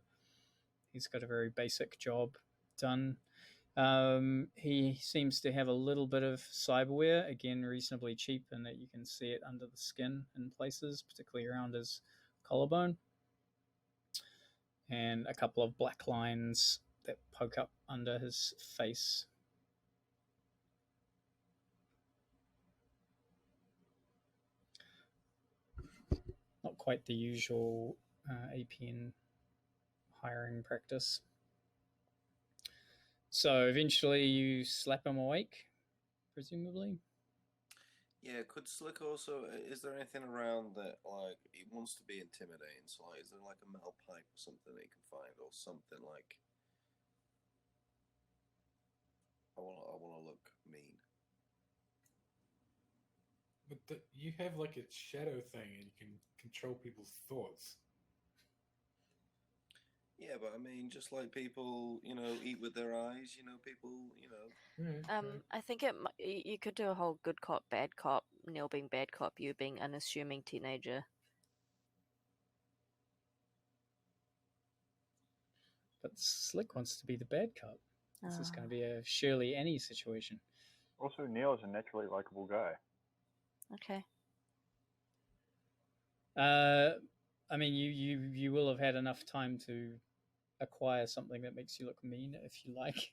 He's got a very basic job done. He seems to have a little bit of cyberware, again, reasonably cheap, in that you can see it under the skin in places, particularly around his collarbone. And a couple of black lines that poke up under his face. Not quite the usual APN hiring practice. So eventually you slap him awake, presumably? Yeah, could Slick also? Is there anything around that like he wants to be intimidating? So like, is there like a metal pipe or something that he can find, or something like? I want to look mean. But you have like a shadow thing, and you can control people's thoughts. Yeah, but I mean, just like people, eat with their eyes. People, I think you could do a whole good cop, bad cop. Neil being bad cop, you being unassuming teenager. But Slick wants to be the bad cop. This is going to Oh, be a Shirley Annie situation. Also, Neil is a naturally likable guy. okay. I mean, you will have had enough time to acquire something that makes you look mean if you like.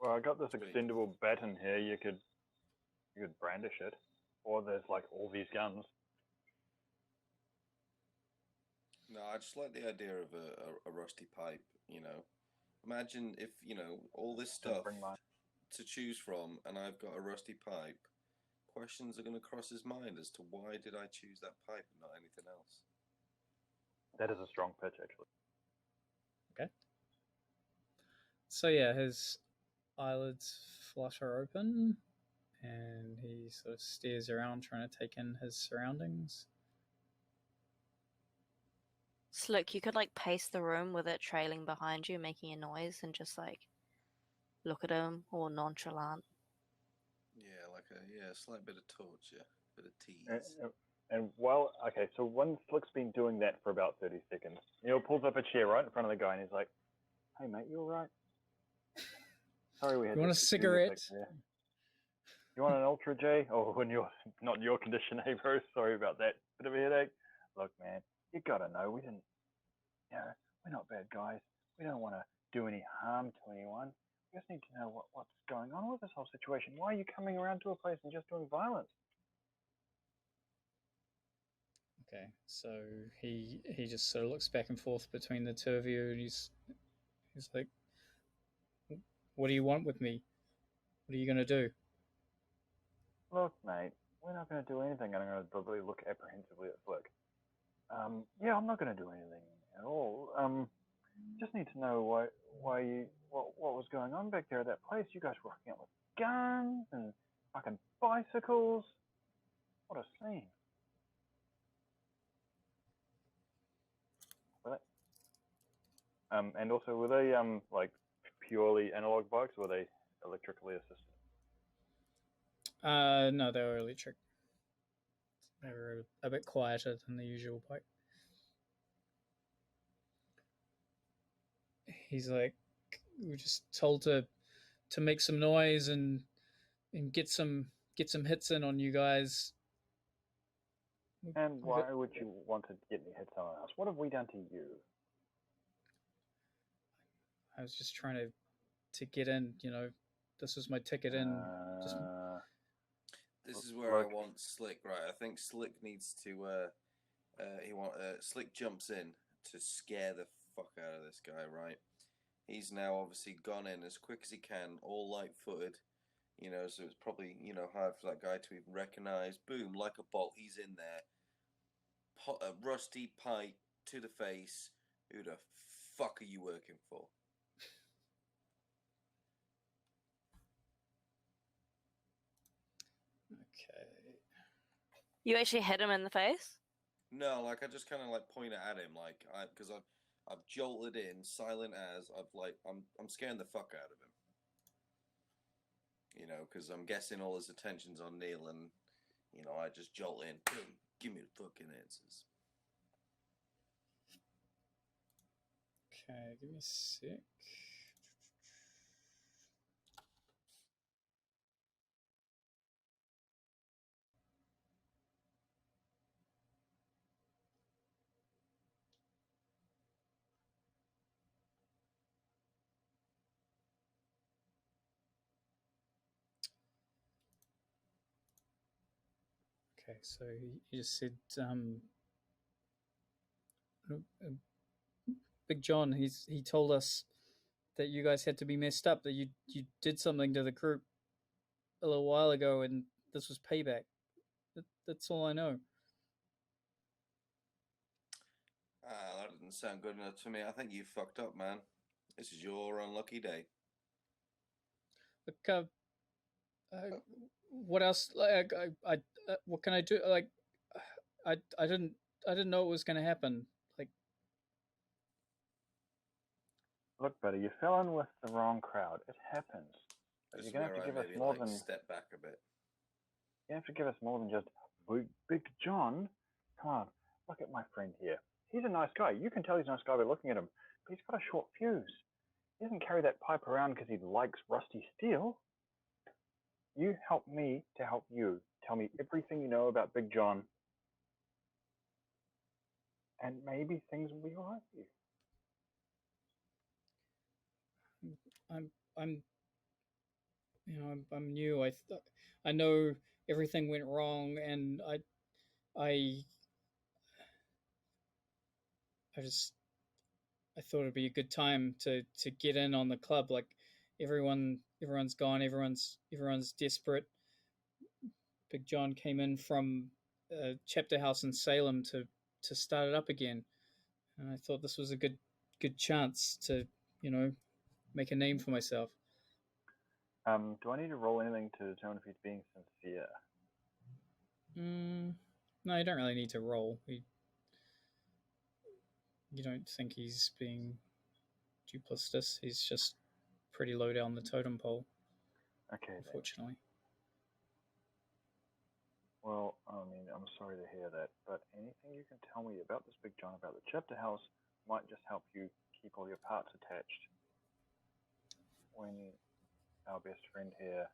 Well, I got this Sweet. extendable baton here. You could brandish it, or there's like all these guns. No, I just like the idea of a rusty pipe. Imagine if all this stuff Bring mine. to choose from, and I've got a rusty pipe. Questions are going to cross his mind as to why did I choose that pipe and not anything else. That is a strong pitch, actually. Okay. So yeah, his eyelids flutter open, and he sort of stares around, trying to take in his surroundings. Slick, you could like pace the room with it trailing behind you, making a noise, and just like look at him, all nonchalant. Yeah, like a slight bit of torture, bit of tease. And so when Flick's been doing that for about 30 seconds, Neil pulls up a chair right in front of the guy and he's like, "Hey mate, you alright? Sorry we had You want a this cigarette? You want an Ultra J? Oh, not in your condition, hey bro. Sorry about that. Bit of a headache. Look, man, you gotta know we're not bad guys. We don't want to do any harm to anyone. We just need to know what's going on with this whole situation. Why are you coming around to a place and just doing violence?" Okay, so he just sort of looks back and forth between the two of you, and he's like, "What do you want with me? What are you gonna do?" Look, mate, we're not going to do anything. And I'm going to probably look apprehensively at Flick. Yeah, I'm not going to do anything at all. Just need to know what was going on back there at that place. You guys were rocking out with guns and fucking bicycles. What a scene. Were they, and also, were they like purely analog bikes, or were they electrically assisted? No, they were electric. They were a bit quieter than the usual bike. He's like, "We're just told to make some noise and get some hits in on you guys." And why would you want to get any hits on us? What have we done to you? I was just trying to get in. This was my ticket in. Just This is where I want Slick, right? I think Slick needs to. Slick jumps in to scare the fuck out of this guy, right? He's now obviously gone in as quick as he can, all light-footed, so it's probably, hard for that guy to even recognize. Boom, like a bolt, he's in there. A rusty pipe to the face. Who the fuck are you working for? okay. You actually hit him in the face? No, like I just kind of like point it at him, like because I've jolted in, silent as I'm scaring the fuck out of him. Because I'm guessing all his attention's on Neil, and I just jolt in. Boom, give me the fucking answers. Okay, give me a sec. Okay, so he just said, Big John, he told us that you guys had to be messed up, that you did something to the group a little while ago, and this was payback. That's all I know. That didn't sound good enough to me. I think you fucked up, man. This is your unlucky day. Look, what else? Like, what can I do? Like, I didn't know it was going to happen. Like, Look, buddy, you fell in with the wrong crowd. It happens. But This you're is gonna have where to I give us maybe more like than step back a bit. you have to give us more than just Big John. Come on, look at my friend here. He's a nice guy. You can tell he's a nice guy by looking at him. But he's got a short fuse. He doesn't carry that pipe around because he likes rusty steel. You help me to help you. Tell me everything you know about Big John, and maybe things will be all right for you. I'm I'm new. I know everything went wrong, and I I thought it'd be a good time to get in on the club. Like everyone's gone. Everyone's desperate. Big John came in from a chapter house in Salem to start it up again, and I thought this was a good chance to make a name for myself. Do I need to roll anything to determine if he's being sincere? No, you don't really need to roll. You don't think he's being duplicitous. He's just pretty low down the totem pole. Okay. Unfortunately. Well, I mean, I'm sorry to hear that, but anything you can tell me about this Big John, about the chapter house, might just help you keep all your parts attached. When our best friend here,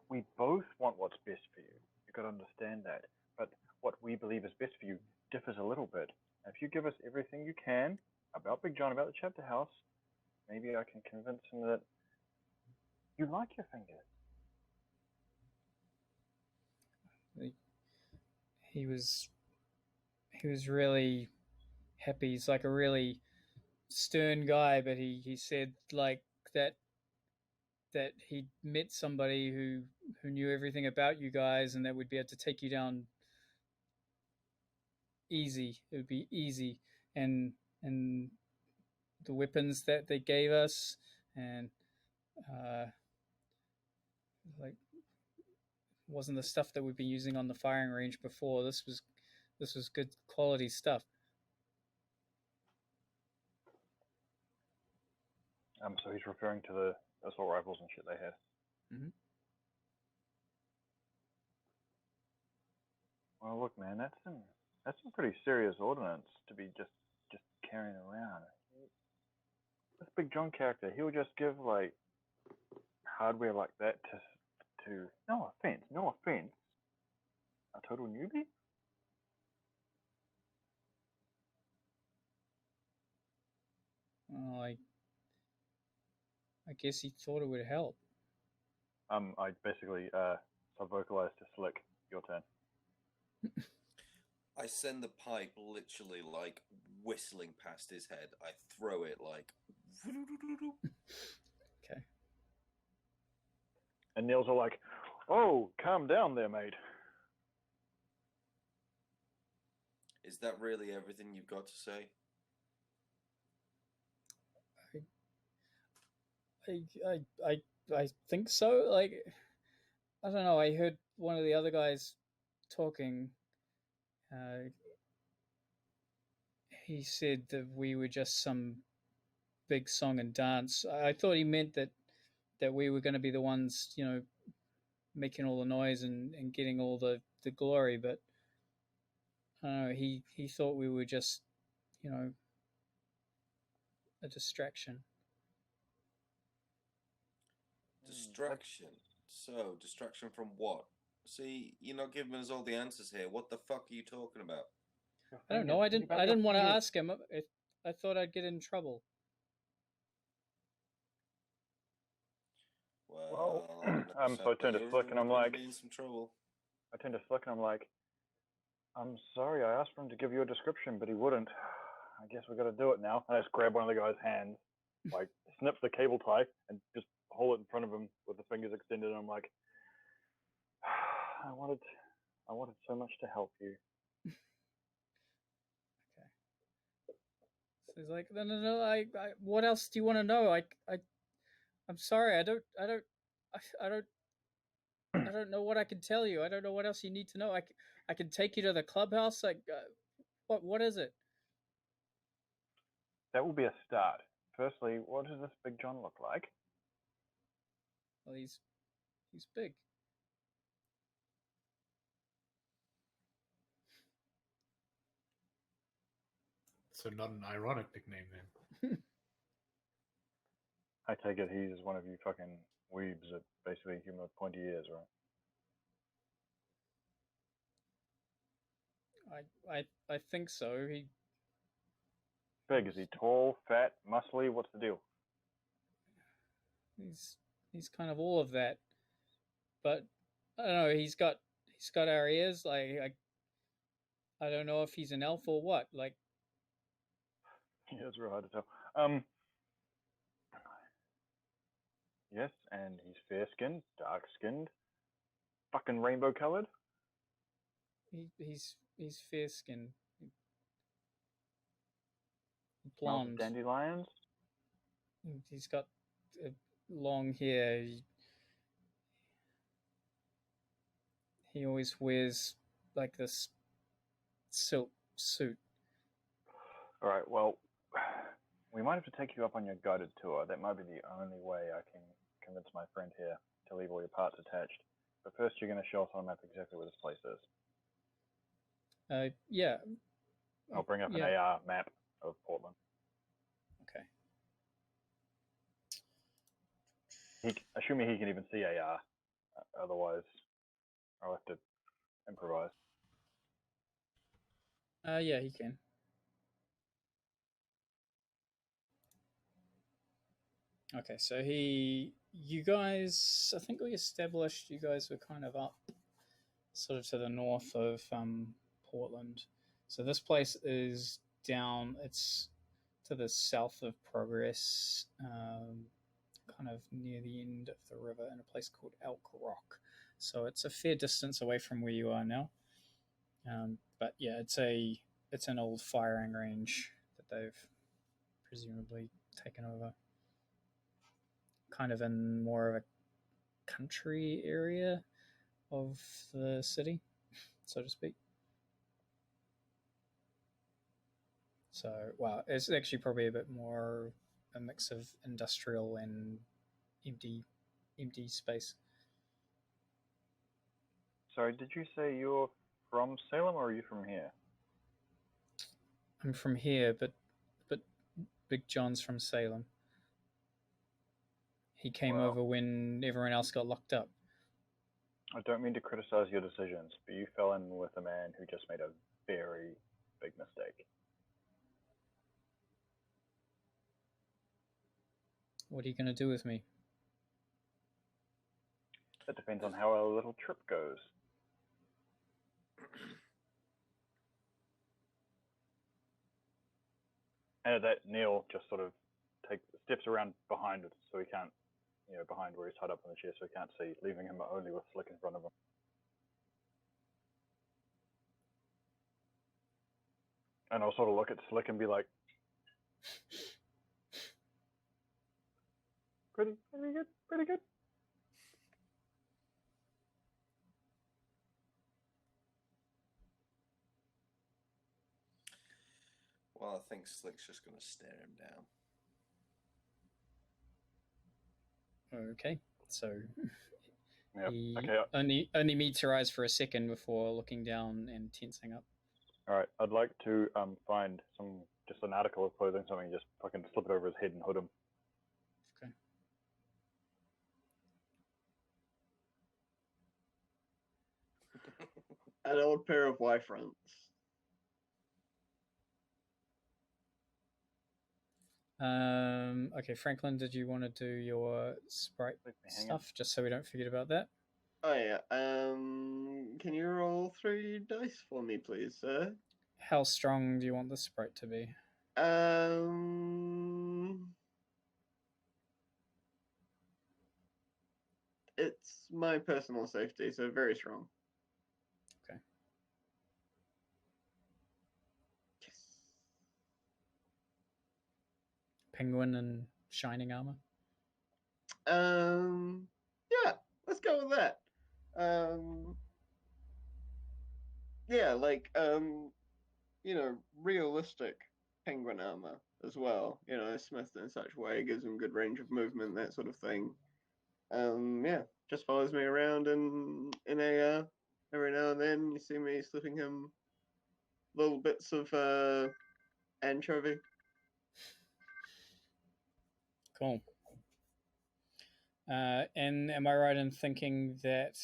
we both want what's best for you. You've got to understand that. But what we believe is best for you differs a little bit. If you give us everything you can about Big John, about the chapter house, maybe I can convince him that you like your fingers. He was really happy. He's like a really stern guy, but he said like that he'd met somebody who knew everything about you guys, and that would be able to take you down easy. It would be easy, and the weapons that they gave us, and like wasn't the stuff that we've been using on the firing range before. This was good quality stuff. So he's referring to the assault rifles and shit they had. Mm-hmm. Well, look, man, that's some pretty serious ordnance to be just carrying around. This Big John character, he'll just give like hardware like that to no offense, a total newbie. Well, I guess he thought it would help. I basically sub-vocalized to Flick. Your turn. I send the pipe literally like whistling past his head. I throw it like. Okay. And Niels are like, "Oh, calm down there, mate." Is that really everything you've got to say? I think so. Like, I don't know. I heard one of the other guys talking. He said that we were just some big song and dance. I thought he meant that we were going to be the ones, making all the noise and getting all the glory. But I don't know. He thought we were just, a distraction. Distraction. So, distraction from what? See, you're not giving us all the answers here. What the fuck are you talking about? I don't know. I didn't want to ask him. I thought I'd get in trouble. Well, so I turned to Flick and I'm like, in some trouble. I turned to Flick and I'm like, I'm sorry, I asked for him to give you a description, but he wouldn't. I guess we got to do it now. And I just grab one of the guy's hands, like snip the cable tie, and just hold it in front of him with the fingers extended. And I'm like, I wanted so much to help you. Okay. So he's like, no. I what else do you want to know? I'm sorry. I don't know what I can tell you. I don't know what else you need to know. I can take you to the clubhouse. Like, what is it? That will be a start. Firstly, what does this Big John look like? Well, he's big. So not an ironic nickname then. I take it he's one of you fucking weebs that basically human with pointy ears, right? I think so. Big, is he tall, fat, muscly? What's the deal? He's kind of all of that. But I don't know, he's got our ears, like I don't know if he's an elf or what. Like, Yeah, it's real hard to tell. Yes, and he's fair-skinned, dark-skinned, fucking rainbow-colored. he's fair skinned, Smells blonde. of dandelions. He's got long hair. He always wears like this silk suit. All right, well, we might have to take you up on your guided tour. That might be the only way I can convince my friend here to leave all your parts attached. But first, you're going to show us on a map exactly where this place is. Yeah. I'll bring up an Yeah. AR map of Portland. Okay. Assuming he can even see AR. Otherwise, I'll have to improvise. Yeah, he can. Okay, so you guys, I think we established you guys were kind of up, sort of to the north of Portland. So this place is down, it's to the south of Progress, kind of near the end of the river in a place called Elk Rock. So it's a fair distance away from where you are now. But yeah, it's an old firing range that they've presumably taken over. Kind of in more of a country area of the city, so to speak. So, well, it's actually probably a bit more a mix of industrial and empty space. Sorry, did you say you're from Salem or are you from here? I'm from here, but Big John's from Salem. He came over when everyone else got locked up. I don't mean to criticize your decisions, but you fell in with a man who just made a very big mistake. What are you going to do with me? That depends on how our little trip goes. And at that, Neil just sort of steps around behind it so he can't, behind where he's tied up in the chair so he can't see, leaving him only with Flick in front of him. And I'll sort of look at Slick and be like, pretty good. Well, I think Slick's just going to stare him down. Okay, so Yep. he Okay. only meets your eyes for a second before looking down and tensing up. All right. I'd like to find just an article of clothing, something, just fucking slip it over his head and hood him. Okay. An old pair of Y fronts. Okay, Franklin, did you want to do your sprite stuff just so we don't forget about that? Oh yeah. Can you roll 3 dice for me, please, sir? How strong do you want the sprite to be? It's my personal safety, so very strong. Okay. Yes. Penguin and shining armor? Yeah, let's go with that. Yeah, like, realistic penguin armor as well. You know, smithed in such a way gives him good range of movement, that sort of thing. Yeah, just follows me around and in a every now and then you see me slipping him little bits of anchovy. Cool. And am I right in thinking that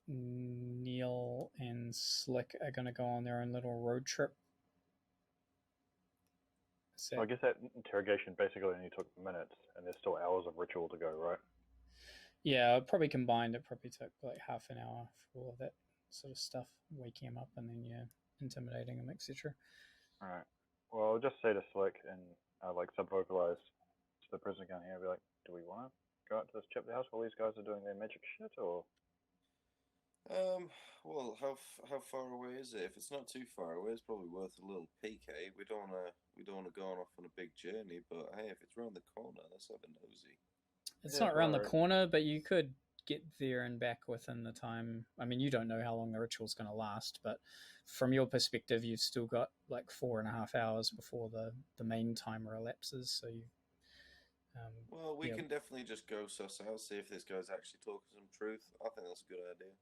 Neil and Slick are going to go on their own little road trip? So I guess that interrogation basically only took minutes, and there's still hours of ritual to go, right? Yeah, probably combined. It probably took like half an hour for all of that sort of stuff, waking him up and then intimidating him, etc. All right. Well, I'll just say to Slick and like sub-vocalize to the prison gun here, be like, do we want to go out to this chapter house while these guys are doing their magic shit, or? Well, how far away is it? If it's not too far away, it's probably worth a little peek. Eh? We don't wanna go off on a big journey, but hey, if it's around the corner, let's have a nosy. It's not around the corner, but you could get there and back within the time. I mean, you don't know how long the ritual's going to last, but from your perspective, you've still got like 4.5 hours before the main timer elapses. So you. Well, we can definitely just go suss out, see if this guy's actually talking some truth. I think that's a good idea.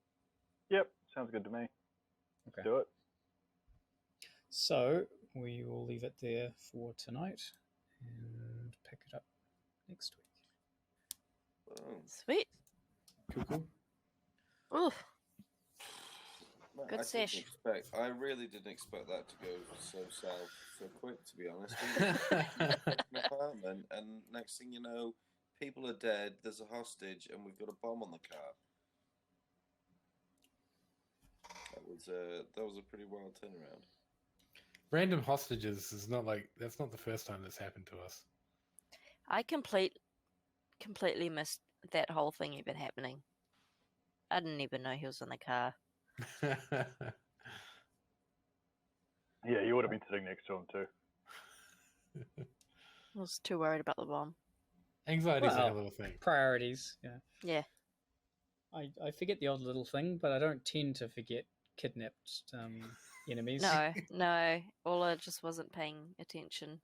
Yep, sounds good to me. Okay. Do it. So we will leave it there for tonight and pick it up next week. Boom. Sweet. Cool. Ooh, Man, Good sesh. I really didn't expect that to go so south so quick, to be honest. An apartment, and next thing you know, people are dead, there's a hostage, and we've got a bomb on the car. That was a pretty wild turnaround. Random hostages is not like that's not the first time this happened to us. I completely missed that whole thing even happening. I didn't even know he was in the car. Yeah, you would have been sitting next to him too. I was too worried about the bomb. Anxiety's a hell of a thing. Priorities, yeah. Yeah. I forget the odd little thing, but I don't tend to forget kidnapped enemies. No, Ola just wasn't paying attention.